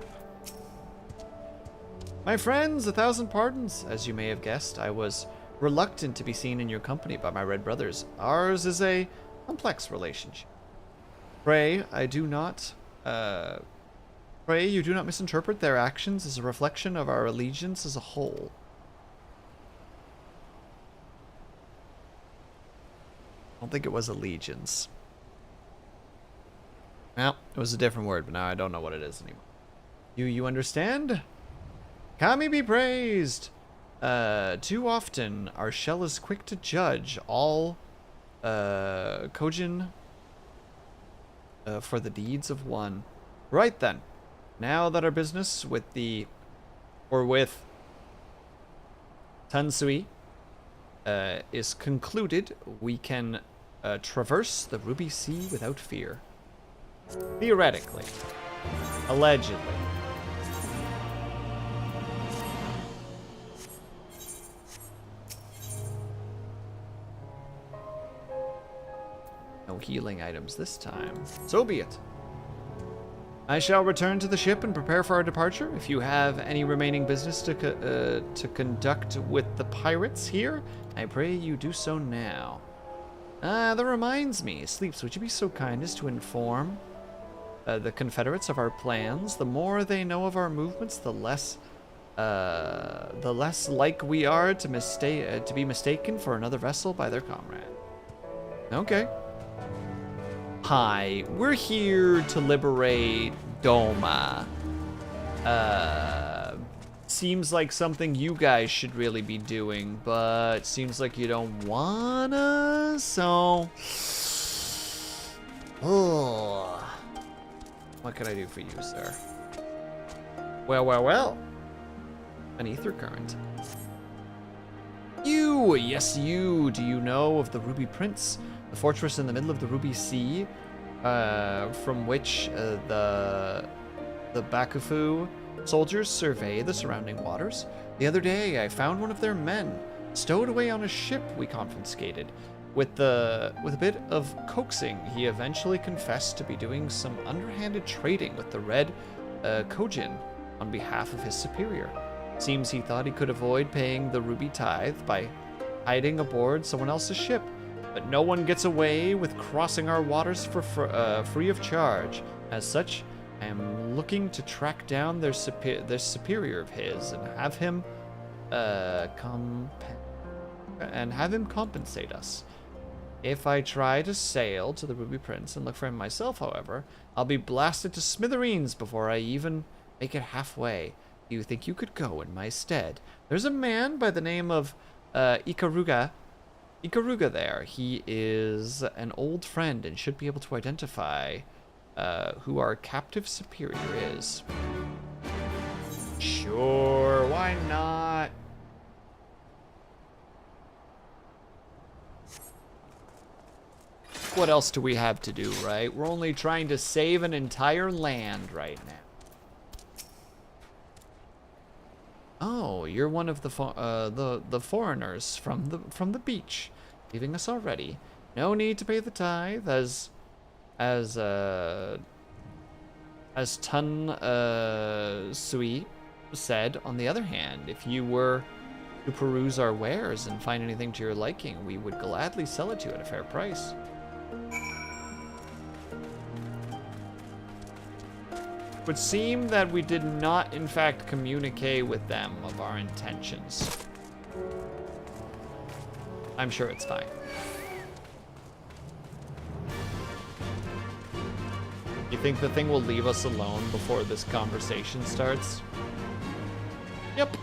[SPEAKER 1] My friends, 1,000 pardons. As you may have guessed, I was reluctant to be seen in your company by my red brothers. Ours is a complex relationship. Pray you do not misinterpret their actions as a reflection of our allegiance as a whole. I don't think it was allegiance. Well, it was a different word, but now I don't know what it is anymore. You understand? Kami be praised! Too often, our shell is quick to judge all Kojin for the deeds of one. Right then. Now that our business with Tansui is concluded, we can traverse the Ruby Sea without fear. Theoretically. Allegedly. No healing items this time. So be it. I shall return to the ship and prepare for our departure. If you have any remaining business to conduct with the pirates here, I pray you do so now. That reminds me. Sleeps, would you be so kind as to inform the Confederates of our plans? The more they know of our movements, the less The less like we are to be mistaken for another vessel by their comrade. Okay. Hi, we're here to liberate Doma. Seems like something you guys should really be doing, but seems like you don't wanna, so... Oh. What can I do for you, sir? Well. An ether current. You! Yes, you! Do you know of the Ruby Prince? The fortress in the middle of the Ruby Sea? From which the Bakufu soldiers survey the surrounding waters? The other day, I found one of their men stowed away on a ship we confiscated. With a bit of coaxing, he eventually confessed to be doing some underhanded trading with the Red Kojin on behalf of his superior. Seems he thought he could avoid paying the ruby tithe by hiding aboard someone else's ship, but no one gets away with crossing our waters for free of charge. As such, I am looking to track down their superior of his and have him compensate us. If I try to sail to the Ruby Prince and look for him myself, however, I'll be blasted to smithereens before I even make it halfway. Do you think you could go in my stead? There's a man by the name of Ikaruga there. He is an old friend and should be able to identify who our captive superior is. Sure, why not? What else do we have to do, right? We're only trying to save an entire land right now. Oh, you're one of the foreigners from the beach, leaving us already. No need to pay the tithe, as Tun Sui said. On the other hand, if you were to peruse our wares and find anything to your liking, we would gladly sell it to you at a fair price. It would seem that we did not, in fact, communicate with them of our intentions. I'm sure it's fine. You think the thing will leave us alone before this conversation starts? Yep.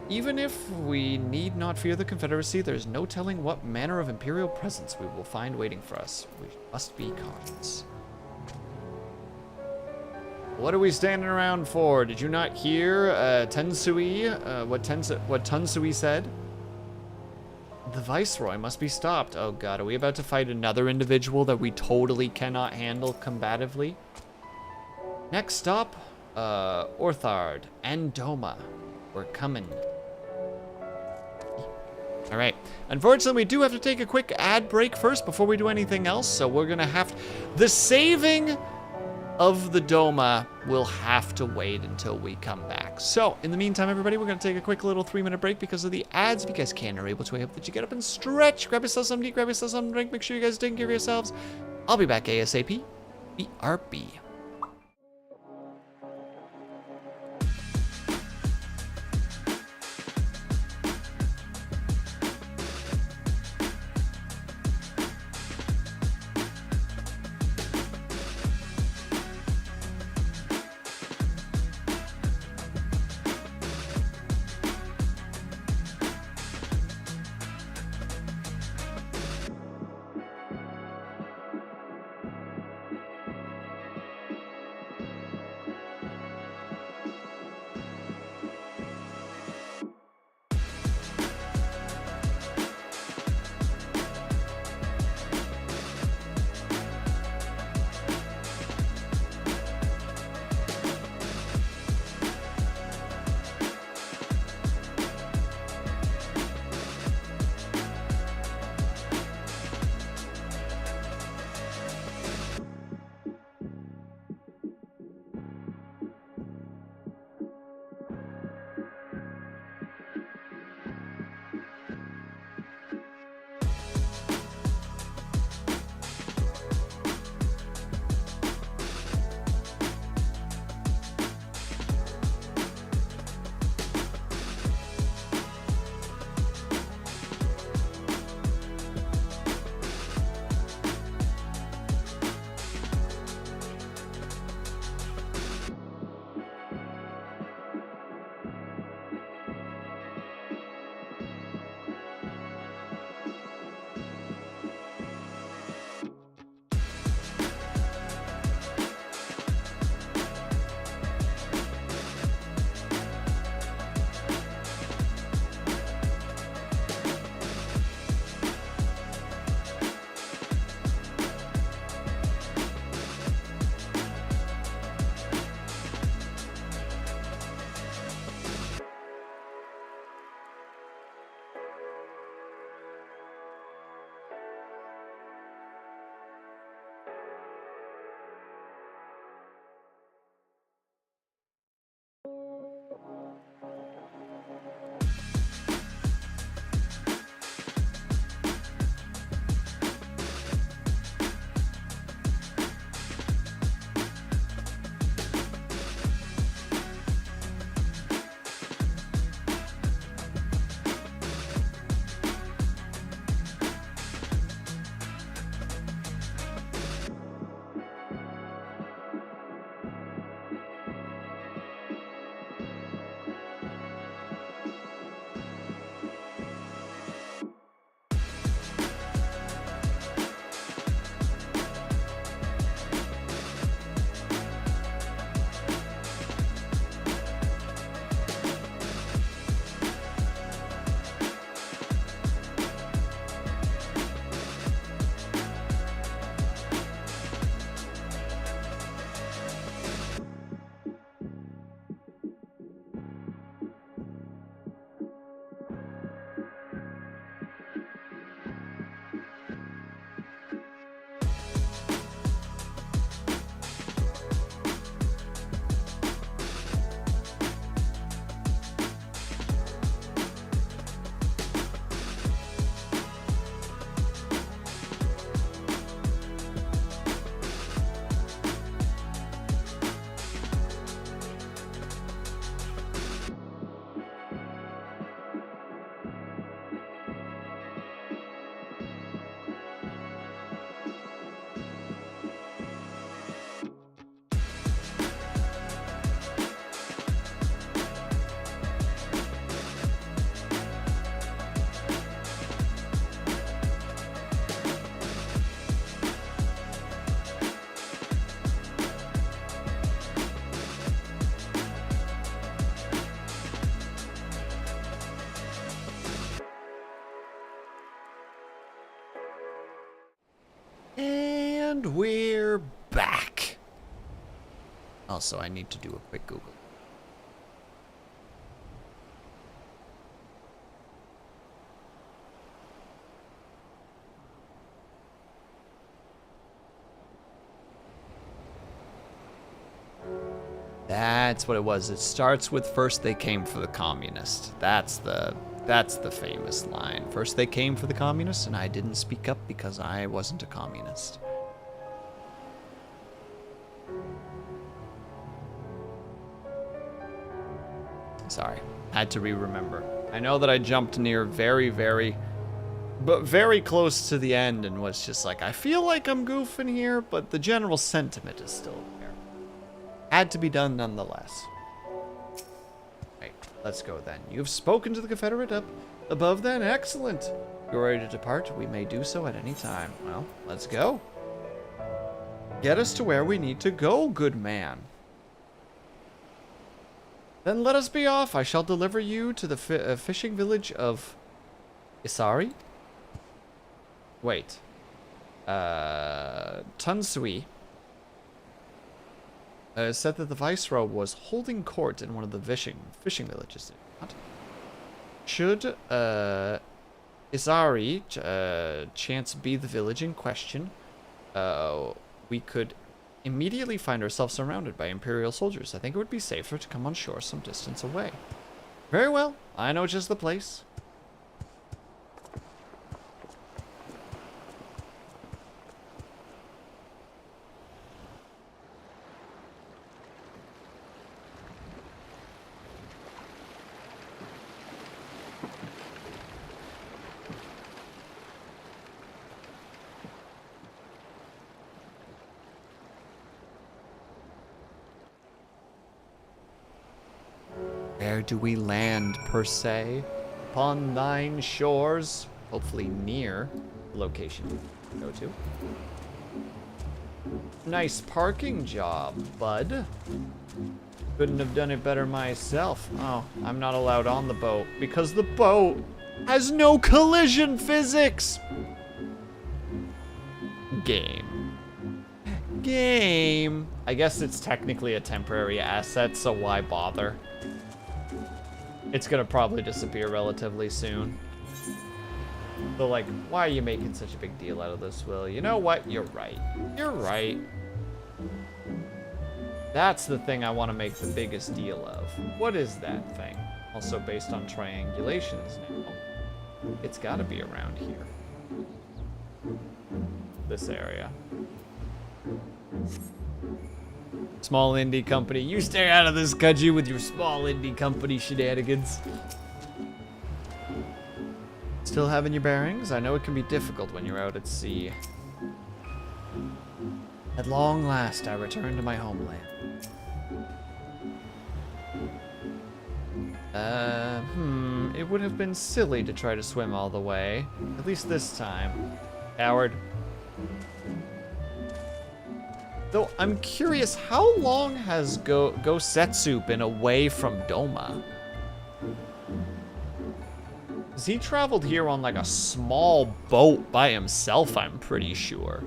[SPEAKER 1] Even if we need not fear the Confederacy, there's no telling what manner of Imperial presence we will find waiting for us. We must be cautious. What are we standing around for? Did you not hear Tensui, what Tensui said? The Viceroy must be stopped. Oh god, are we about to fight another individual that we totally cannot handle combatively? Next stop, Orthard and Doma. We're coming. All right. Unfortunately, we do have to take a quick ad break first before we do anything else. So we're going to have the saving of the Doma will have to wait until we come back. So in the meantime, everybody, we're going to take a quick little 3-minute break because of the ads. If you guys can or able to, I hope that you get up and stretch. Grab yourself something to eat, grab yourself something to drink. Make sure you guys are taking care of yourselves. I'll be back ASAP. BRB. And we're back. Also, I need to do a quick Google. That's what it was. It starts with first they came for the communist. That's the famous line. First they came for the communists, and I didn't speak up because I wasn't a communist. Sorry, had to re-remember. I know that I jumped near very close to the end and was just like, I feel like I'm goofing here, but the general sentiment is still there. Had to be done nonetheless. Right, let's go then. You've spoken to the Confederate up above then? Excellent. You're ready to depart? We may do so at any time. Well, let's go. Get us to where we need to go, good man. Then let us be off. I shall deliver you to the fishing village of Isari. Wait. Tunsui. Said that the viceroy was holding court in one of the fishing villages. What? Should Isari chance be the village in question, we could immediately find ourselves surrounded by Imperial soldiers. I think it would be safer to come on shore some distance away. Very well. I know just the place. Where do we land, per se? Upon thine shores, hopefully near the location we go to. Nice parking job, bud. Couldn't have done it better myself. Oh, I'm not allowed on the boat because the boat has no collision physics. Game. I guess it's technically a temporary asset, so why bother? It's gonna probably disappear relatively soon. So like, why are you making such a big deal out of this, Will? You know what? You're right. You're right. That's the thing I want to make the biggest deal of. What is that thing? Also based on triangulations now. It's gotta be around here. This area. Small indie company. You stay out of this country with your small indie company shenanigans. Still having your bearings? I know it can be difficult when you're out at sea. At long last, I return to my homeland. It would have been silly to try to swim all the way. At least this time. Coward. Though I'm curious, how long has Gosetsu been away from Doma? Because he traveled here on like a small boat by himself, I'm pretty sure.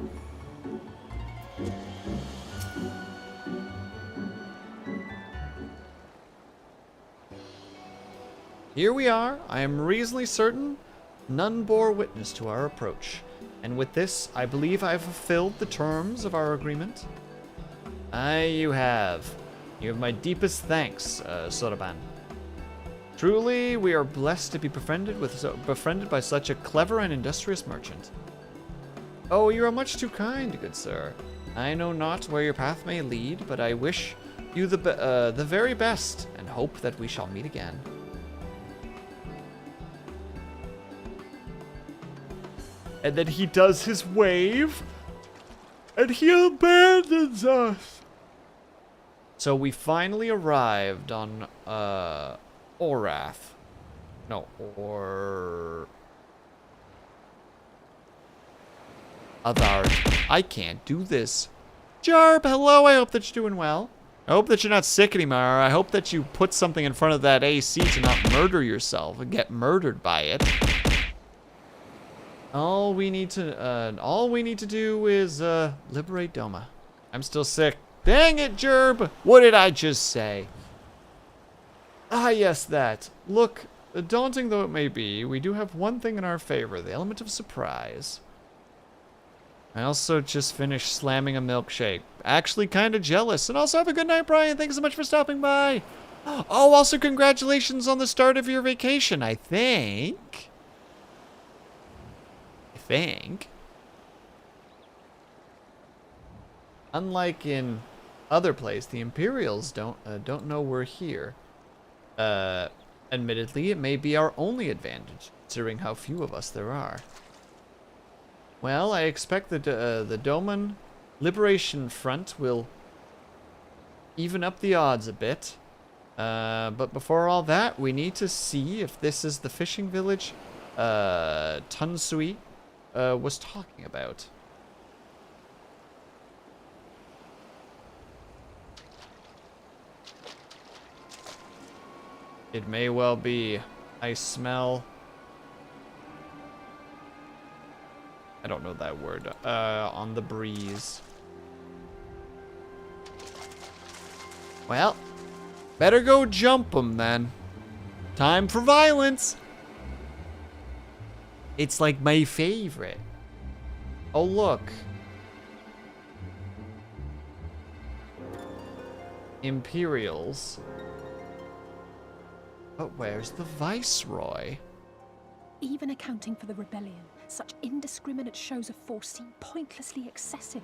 [SPEAKER 1] Here we are. I am reasonably certain none bore witness to our approach. And with this, I believe I have fulfilled the terms of our agreement. Aye, you have. You have my deepest thanks, Soraban. Truly, we are blessed to be befriended by such a clever and industrious merchant. Oh, you are much too kind, good sir. I know not where your path may lead, but I wish you the very best, and hope that we shall meet again. And then he does his wave, and he abandons us. So we finally arrived on, Orath. No, Athard. I can't do this. Jarb, hello, I hope that you're doing well. I hope that you're not sick anymore. I hope that you put something in front of that AC to not murder yourself and get murdered by it. All we need to do is liberate Doma. I'm still sick. Dang it, Gerb! What did I just say? Ah, yes, that. Look, daunting though it may be, we do have one thing in our favor, the element of surprise. I also just finished slamming a milkshake. Actually kind of jealous. And also have a good night, Brian. Thanks so much for stopping by. Oh, also congratulations on the start of your vacation, I think. Unlike in other places, the Imperials don't know we're here. Admittedly, it may be our only advantage, considering how few of us there are. Well, I expect that the Doman Liberation Front will even up the odds a bit. But before all that, we need to see if this is the fishing village Tunsui was talking about. It may well be. I smell... I don't know that word. On the breeze. Well, better go jump 'em then. Time for violence. It's like my favorite. Oh, look. Imperials. But where's the Viceroy?
[SPEAKER 2] Even accounting for the rebellion, such indiscriminate shows of force seem pointlessly excessive.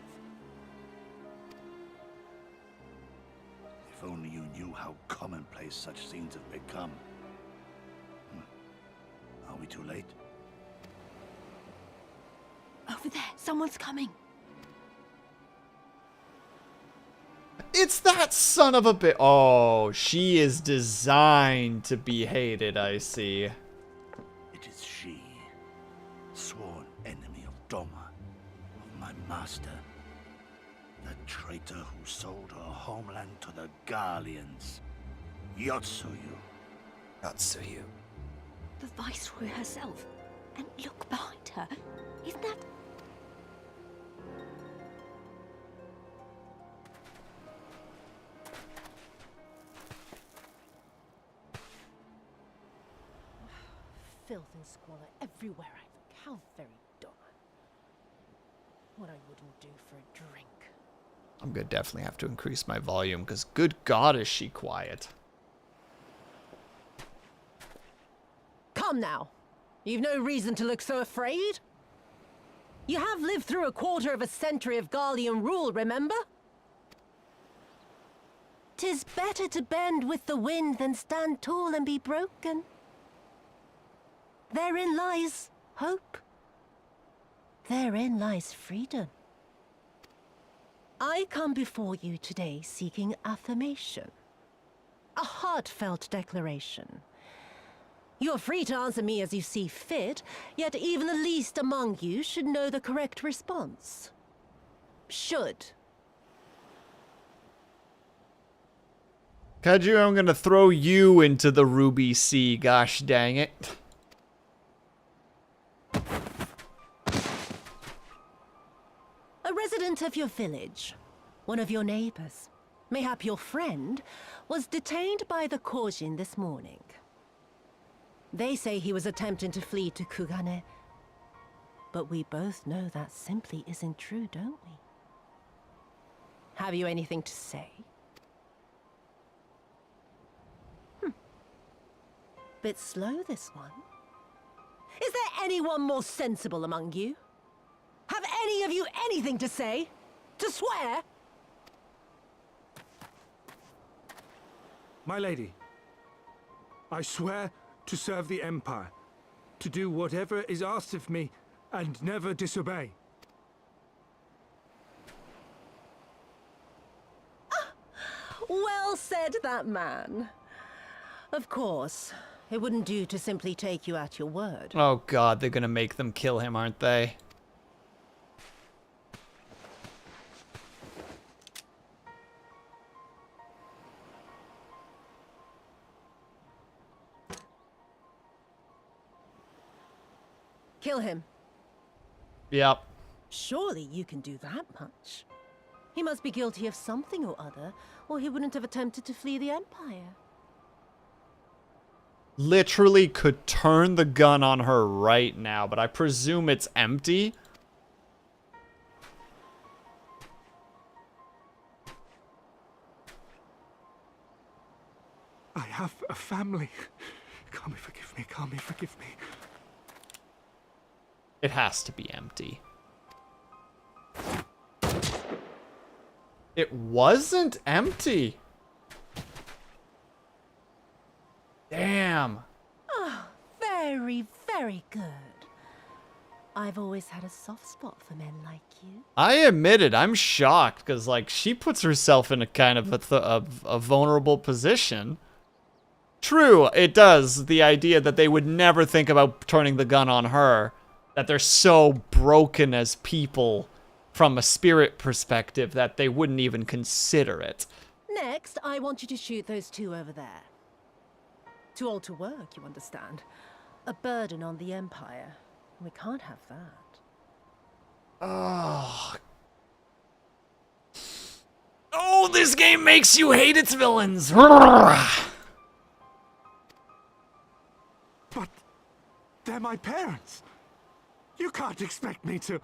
[SPEAKER 10] If only you knew how commonplace such scenes have become. Are we too late?
[SPEAKER 4] Over there, someone's coming.
[SPEAKER 1] It's that son of a bitch. Oh, she is designed to be hated, I see.
[SPEAKER 10] It is she, sworn enemy of Doma, of my master. The traitor who sold her homeland to the Garleans. Yotsuyu.
[SPEAKER 1] Yotsuyu.
[SPEAKER 4] The Viceroy herself. And look behind her. Isn't that...
[SPEAKER 11] Filth and squalor everywhere I look. How very Doma. What I wouldn't do for a drink.
[SPEAKER 1] I'm gonna definitely have to increase my volume, because good God is she quiet.
[SPEAKER 11] Come now. You've no reason to look so afraid. You have lived through a quarter of a century of Garlean rule, remember? 'Tis better to bend with the wind than stand tall and be broken. Therein lies hope. Therein lies freedom. I come before you today seeking affirmation. A heartfelt declaration. You are free to answer me as you see fit, yet even the least among you should know the correct response. Should.
[SPEAKER 1] Kaju, I'm gonna throw you into the Ruby Sea, gosh dang it.
[SPEAKER 11] A resident of your village, one of your neighbors, mayhap your friend, was detained by the Kojin this morning. They say he was attempting to flee to Kugane. But we both know that simply isn't true, don't we? Have you anything to say? Bit slow, this one. Is there anyone more sensible among you? Have any of you anything to say? To swear?
[SPEAKER 6] My lady, I swear to serve the Empire, to do whatever is asked of me, and never disobey.
[SPEAKER 11] Well said, that man. Of course, it wouldn't do to simply take you at your word.
[SPEAKER 1] Oh God, they're gonna make them kill him, aren't they?
[SPEAKER 11] Kill him.
[SPEAKER 1] Yep.
[SPEAKER 11] Surely you can do that much. He must be guilty of something or other, or he wouldn't have attempted to flee the Empire.
[SPEAKER 1] Literally could turn the gun on her right now, but I presume it's empty.
[SPEAKER 12] I have a family. Kami, forgive me. Kami, forgive me.
[SPEAKER 1] It has to be empty. It wasn't empty. Damn.
[SPEAKER 11] Oh, very, very good. I've always had a soft spot for men like you.
[SPEAKER 1] I admit it, I'm shocked, because, like, she puts herself in a kind of a vulnerable position. True, it does. The idea that they would never think about turning the gun on her. That they're so broken as people from a spirit perspective that they wouldn't even consider it.
[SPEAKER 11] Next, I want you to shoot those two over there. Too old to work, you understand. A burden on the Empire. We can't have that.
[SPEAKER 1] Oh. Oh, this game makes you hate its villains.
[SPEAKER 12] But they're my parents. You can't expect me to...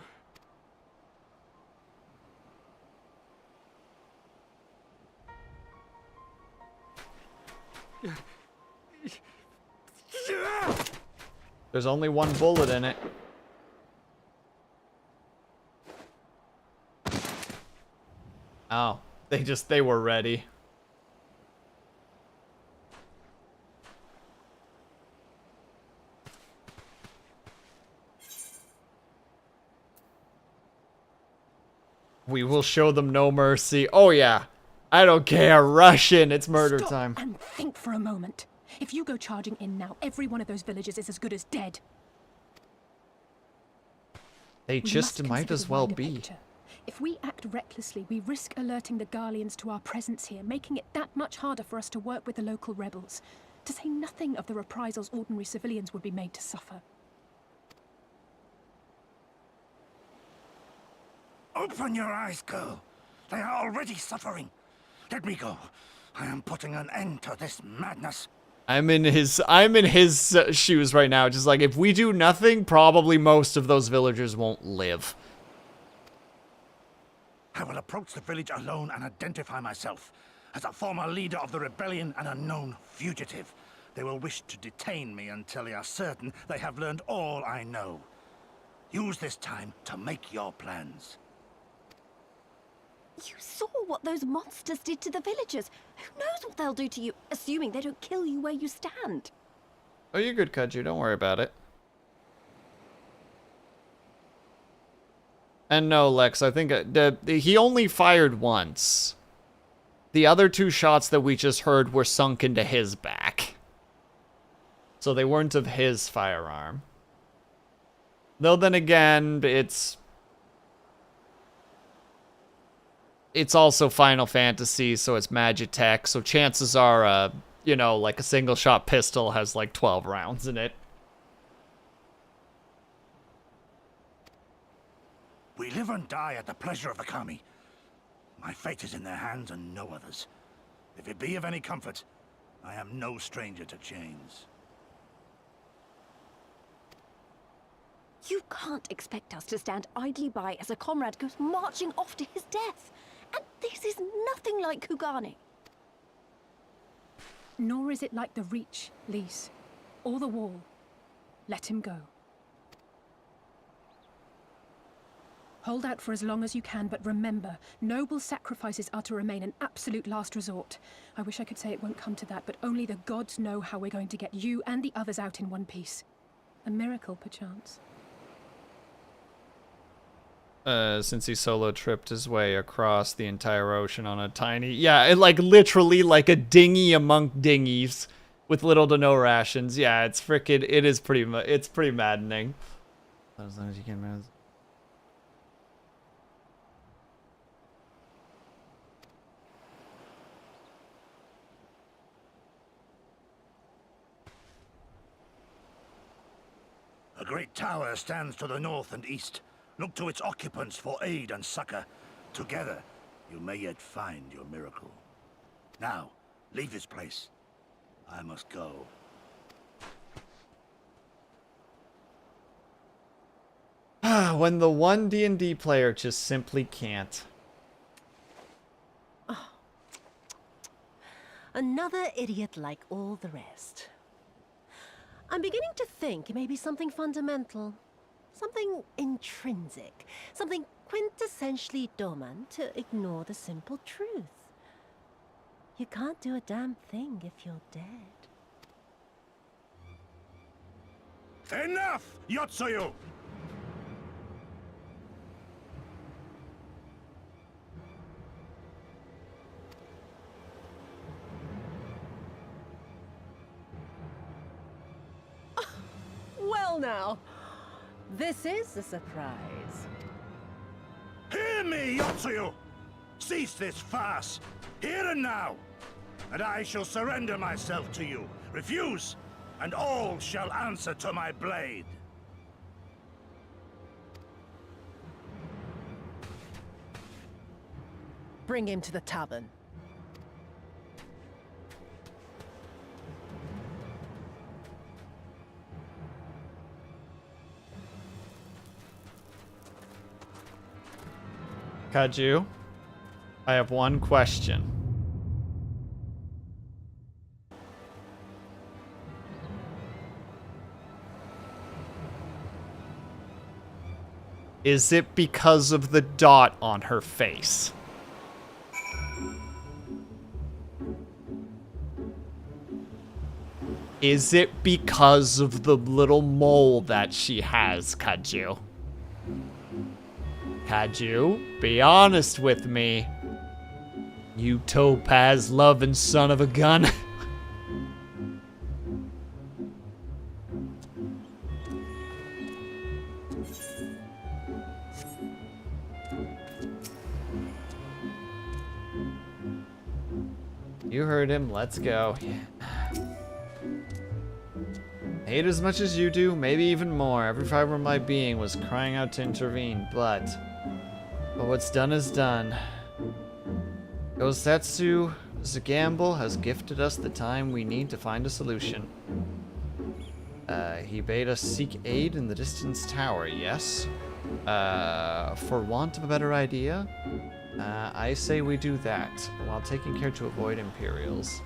[SPEAKER 1] There's only one bullet in it. Oh, they were ready. We will show them no mercy. Oh yeah, I don't care. Rush in, it's murder
[SPEAKER 2] Stop
[SPEAKER 1] time.
[SPEAKER 2] and think for a moment. If you go charging in now, every one of those villagers is as good as dead.
[SPEAKER 1] They just might as well be.
[SPEAKER 2] If we act recklessly, we risk alerting the Garleans to our presence here, making it that much harder for us to work with the local rebels. To say nothing of the reprisals ordinary civilians would be made to suffer.
[SPEAKER 10] Open your eyes, girl. They are already suffering. Let me go. I am putting an end to this madness.
[SPEAKER 1] I'm in his shoes right now. Just like, if we do nothing, probably most of those villagers won't live.
[SPEAKER 10] I will approach the village alone and identify myself. As a former leader of the rebellion and a known fugitive, they will wish to detain me until they are certain they have learned all I know. Use this time to make your plans.
[SPEAKER 4] You saw what those monsters did to the villagers. Who knows what they'll do to you, assuming they don't kill you where you stand.
[SPEAKER 1] Oh, you're good, Kaju. Don't worry about it. And no, Lex, I think he only fired once. The other two shots that we just heard were sunk into his back. So they weren't of his firearm. Though then again, it's also Final Fantasy, so it's Magitech, so chances are, you know, like a single shot pistol has like 12 rounds in it.
[SPEAKER 10] We live and die at the pleasure of the Kami. My fate is in their hands and no others. If it be of any comfort, I am no stranger to chains.
[SPEAKER 4] You can't expect us to stand idly by as a comrade goes marching off to his death. And this is nothing like Kugane.
[SPEAKER 2] Nor is it like the Reach, Lise, or the Wall. Let him go. Hold out for as long as you can, but remember, noble sacrifices are to remain an absolute last resort. I wish I could say it won't come to that, but only the gods know how we're going to get you and the others out in one piece. A miracle, perchance.
[SPEAKER 1] Since he solo tripped his way across the entire ocean on a tiny... Yeah, like literally like a dinghy among dinghies with little to no rations. Yeah, it's frickin'... It's pretty maddening. As long as you can manage.
[SPEAKER 10] A great tower stands to the north and east. Look to its occupants for aid and succor. Together, you may yet find your miracle. Now, leave this place. I must go.
[SPEAKER 1] When the one D&D player just simply can't.
[SPEAKER 11] Oh. Another idiot like all the rest. I'm beginning to think it may be something fundamental. Something intrinsic. Something quintessentially Doman to ignore the simple truth. You can't do a damn thing if you're dead.
[SPEAKER 10] Enough, Yotsuyu!
[SPEAKER 11] Well now, this is a surprise.
[SPEAKER 10] Hear me, Yotsuyu! Cease this farce, here and now, and I shall surrender myself to you. Refuse, and all shall answer to my blade.
[SPEAKER 11] Bring him to the tavern.
[SPEAKER 1] Kaju, I have one question. Is it because of the dot on her face? Is it because of the little mole that she has, Kaju? Kaju, be honest with me. You topaz loving son of a gun. You heard him, let's go. Yeah. I hate as much as you do, maybe even more. Every fiber of my being was crying out to intervene, but what's done is done. Gosetsu, Zagamble, has gifted us the time we need to find a solution. He bade us seek aid in the distant tower, yes? For want of a better idea, I say we do that, while taking care to avoid Imperials.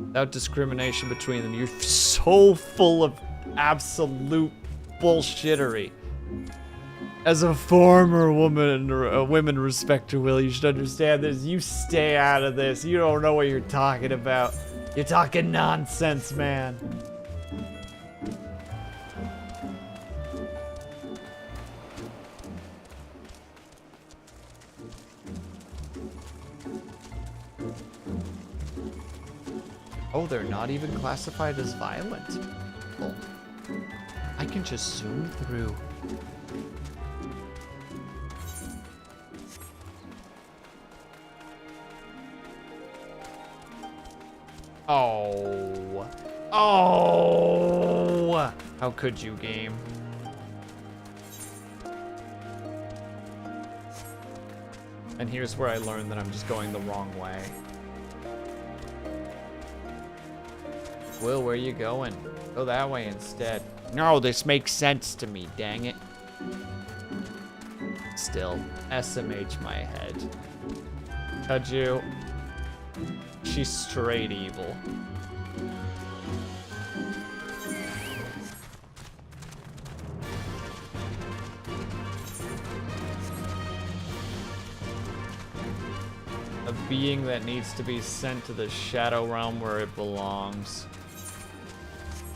[SPEAKER 1] Without discrimination between them. You're so full of absolute bullshittery. As a former woman, women respecter, Will, you should understand this. You stay out of this. You don't know what you're talking about. You're talking nonsense, man. Oh, they're not even classified as violent. Oh. I can just zoom through. Oh. Oh. How could you, game? And here's where I learned that I'm just going the wrong way. Will, where are you going? Go that way instead. No, this makes sense to me, dang it. Still, SMH my head. Kaju. She's straight evil. A being that needs to be sent to the Shadow Realm where it belongs.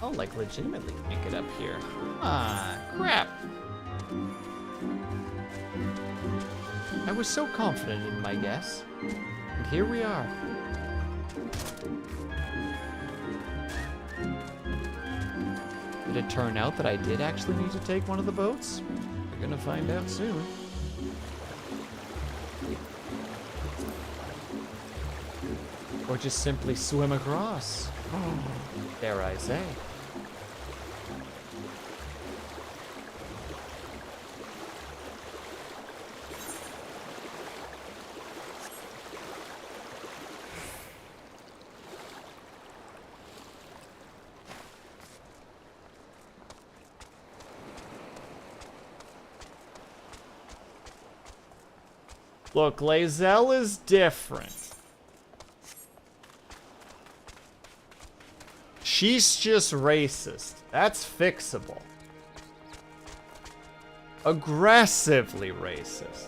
[SPEAKER 1] Oh, like legitimately can't get up here. Ah, crap. I was so confident in my guess. And here we are. Did it turn out that I did actually need to take one of the boats? We're gonna find out soon. Or just simply swim across. Oh, dare I say. Look, Lae'zel is different. She's just racist. That's fixable. Aggressively racist.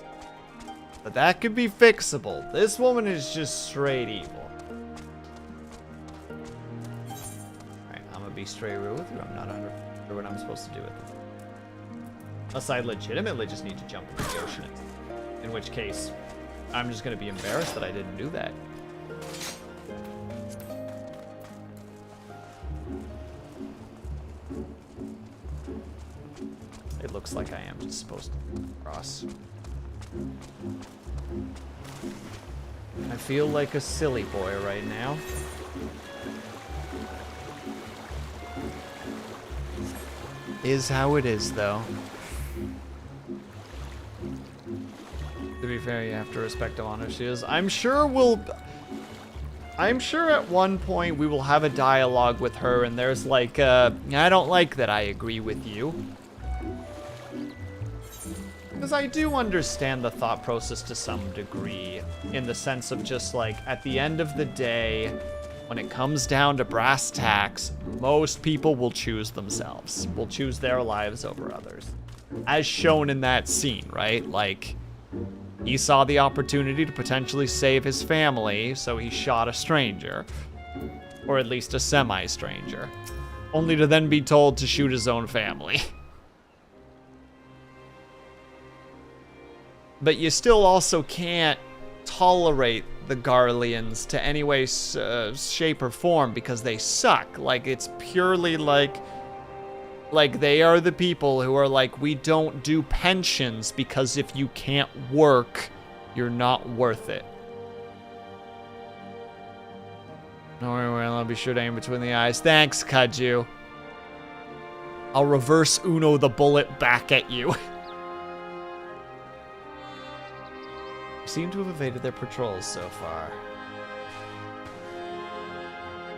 [SPEAKER 1] But that could be fixable. This woman is just straight evil. Alright, I'm gonna be straight real with you. I'm not 100% sure what I'm supposed to do with it. Unless I legitimately just need to jump into the ocean. In which case, I'm just gonna be embarrassed that I didn't do that. It looks like I am just supposed to cross. I feel like a silly boy right now. Is how it is, though. To be fair, you have to respect how honest she is. I'm sure at one point we will have a dialogue with her and there's like, I don't like that I agree with you. Because I do understand the thought process to some degree, in the sense of just like, at the end of the day, when it comes down to brass tacks, most people will choose themselves, will choose their lives over others. As shown in that scene, right? Like, he saw the opportunity to potentially save his family, so he shot a stranger. Or at least a semi-stranger. Only to then be told to shoot his own family. But you still also can't tolerate the Garleans to any way, shape, or form because they suck. Like, it's purely like they are the people who are like, we don't do pensions because if you can't work, you're not worth it. Don't worry, I'll be sure to aim between the eyes. Thanks, Kaju. I'll reverse Uno the bullet back at you. Seem to have evaded their patrols so far.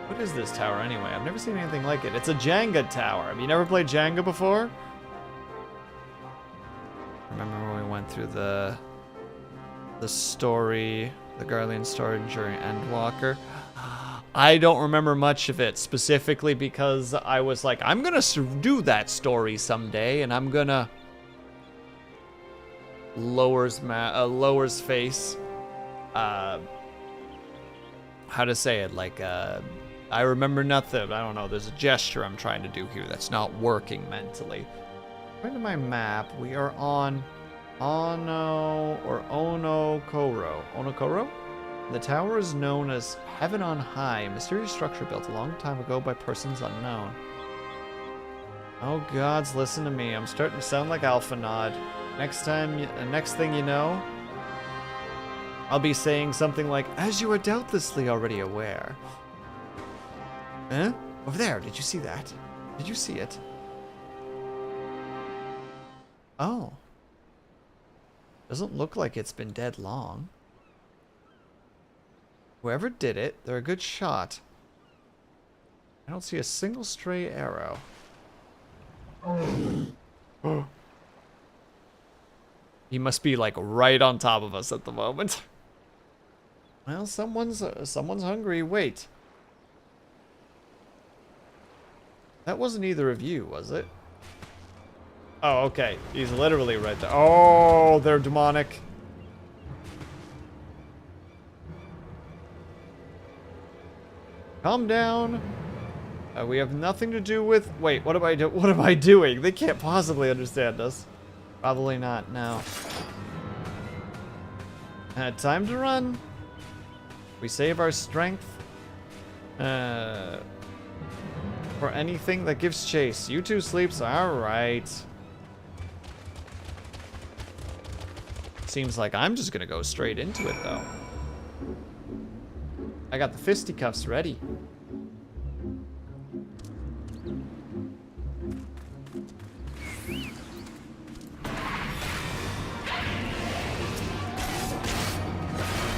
[SPEAKER 1] What is this tower anyway? I've never seen anything like it. It's a Jenga tower. Have you never played Jenga before? Remember when we went through the story, the Garlean story during Endwalker? I don't remember much of it, specifically because I was like, I'm gonna do that story someday, and I'm gonna... lowers face. How to say it? Like, I remember nothing. I don't know. There's a gesture I'm trying to do here that's not working mentally. According to my map, we are on Onokoro. Onokoro? The tower is known as Heaven on High, a mysterious structure built a long time ago by persons unknown. Oh gods, listen to me. I'm starting to sound like Alphanod. Next thing you know, I'll be saying something like, as you are doubtlessly already aware. Huh? Over there, did you see that? Did you see it? Oh. Doesn't look like it's been dead long. Whoever did it, they're a good shot. I don't see a single stray arrow. Oh. He must be like right on top of us at the moment. Well, someone's hungry. Wait. That wasn't either of you, was it? Oh, okay. He's literally right there. Oh, they're demonic. Calm down. We have nothing to do with... Wait, what am I doing? They can't possibly understand us. Probably not, no. Time to run. We save our strength. For anything that gives chase. You two sleeps, alright. Seems like I'm just gonna go straight into it, though. I got the fisticuffs ready.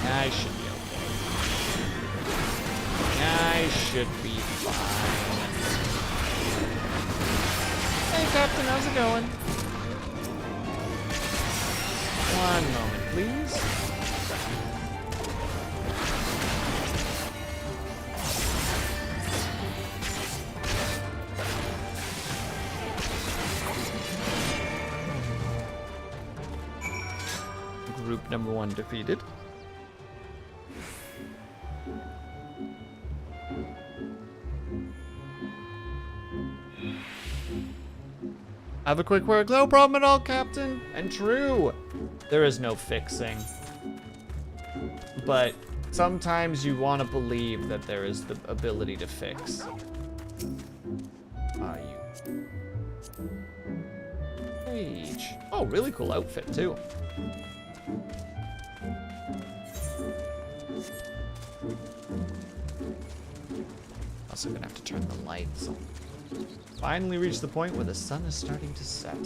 [SPEAKER 1] I should be okay. I should be fine. Hey, Captain, how's it going? One moment, please. group number 1 defeated. Have a quick word. No problem at all, Captain. And true, there is no fixing. But sometimes you want to believe that there is the ability to fix. You Page. Oh, really cool outfit too. Also gonna have to turn the lights on. Finally reached the point where the sun is starting to set.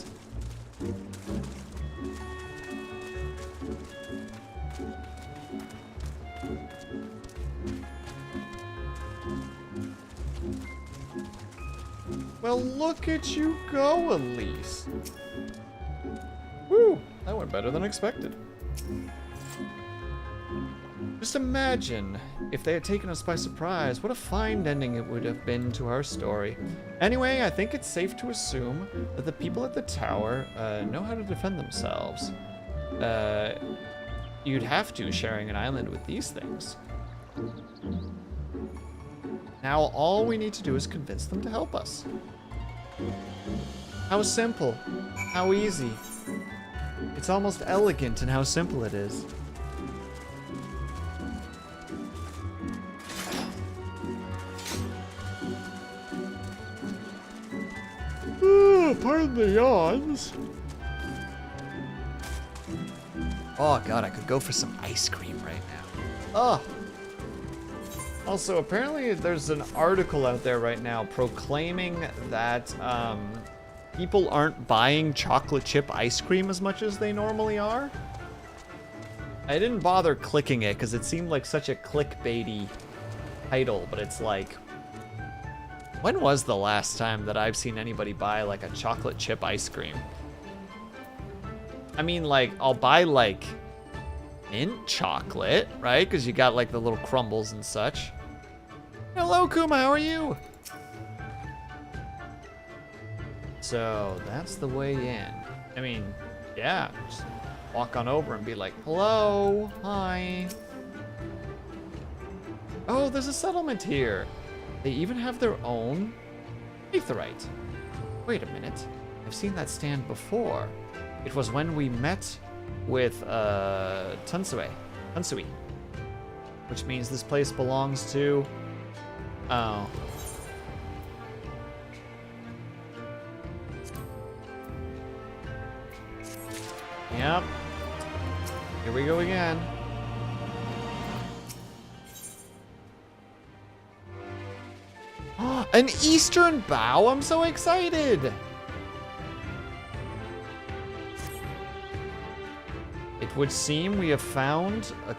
[SPEAKER 1] Well, look at you go, Elise. Woo, that went better than expected. Just imagine if they had taken us by surprise, what a fine ending it would have been to our story. Anyway, I think it's safe to assume that the people at the tower know how to defend themselves. You'd have to, sharing an island with these things. Now all we need to do is convince them to help us. How simple, how easy. It's almost elegant in how simple it is. Pardon the yawns. Oh god, I could go for some ice cream right now. Oh. Also, apparently there's an article out there right now proclaiming that people aren't buying chocolate chip ice cream as much as they normally are. I didn't bother clicking it because it seemed like such a clickbaity title, but it's like, when was the last time that I've seen anybody buy like a chocolate chip ice cream? I mean, like, I'll buy like mint chocolate, right? Because you got like the little crumbles and such. Hello, Kuma, how are you? So that's the way in. I mean, yeah, just walk on over and be like, hello, hi. Oh, there's a settlement here. They even have their own aetherite. Wait a minute. I've seen that stand before. It was when we met with Tunsui. Which means this place belongs to... Oh. Yep. Here we go again. An eastern bow? I'm so excited! It would seem we have found a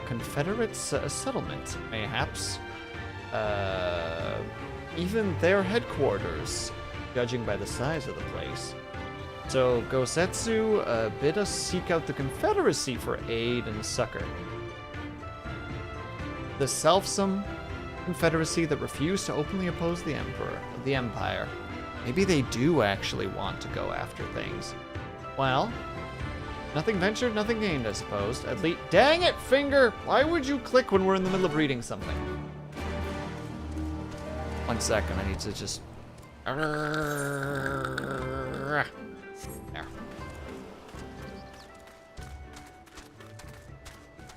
[SPEAKER 1] Confederate settlement, mayhaps. Even their headquarters, judging by the size of the place. So, Gosetsu bid us seek out the Confederacy for aid and succor. The selfsome Confederacy that refused to openly oppose the Empire. Maybe they do actually want to go after things. Well, nothing ventured, nothing gained, I suppose. At least, dang it, Finger! Why would you click when we're in the middle of reading something? 1 second, I need to just... There.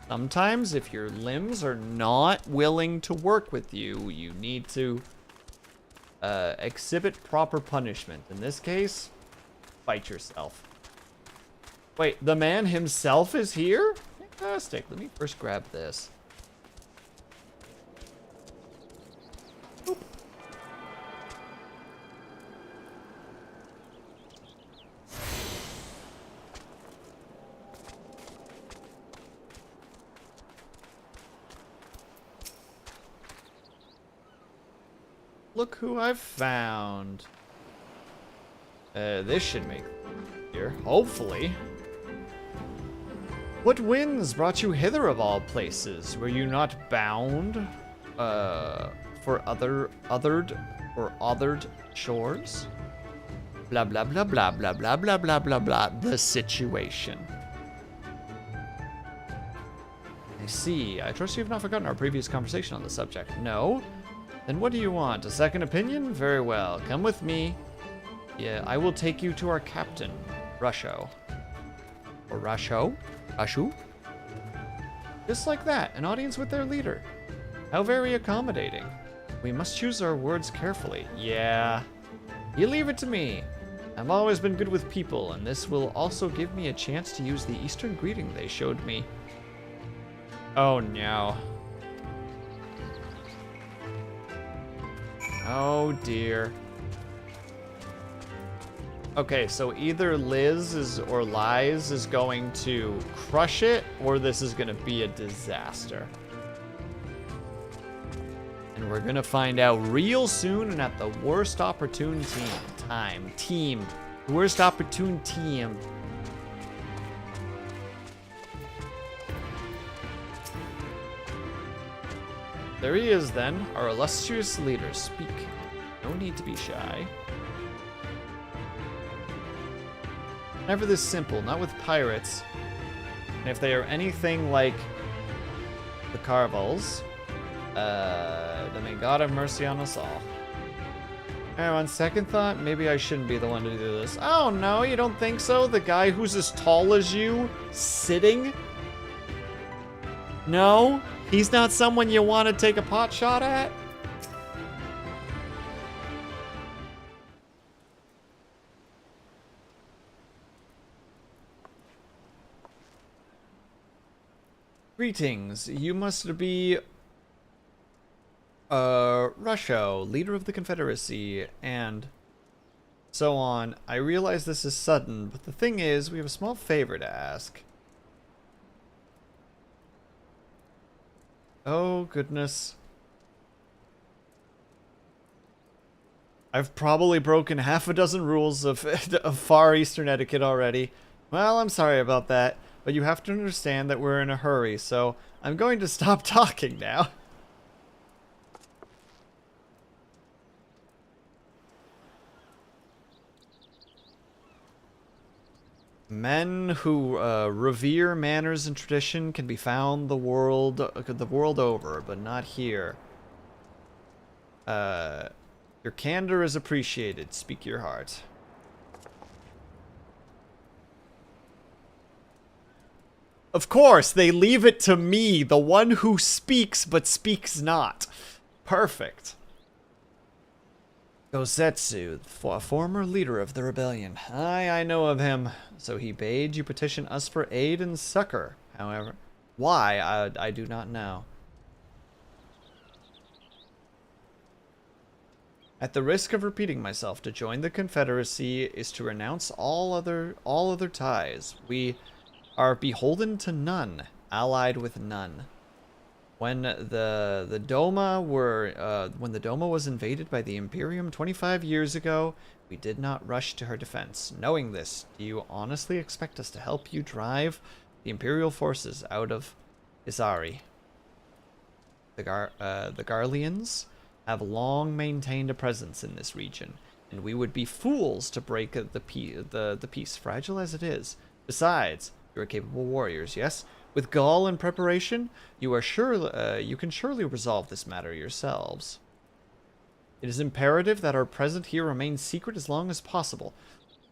[SPEAKER 1] Sometimes, if your limbs are not willing to work with you, you need to exhibit proper punishment. In this case, fight yourself. Wait, the man himself is here? Fantastic. Let me first grab this. Oop. Look who I've found. This should make it easier, hopefully. What winds brought you hither of all places? Were you not bound for othered shores? Blah blah blah blah blah blah blah blah blah blah. The situation. see. I trust you have not forgotten our previous conversation on the subject. No? Then what do you want? A second opinion? Very well. Come with me. Yeah, I will take you to our captain, Rusho. Or Rasho? Rashu? Just like that, an audience with their leader. How very accommodating. We must choose our words carefully. Yeah. You leave it to me. I've always been good with people, and this will also give me a chance to use the Eastern greeting they showed me. Oh no. Oh dear. Okay, so either Liz or Lies is going to crush it, or this is going to be a disaster. And we're going to find out real soon and at the worst opportune team. Worst opportune team. There he is then, our illustrious leader. Speak. No need to be shy. Never this simple, not with pirates. And if they are anything like the Carvels, then may God have mercy on us all. And on second thought, maybe I shouldn't be the one to do this. Oh no, you don't think so? The guy who's as tall as you, sitting? No? He's not someone you want to take a pot shot at? Greetings. You must be Rusho, leader of the Confederacy, and so on. I realize this is sudden, but the thing is, we have a small favor to ask. Oh, goodness. I've probably broken half a dozen rules of Far Eastern etiquette already. Well, I'm sorry about that, but you have to understand that we're in a hurry, so I'm going to stop talking now. Men who revere manners and tradition can be found the world over, but not here. Your candor is appreciated. Speak your heart. Of course, they leave it to me, the one who speaks but speaks not. Perfect. Gosetsu, former leader of the rebellion. I know of him. So he bade you petition us for aid and succor. However, why, I do not know. At the risk of repeating myself, to join the Confederacy is to renounce all other ties. We are beholden to none, allied with none. When the Doma was invaded by the Imperium 25 years ago, we did not rush to her defense. Knowing this, do you honestly expect us to help you drive the Imperial forces out of Isari? The Garleans have long maintained a presence in this region, and we would be fools to break the peace, fragile as it is. Besides, you are capable warriors, yes? With gall and preparation, you can surely resolve this matter yourselves. It is imperative that our presence here remains secret as long as possible.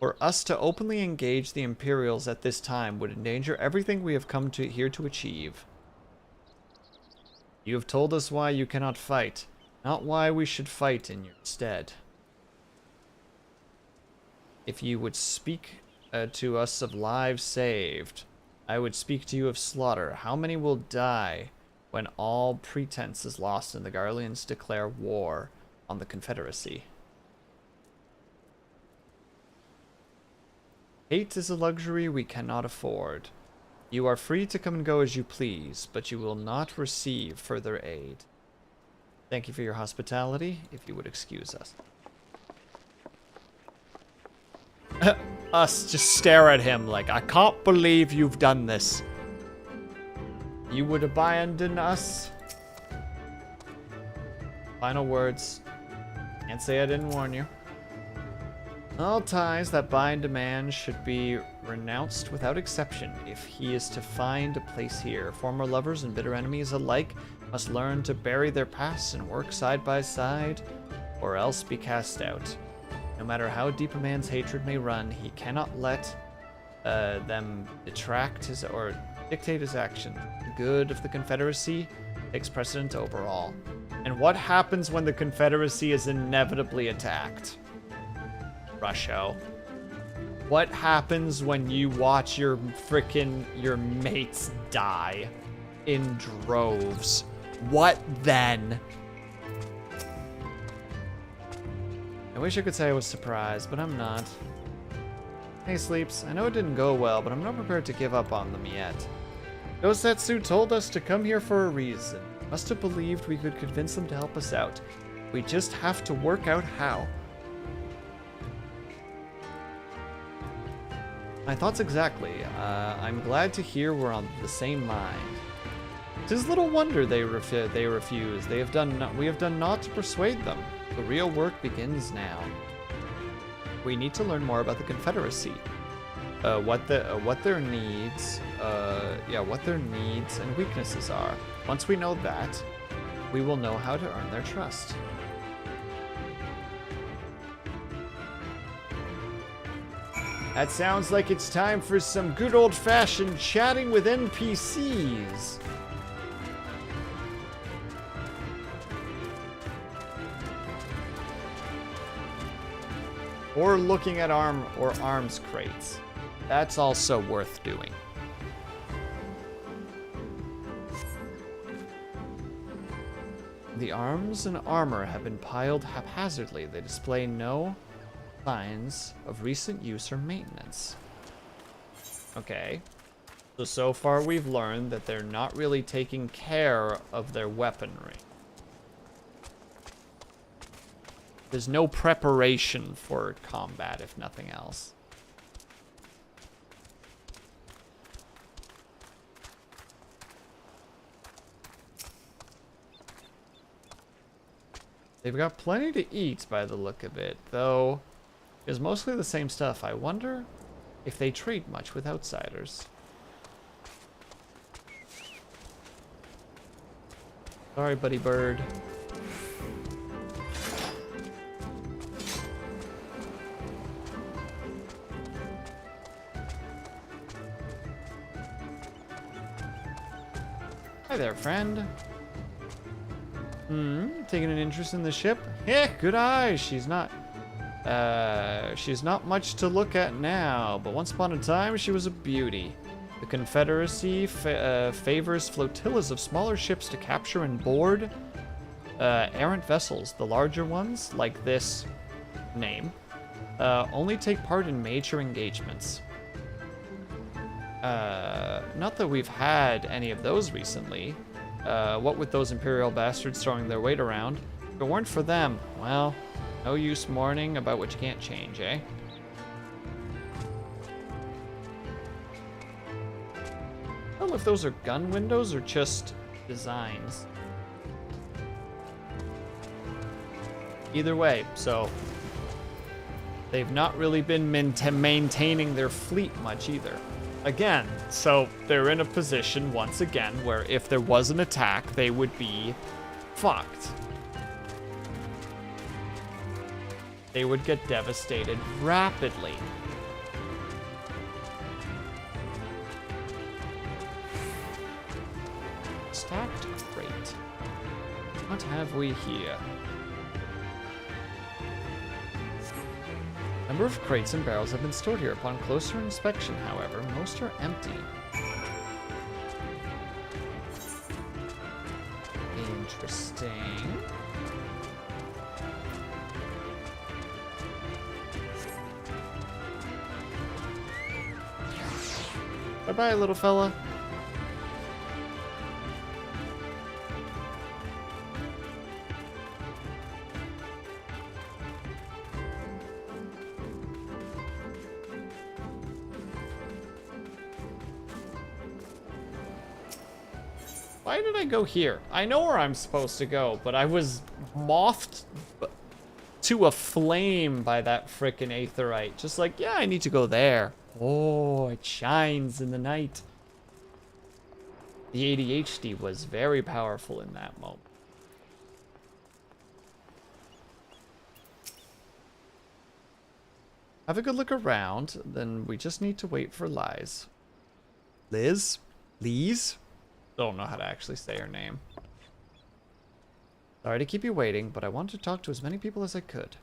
[SPEAKER 1] For us to openly engage the Imperials at this time would endanger everything we have come here to achieve. You have told us why you cannot fight, not why we should fight in your stead. If you would speak to us of lives saved, I would speak to you of slaughter. How many will die when all pretense is lost and the Garleans declare war on the Confederacy? Hate is a luxury we cannot afford. You are free to come and go as you please, but you will not receive further aid. Thank you for your hospitality, if you would excuse us. Us just stare at him like, I can't believe you've done this. You would abandon us? Final words. Can't say I didn't warn you. All ties that bind a man should be renounced without exception if he is to find a place here. Former lovers and bitter enemies alike must learn to bury their pasts and work side by side, or else be cast out. No matter how deep a man's hatred may run, he cannot let them detract his or dictate his action. The good of the Confederacy takes precedent over all. And what happens when the Confederacy is inevitably attacked? Rusho. What happens when you watch your mates die in droves? What then? I wish I could say I was surprised, but I'm not. Hey, Sleeps, I know it didn't go well, but I'm not prepared to give up on them yet. Dosetsu told us to come here for a reason. Must have believed we could convince them to help us out. We just have to work out how. My thoughts exactly. I'm glad to hear we're on the same mind. 'Tis little wonder they refuse. We have done naught to persuade them. The real work begins now. We need to learn more about the Confederacy. What their needs and weaknesses are. Once we know that, we will know how to earn their trust. That sounds like it's time for some good old-fashioned chatting with NPCs. Or looking at arms crates. That's also worth doing. The arms and armor have been piled haphazardly. They display no signs of recent use or maintenance. Okay. So far we've learned that they're not really taking care of their weaponry. There's no preparation for combat, if nothing else. They've got plenty to eat by the look of it, though it's mostly the same stuff. I wonder if they trade much with outsiders. Sorry, buddy bird. Hi there, friend. Taking an interest in the ship? Yeah, good eyes. She's not much to look at now, but once upon a time, she was a beauty. The Confederacy favors flotillas of smaller ships to capture and board errant vessels. The larger ones, like this name, only take part in major engagements. Not that we've had any of those recently. What with those Imperial bastards throwing their weight around? If it weren't for them, well, no use mourning about what you can't change, eh? I don't know if those are gun windows or just designs. Either way, so they've not really been maintaining their fleet much either. Again, so they're in a position, once again, where if there was an attack, they would be fucked. They would get devastated rapidly. Stacked crate. What have we here? A number of crates and barrels have been stored here. Upon closer inspection, however, most are empty. Interesting. Bye-bye, little fella. Why did I go here? I know where I'm supposed to go, but I was mouthed to aflame by that frickin' aetherite. Just like, yeah, I need to go there. Oh, it shines in the night. The ADHD was very powerful in that moment. Have a good look around, then we just need to wait for Liz. Liz? Lise? Don't know how to actually say her name. Sorry to keep you waiting, but I wanted to talk to as many people as I could.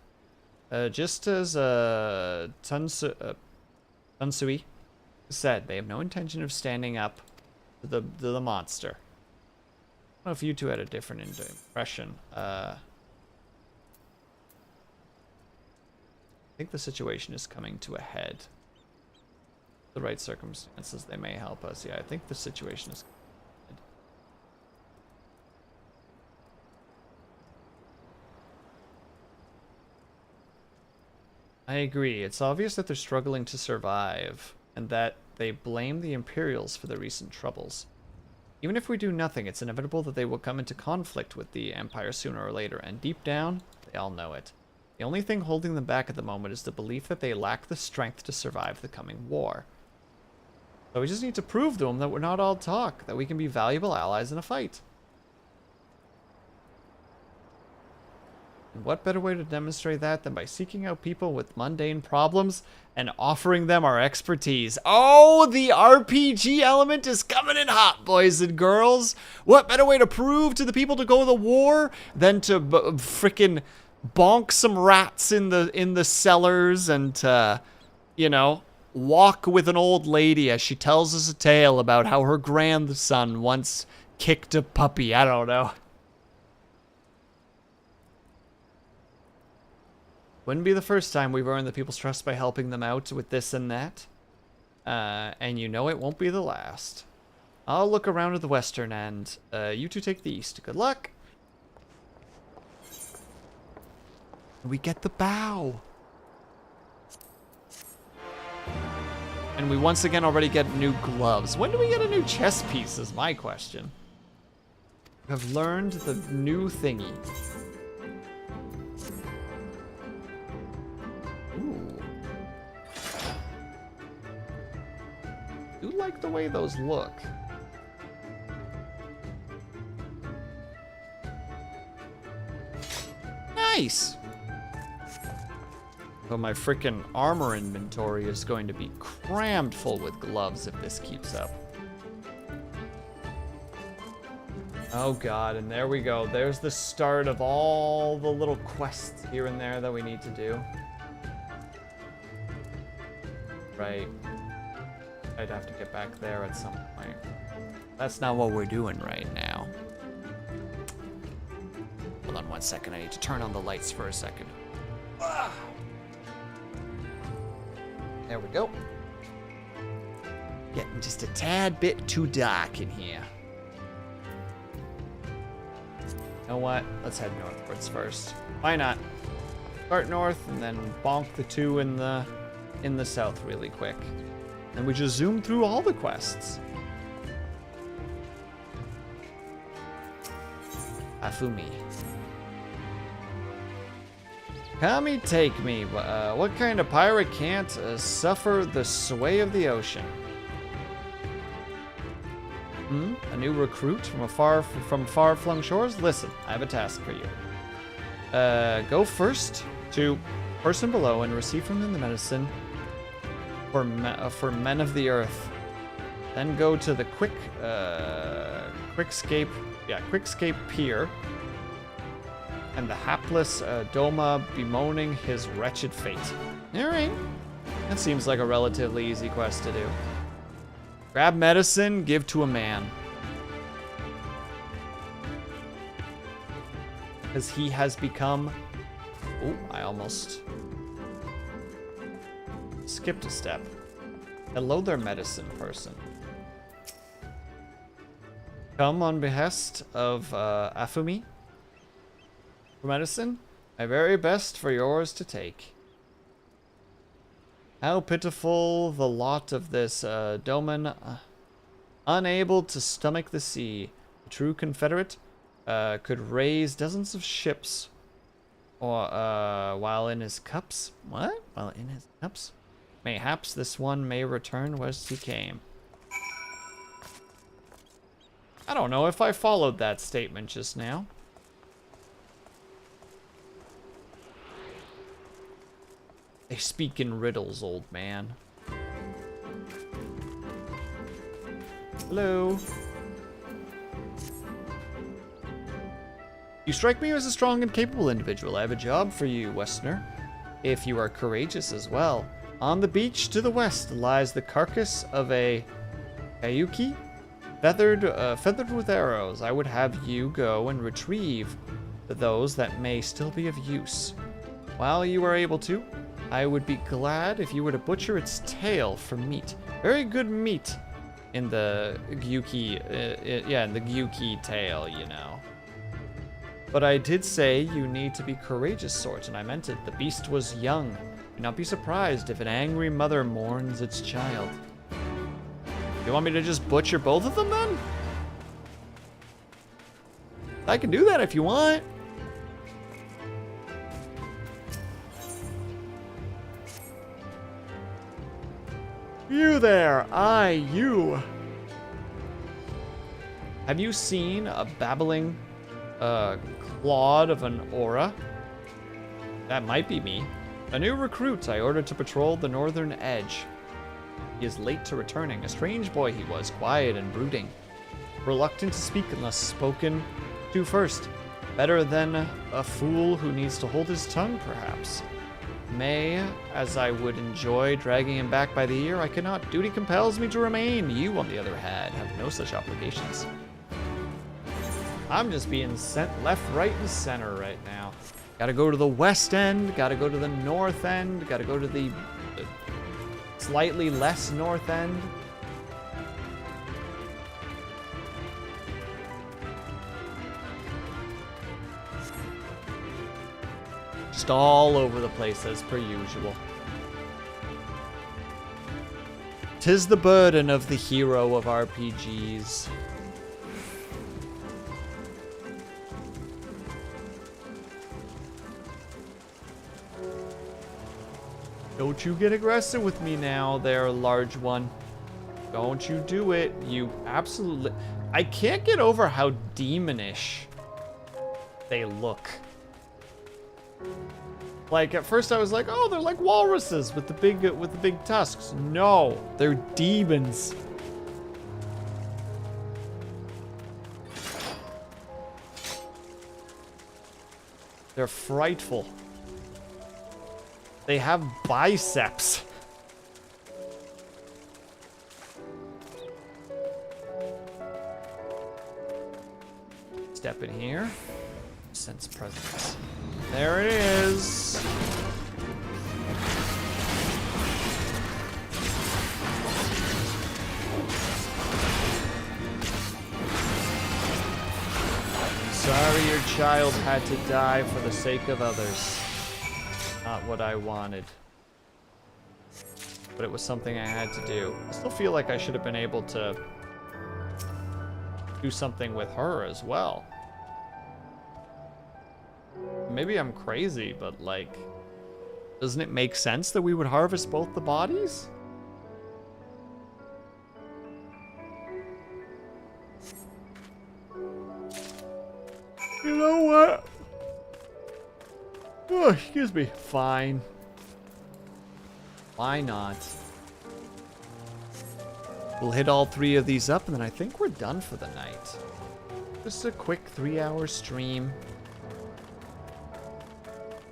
[SPEAKER 1] Just as Tansui said, they have no intention of standing up to the monster. I don't know if you two had a different impression. I think the situation is coming to a head. The right circumstances, they may help us. Yeah, I think the situation is coming to a head. I agree. It's obvious that they're struggling to survive, and that they blame the Imperials for the recent troubles. Even if we do nothing, it's inevitable that they will come into conflict with the Empire sooner or later, and deep down, they all know it. The only thing holding them back at the moment is the belief that they lack the strength to survive the coming war. So we just need to prove to them that we're not all talk, that we can be valuable allies in a fight. And what better way to demonstrate that than by seeking out people with mundane problems and offering them our expertise? Oh, the RPG element is coming in hot, boys and girls. What better way to prove to the people to go to the war than to frickin' bonk some rats in the cellars and you know, walk with an old lady as she tells us a tale about how her grandson once kicked a puppy. I don't know. Wouldn't be the first time we've earned the people's trust by helping them out with this and that. And you know it won't be the last. I'll look around at the western end. You two take the east. Good luck. We get the bow. And we once again already get new gloves. When do we get a new chess piece is my question. I've learned the new thingy. Ooh. I do like the way those look. Nice. But my frickin' armor inventory is going to be crammed full with gloves if this keeps up. Oh god, and there we go. There's the start of all the little quests here and there that we need to do. Right. I'd have to get back there at some point. That's not what we're doing right now. Hold on one second, I need to turn on the lights for a second. Ah. There we go. Getting just a tad bit too dark in here. You know what? Let's head northwards first. Why not? Start north and then bonk the two in the south really quick. And we just zoom through all the quests. Afumi. Kami, take me. What kind of pirate can't suffer the sway of the ocean? A new recruit from far-flung shores? Listen, I have a task for you. Go first to person below and receive from them the medicine for men of the earth. Then go to the Quickscape Pier. And the hapless Doma bemoaning his wretched fate. Alright. That seems like a relatively easy quest to do. Grab medicine, give to a man. Because he has become... Oh, I almost skipped a step. Hello there, medicine person. Come on behest of Afumi. Medicine, my very best for yours to take. How pitiful the lot of this Doman, unable to stomach the sea. A true Confederate could raise dozens of ships Or, while in his cups? What? While in his cups? Mayhaps this one may return whence he came. I don't know if I followed that statement just now. They speak in riddles, old man. Hello. You strike me as a strong and capable individual. I have a job for you, Westerner. If you are courageous as well. On the beach to the west lies the carcass of a Kayuki, feathered with arrows. I would have you go and retrieve those that may still be of use. While you are able to, I would be glad if you were to butcher its tail for meat. Very good meat in the Gyuki, in the Gyuki tail, you know. But I did say you need to be courageous sort, and I meant it. The beast was young. Do not be surprised if an angry mother mourns its child. You want me to just butcher both of them then? I can do that if you want. You there, you. Have you seen a babbling clod of an aura? That might be me. A new recruit I ordered to patrol the northern edge. He is late to returning. A strange boy he was, quiet and brooding. Reluctant to speak unless spoken to first. Better than a fool who needs to hold his tongue, perhaps. As I would enjoy dragging him back by the ear, I cannot. Duty compels me to remain. You, on the other hand, have no such obligations. I'm just being sent left, right, and center right now. Gotta go to the west end, gotta go to the north end, gotta go to the slightly less north end. Just all over the place as per usual. 'Tis the burden of the hero of RPGs. Don't you get aggressive with me now, there, large one. Don't you do it. You absolutely... I can't get over how demonish they look. Like, at first I was like, oh, they're like walruses with the big tusks. No, they're demons. They're frightful. They have biceps. Step in here. Sense presence. There it is. I'm sorry your child had to die for the sake of others. Not what I wanted. But it was something I had to do. I still feel like I should have been able to do something with her as well. Maybe I'm crazy, but like, doesn't it make sense that we would harvest both the bodies? You know what? Oh, excuse me. Fine. Why not? We'll hit all 3 of these up, and then I think we're done for the night. Just a quick 3-hour stream.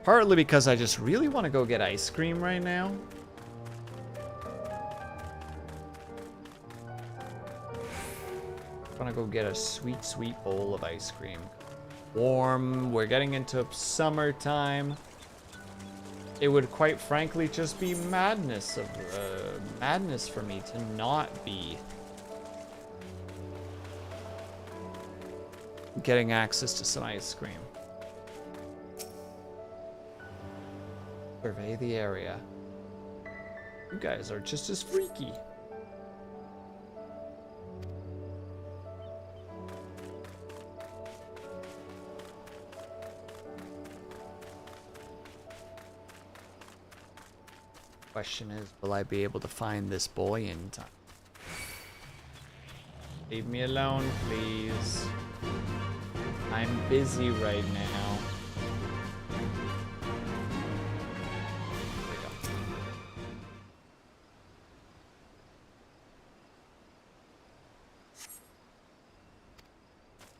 [SPEAKER 1] Partly because I just really want to go get ice cream right now. I want to go get a sweet, sweet bowl of ice cream. Warm, we're getting into summertime. It would quite frankly just be madness for me to not be getting access to some ice cream. Survey the area. You guys are just as freaky. Question is, will I be able to find this boy in time? Leave me alone, please. I'm busy right now. There we go.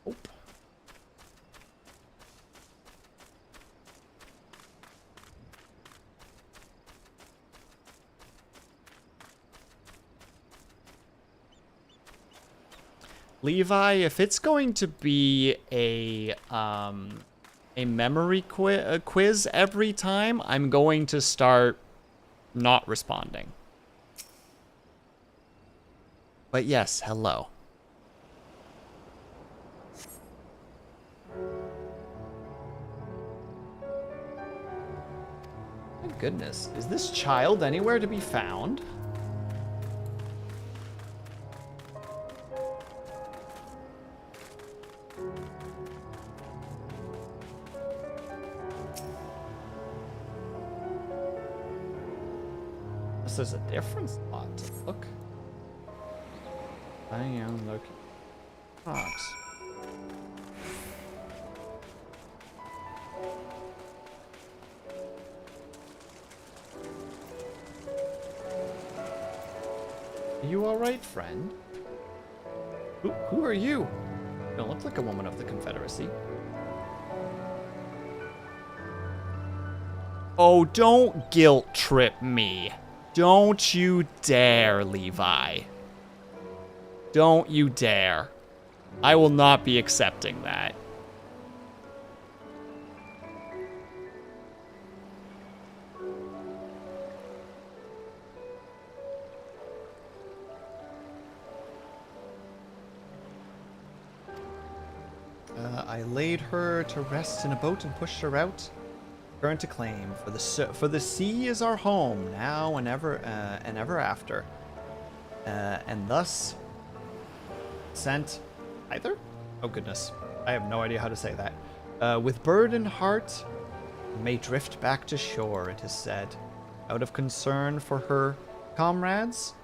[SPEAKER 1] Oh. Levi, if it's going to be a memory quiz every time, I'm going to start not responding. But yes, hello. My goodness, is this child anywhere to be found? There's a different spot to look. I am looking. Fox. Are you alright, friend? Who are you? You don't look like a woman of the Confederacy. Oh, don't guilt trip me. Don't you dare, Levi. Don't you dare. I will not be accepting that. I laid her to rest in a boat and pushed her out. Turn to claim, for the sea is our home now and ever after, and thus sent either. Oh goodness, I have no idea how to say that. With burdened heart, may drift back to shore. It is said, out of concern for her comrades,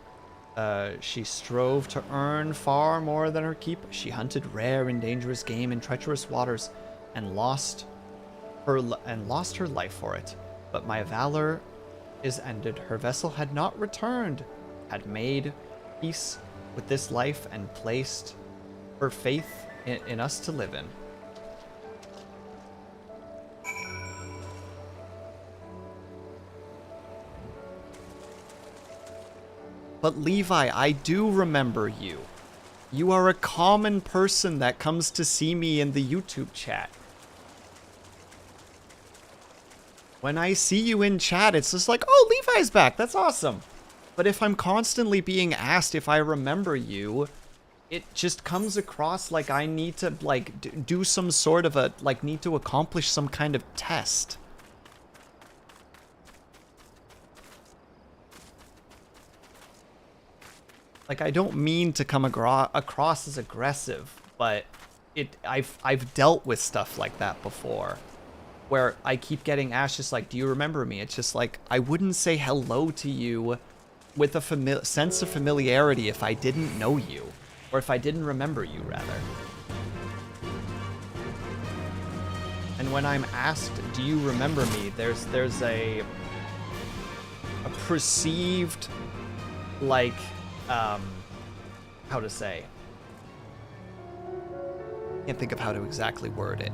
[SPEAKER 1] she strove to earn far more than her keep. She hunted rare and dangerous game in treacherous waters, and lost her life for it. But my valor is ended. Her vessel had not returned, had made peace with this life, and placed her faith in us to live in. But Levi, I do remember you. You are a common person that comes to see me in the YouTube chat. When I see you in chat, it's just like, oh, Levi's back. That's awesome. But if I'm constantly being asked if I remember you, it just comes across like I need to, like, do some sort of a, like, need to accomplish some kind of test. Like, I don't mean to come across as aggressive, but I've dealt with stuff like that before, where I keep getting asked just like, do you remember me? It's just like, I wouldn't say hello to you with a sense of familiarity if I didn't know you, or if I didn't remember you, rather. And when I'm asked, do you remember me, there's a perceived, like, how to say? Can't think of how to exactly word it.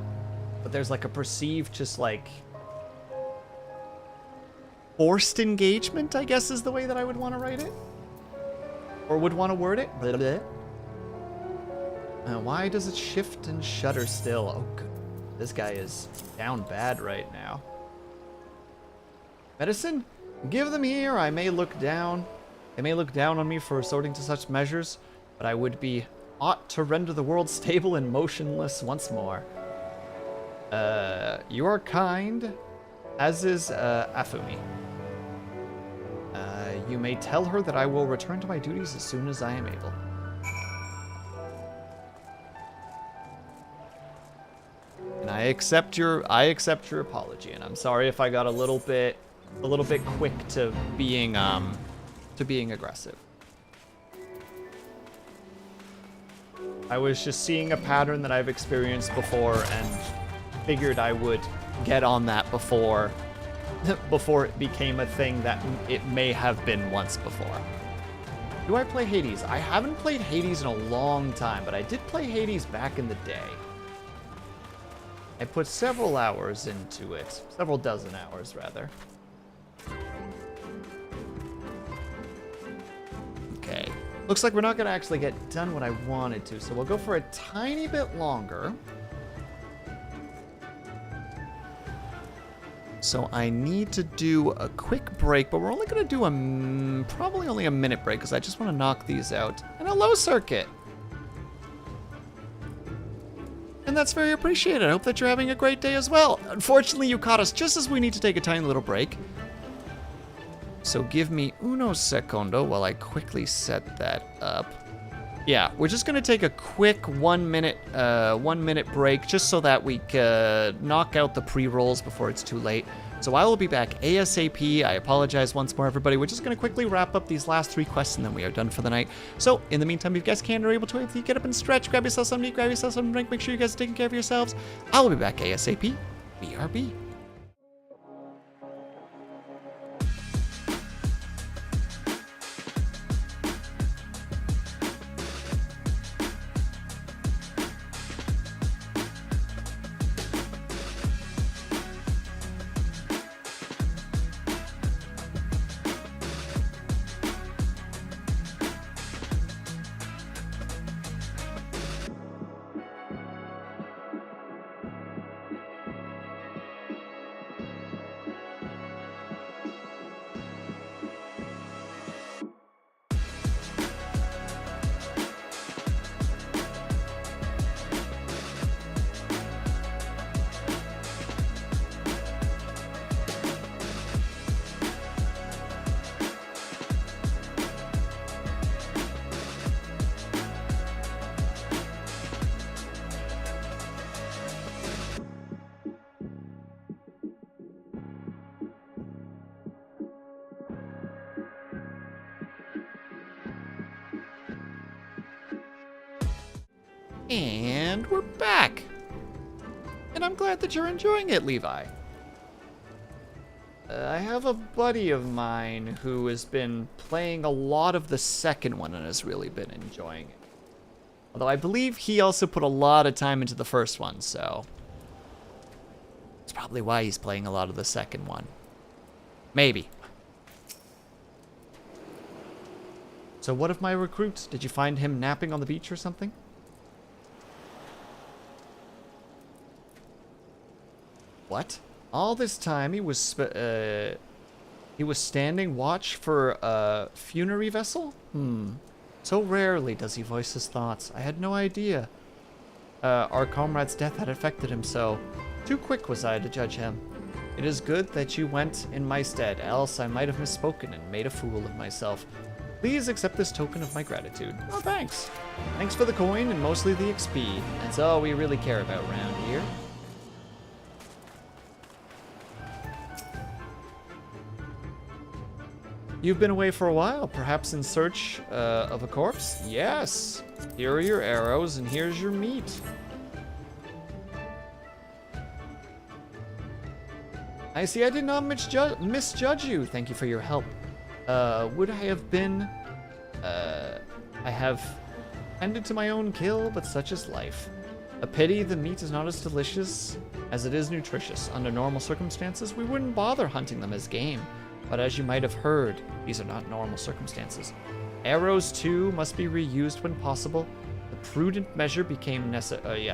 [SPEAKER 1] But there's like a perceived, just like, forced engagement, I guess is the way that I would want to write it. Or would want to word it. Blah, blah. Why does it shift and shudder still? Oh, good. This guy is down bad right now. Medicine? Give them here. I may look down. They may look down on me for resorting to such measures, but I would be ought to render the world stable and motionless once more. You are kind, as is Afumi. You may tell her that I will return to my duties as soon as I am able. And I accept your apology, and I'm sorry if I got a little bit a little bit quick to being aggressive. I was just seeing a pattern that I've experienced before and figured I would get on that before it became a thing that it may have been once before. Do I play Hades? I haven't played Hades in a long time, but I did play Hades back in the day. I put several hours into it. Several dozen hours, rather. Okay. Looks like we're not going to actually get done what I wanted to, so we'll go for a tiny bit longer. So I need to do a quick break, but we're only going to do probably only a minute break because I just want to knock these out. And hello, Circuit! And that's very appreciated. I hope that you're having a great day as well. Unfortunately, you caught us just as we need to take a tiny little break. So give me uno secondo while I quickly set that up. Yeah, we're just gonna take a quick 1 minute break just so that we can knock out the pre-rolls before it's too late. So I will be back ASAP. I apologize once more, everybody. We're just gonna quickly wrap up these last 3 quests and then we are done for the night. So in the meantime, if you guys can or are able to, if you get up and stretch, grab yourself something to eat, grab yourself something to drink, make sure you guys are taking care of yourselves. I will be back ASAP. BRB. And we're back. And I'm glad that you're enjoying it, Levi. I have a buddy of mine who has been playing a lot of the second one and has really been enjoying it. Although I believe he also put a lot of time into the first one, so that's probably why he's playing a lot of the second one. Maybe. So what of my recruit? Did you find him napping on the beach or something? What? All this time he was standing watch for a funerary vessel? So rarely does he voice his thoughts. I had no idea. Our comrade's death had affected him so. Too quick was I to judge him. It is good that you went in my stead, else I might have misspoken and made a fool of myself. Please accept this token of my gratitude. Oh, thanks. Thanks for the coin and mostly the XP. That's all we really care about around here. You've been away for a while, perhaps in search of a corpse? Yes. Here are your arrows, and here's your meat. I see I did not misjudge you. Thank you for your help. Would I have been... I have tended to my own kill, but such is life. A pity the meat is not as delicious as it is nutritious. Under normal circumstances, we wouldn't bother hunting them as game. But as you might have heard, these are not normal circumstances. Arrows, too, must be reused when possible. A prudent measure became necessary,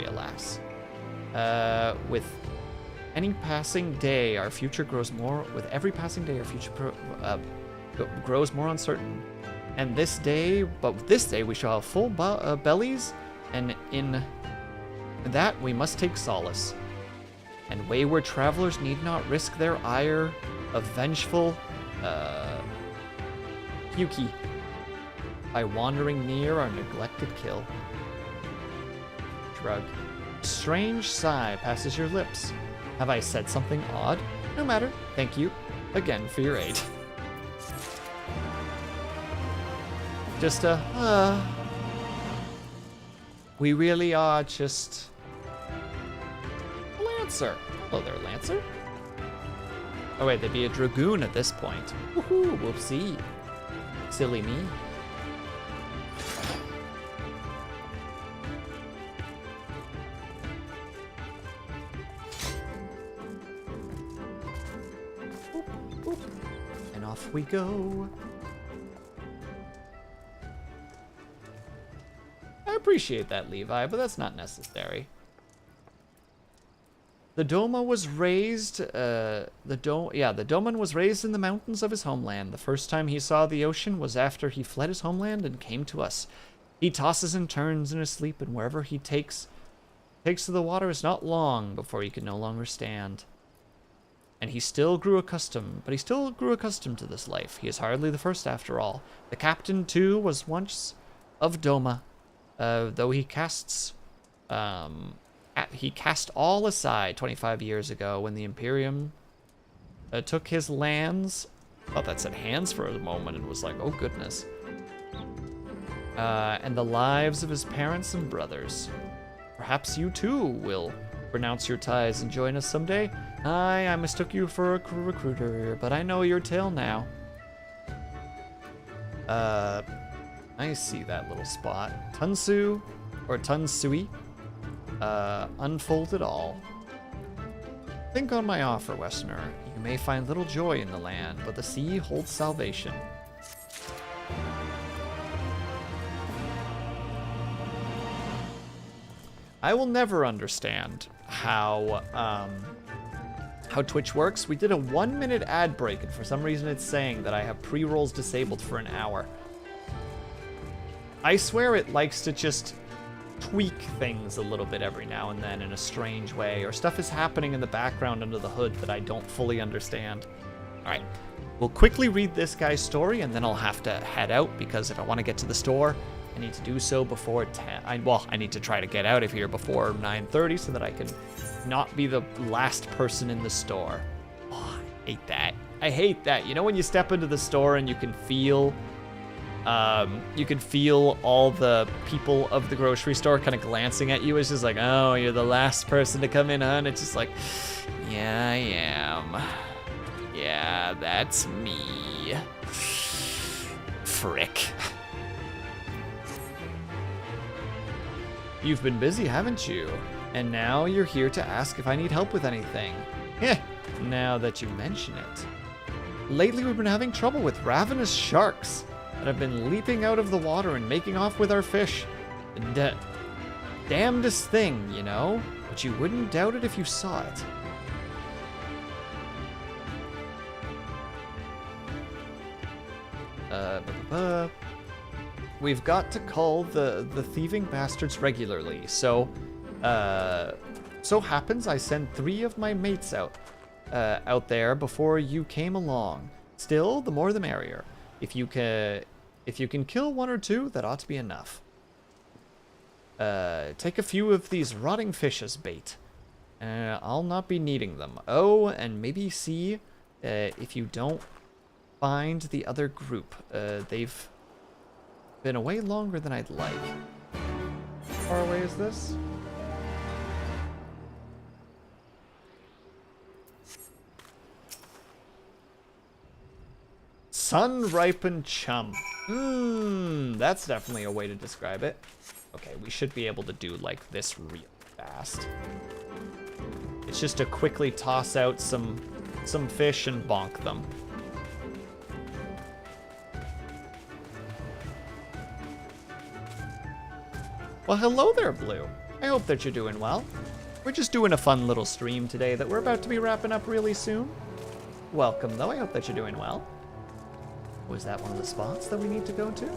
[SPEAKER 1] alas. With any passing day, our future grows more... With every passing day, our future grows more uncertain. And this day... But with this day, we shall have full bellies, and in that we must take solace. And wayward travelers need not risk their ire of vengeful Yuki by wandering near our neglected kill. Shrug. Strange sigh passes your lips. Have I said something odd? No matter. Thank you again for your aid. Just we really are just a Lancer. Oh, they're a Lancer? Oh wait, they'd be a Dragoon at this point. Woohoo, whoopsie. Silly me. And off we go. I appreciate that, Levi, but that's not necessary. The Doma was raised, the Doman was raised in the mountains of his homeland. The first time he saw the ocean was after he fled his homeland and came to us. He tosses and turns in his sleep, and wherever he takes to the water is not long before he can no longer stand. And he still grew accustomed to this life. He is hardly the first after all. The captain, too, was once of Doma, though he cast all aside 25 years ago when the Imperium took his lands. I thought that said hands for a moment and was like, oh goodness. And the lives of his parents and brothers. Perhaps you too will renounce your ties and join us someday. I mistook you for a recruiter, but I know your tale now. I see that little spot. Tunsu, or Tunsui. Unfold it all. Think on my offer, Westerner. You may find little joy in the land, but the sea holds salvation. I will never understand how Twitch works. We did a 1-minute ad break, and for some reason it's saying that I have pre-rolls disabled for an hour. I swear it likes to just tweak things a little bit every now and then in a strange way, or stuff is happening in the background under the hood that I don't fully understand. All right, we'll quickly read this guy's story, and then I'll have to head out, because if I want to get to the store, I need to do so before 10. I need to try to get out of here before 9:30 so that I can not be the last person in the store. Oh, I hate that. I hate that. You know when you step into the store and you can feel all the people of the grocery store kind of glancing at you. It's just like, oh, you're the last person to come in, huh? And it's just like, yeah, I am. Yeah, that's me. Frick. You've been busy, haven't you? And now you're here to ask if I need help with anything. Heh, now that you mention it. Lately we've been having trouble with ravenous sharks that have been leaping out of the water and making off with our fish. Damnedest thing, you know? But you wouldn't doubt it if you saw it. We've got to cull the thieving bastards regularly, so happens I sent 3 of my mates out there before you came along. Still, the more the merrier. If you can kill 1 or 2, that ought to be enough. Take a few of these rotting fish as bait. I'll not be needing them. Oh, and maybe see if you don't find the other group. They've been away longer than I'd like. How far away is this? Sun-ripened chum. That's definitely a way to describe it. Okay, we should be able to do like this real fast. It's just to quickly toss out some fish and bonk them. Well, hello there, Blue. I hope that you're doing well. We're just doing a fun little stream today that we're about to be wrapping up really soon. Welcome, though. I hope that you're doing well. Was that one of the spots that we need to go to?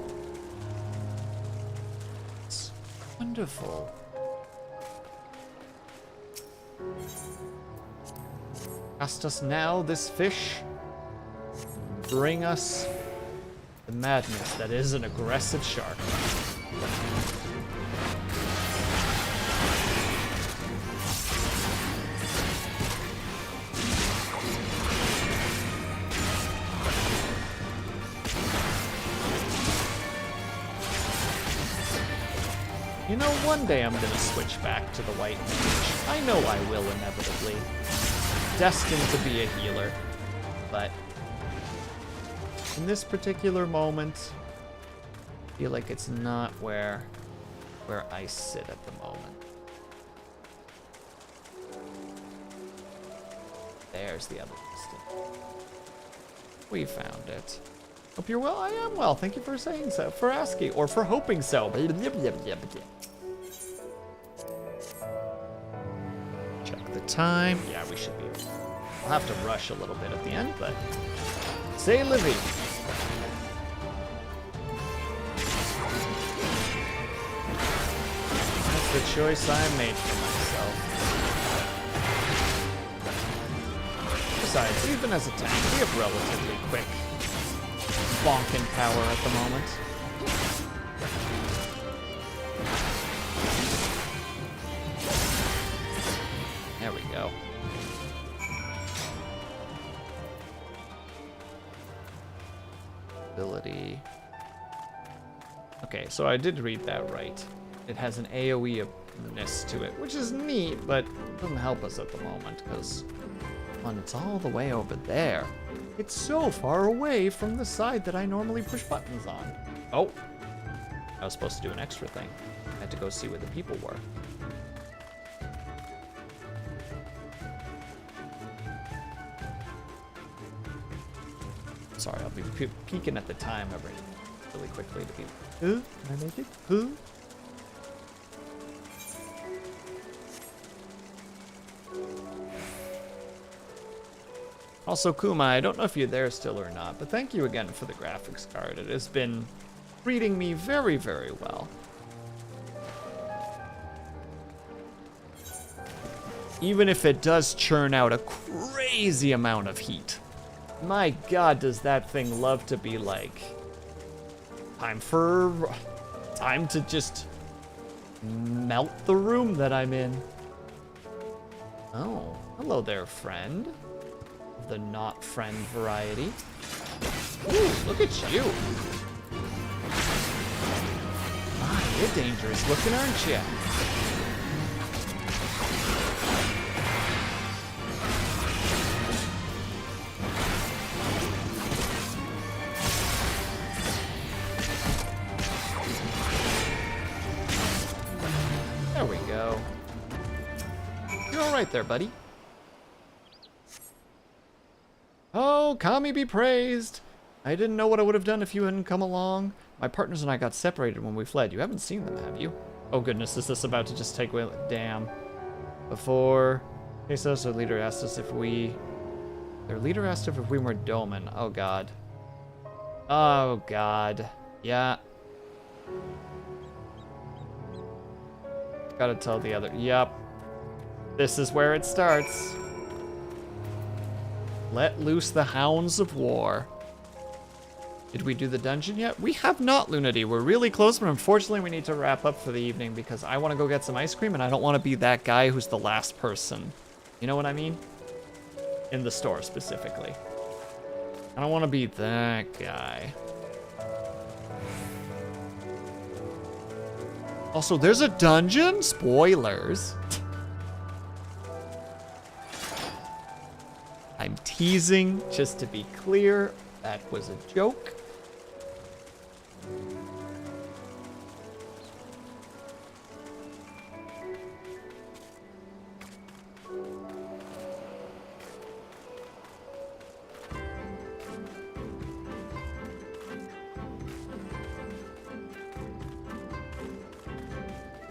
[SPEAKER 1] It's wonderful. Cast us now this fish. Bring us the madness that is an aggressive shark. You know, one day I'm gonna switch back to the white mage. I know I will inevitably. Destined to be a healer. But in this particular moment, I feel like it's not where I sit at the moment. There's the other distance. We found it. Hope you're well. I am well. Thank you for saying so, for asking, or for hoping so. Check the time. Yeah, we should be. We'll have to rush a little bit at the end, but say Livy. That's the choice I made for myself. Besides, even as a tank, we have relatively quick bonking power at the moment. There we go. Ability. Okay, so I did read that right. It has an AoE-ness to it, which is neat, but doesn't help us at the moment, because it's all the way over there. It's so far away from the side that I normally push buttons on. Oh, I was supposed to do an extra thing. I had to go see where the people were. Sorry, I'll be peeking at the time really quickly to be. Can I make it? Also, Kuma, I don't know if you're there still or not, but thank you again for the graphics card. It has been treating me very, very well. Even if it does churn out a crazy amount of heat. My God, does that thing love to be like, time to just melt the room that I'm in. Oh, hello there, friend. The not friend variety. Ooh, look at you. Ah, you're dangerous looking, aren't you? There we go. You're all right there, buddy. Oh, Kami be praised. I didn't know what I would have done if you hadn't come along. My partners and I got separated when we fled. You haven't seen them, have you? Oh goodness, is this about to just take away? Damn. Before Pesos, their leader asked us if we... Their leader asked if we were Doman. Oh god. Oh god. Yeah. Gotta tell the other... Yep. This is where it starts. Let loose the hounds of war. Did we do the dungeon yet? We have not, Lunity. We're really close, but unfortunately we need to wrap up for the evening because I want to go get some ice cream and I don't want to be that guy who's the last person. You know what I mean? In the store, specifically. I don't want to be that guy. Also, there's a dungeon? Spoilers. I'm teasing, just to be clear. That was a joke.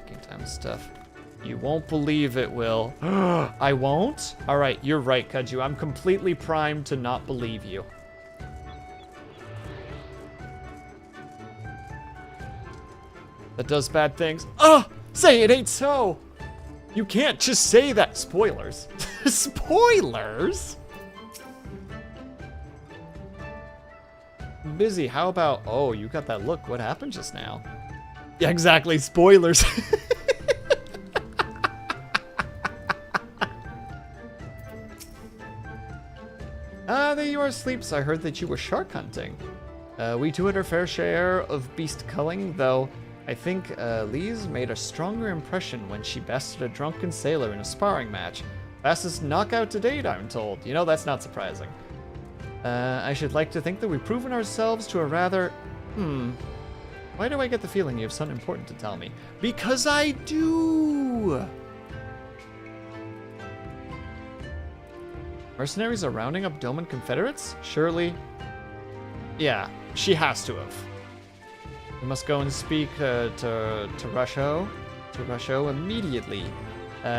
[SPEAKER 1] Taking time stuff. You won't believe it, Will. I won't? All right, you're right, Kaju. I'm completely primed to not believe you. That does bad things. Say it ain't so. You can't just say that. Spoilers. Spoilers? I'm busy. How about... Oh, you got that look. What happened just now? Yeah, exactly. Spoilers. There you are, Sleeps. I heard that you were shark hunting. We too had our fair share of beast culling, though I think Lee's made a stronger impression when she bested a drunken sailor in a sparring match. Fastest knockout to date, I'm told. You know, that's not surprising. I should like to think that we've proven ourselves to a rather... Why do I get the feeling you have something important to tell me? Because I do! Mercenaries are rounding up Doman Confederates? Surely. Yeah, she has to have. We must go and speak to Rusho immediately.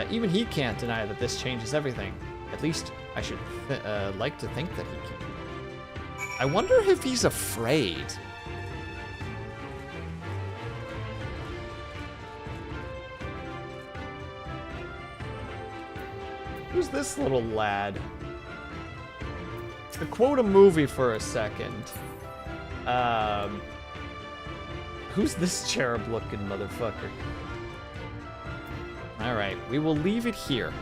[SPEAKER 1] Even he can't deny that this changes everything. At least I should like to think that he can. I wonder if he's afraid. Who's this little lad? To quote a movie for a second. Who's this cherub-looking motherfucker? Alright, we will leave it here.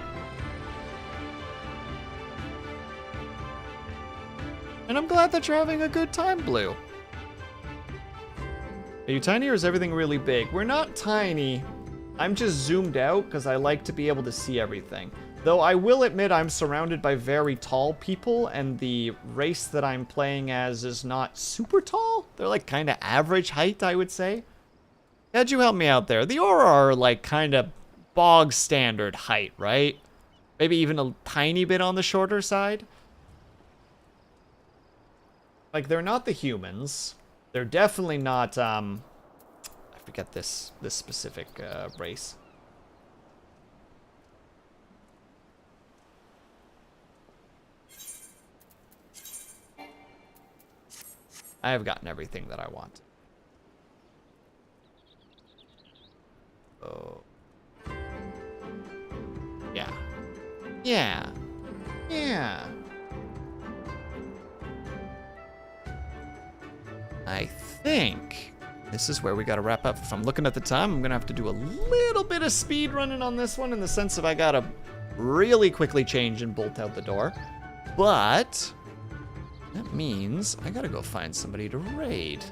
[SPEAKER 1] And I'm glad that you're having a good time, Blue. Are you tiny or is everything really big? We're not tiny. I'm just zoomed out because I like to be able to see everything. Though I will admit I'm surrounded by very tall people, and the race that I'm playing as is not super tall. They're like kind of average height, I would say. How'd you help me out there? The Aura are like kind of bog standard height, right? Maybe even a tiny bit on the shorter side. Like, they're not the humans. They're definitely not, I forget this specific race. I have gotten everything that I want. Oh. Yeah. Yeah. Yeah. I think this is where we gotta wrap up. If I'm looking at the time, I'm gonna have to do a little bit of speed running on this one in the sense of I gotta really quickly change and bolt out the door. But that means I gotta go find somebody to raid.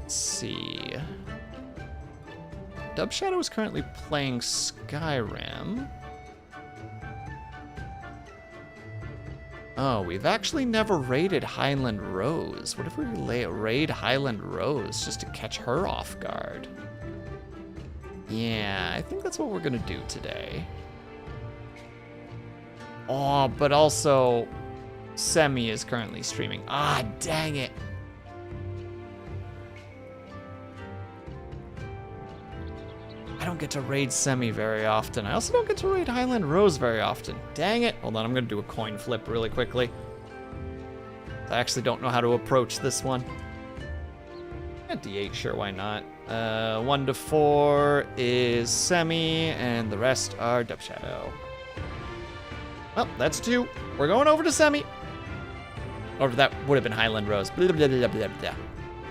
[SPEAKER 1] Let's see. Dub Shadow is currently playing Skyrim. Oh, we've actually never raided Highland Rose. What if we raid Highland Rose just to catch her off guard? Yeah, I think that's what we're gonna do today. Oh, but also, Semi is currently streaming. Ah, dang it. I don't get to raid Semi very often. I also don't get to raid Highland Rose very often. Dang it. Hold on, I'm gonna do a coin flip really quickly. I actually don't know how to approach this one. D8, sure, why not? 1 to 4 is Semi, and the rest are Dub Shadow. Well, that's 2. We're going over to Semi. Or that would have been Highland Rose. Blah, blah, blah, blah, blah.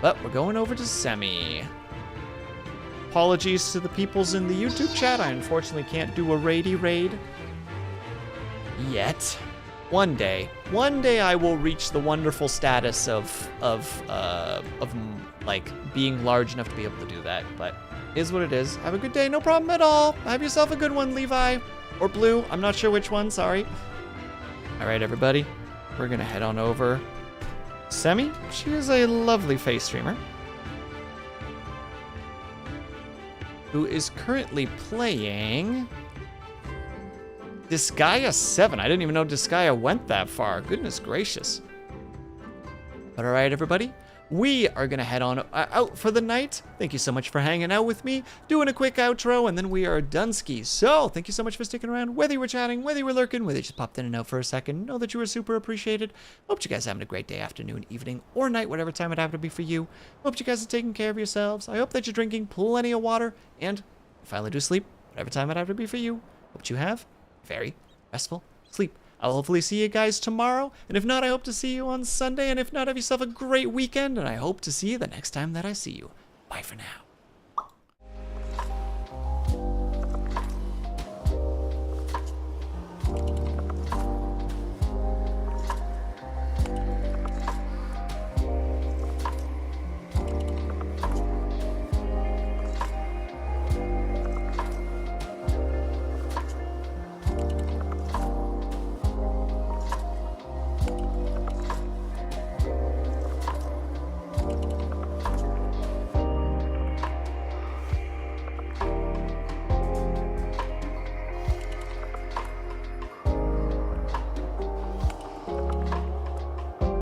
[SPEAKER 1] But we're going over to Semi. Apologies to the peoples in the YouTube chat. I unfortunately can't do a raidy raid yet. One day I will reach the wonderful status of like being large enough to be able to do that. But it is what it is. Have a good day, no problem at all. Have yourself a good one, Levi or Blue. I'm not sure which one. Sorry. All right, everybody, we're gonna head on over. Semi, she is a lovely face streamer who is currently playing Disgaea 7. I didn't even know Disgaea went that far. Goodness gracious. But all right, everybody, we are going to head on out for the night. Thank you so much for hanging out with me, doing a quick outro, and then we are done-ski. So thank you so much for sticking around, whether you were chatting, whether you were lurking, whether you just popped in and out for a second. Know that you were super appreciated. Hope you guys are having a great day, afternoon, evening, or night, whatever time it happened to be for you. Hope you guys are taking care of yourselves. I hope that you're drinking plenty of water, and you finally do sleep, whatever time it happened to be for you. Hope you have very restful sleep. I'll hopefully see you guys tomorrow, and if not, I hope to see you on Sunday, and if not, have yourself a great weekend, and I hope to see you the next time that I see you. Bye for now.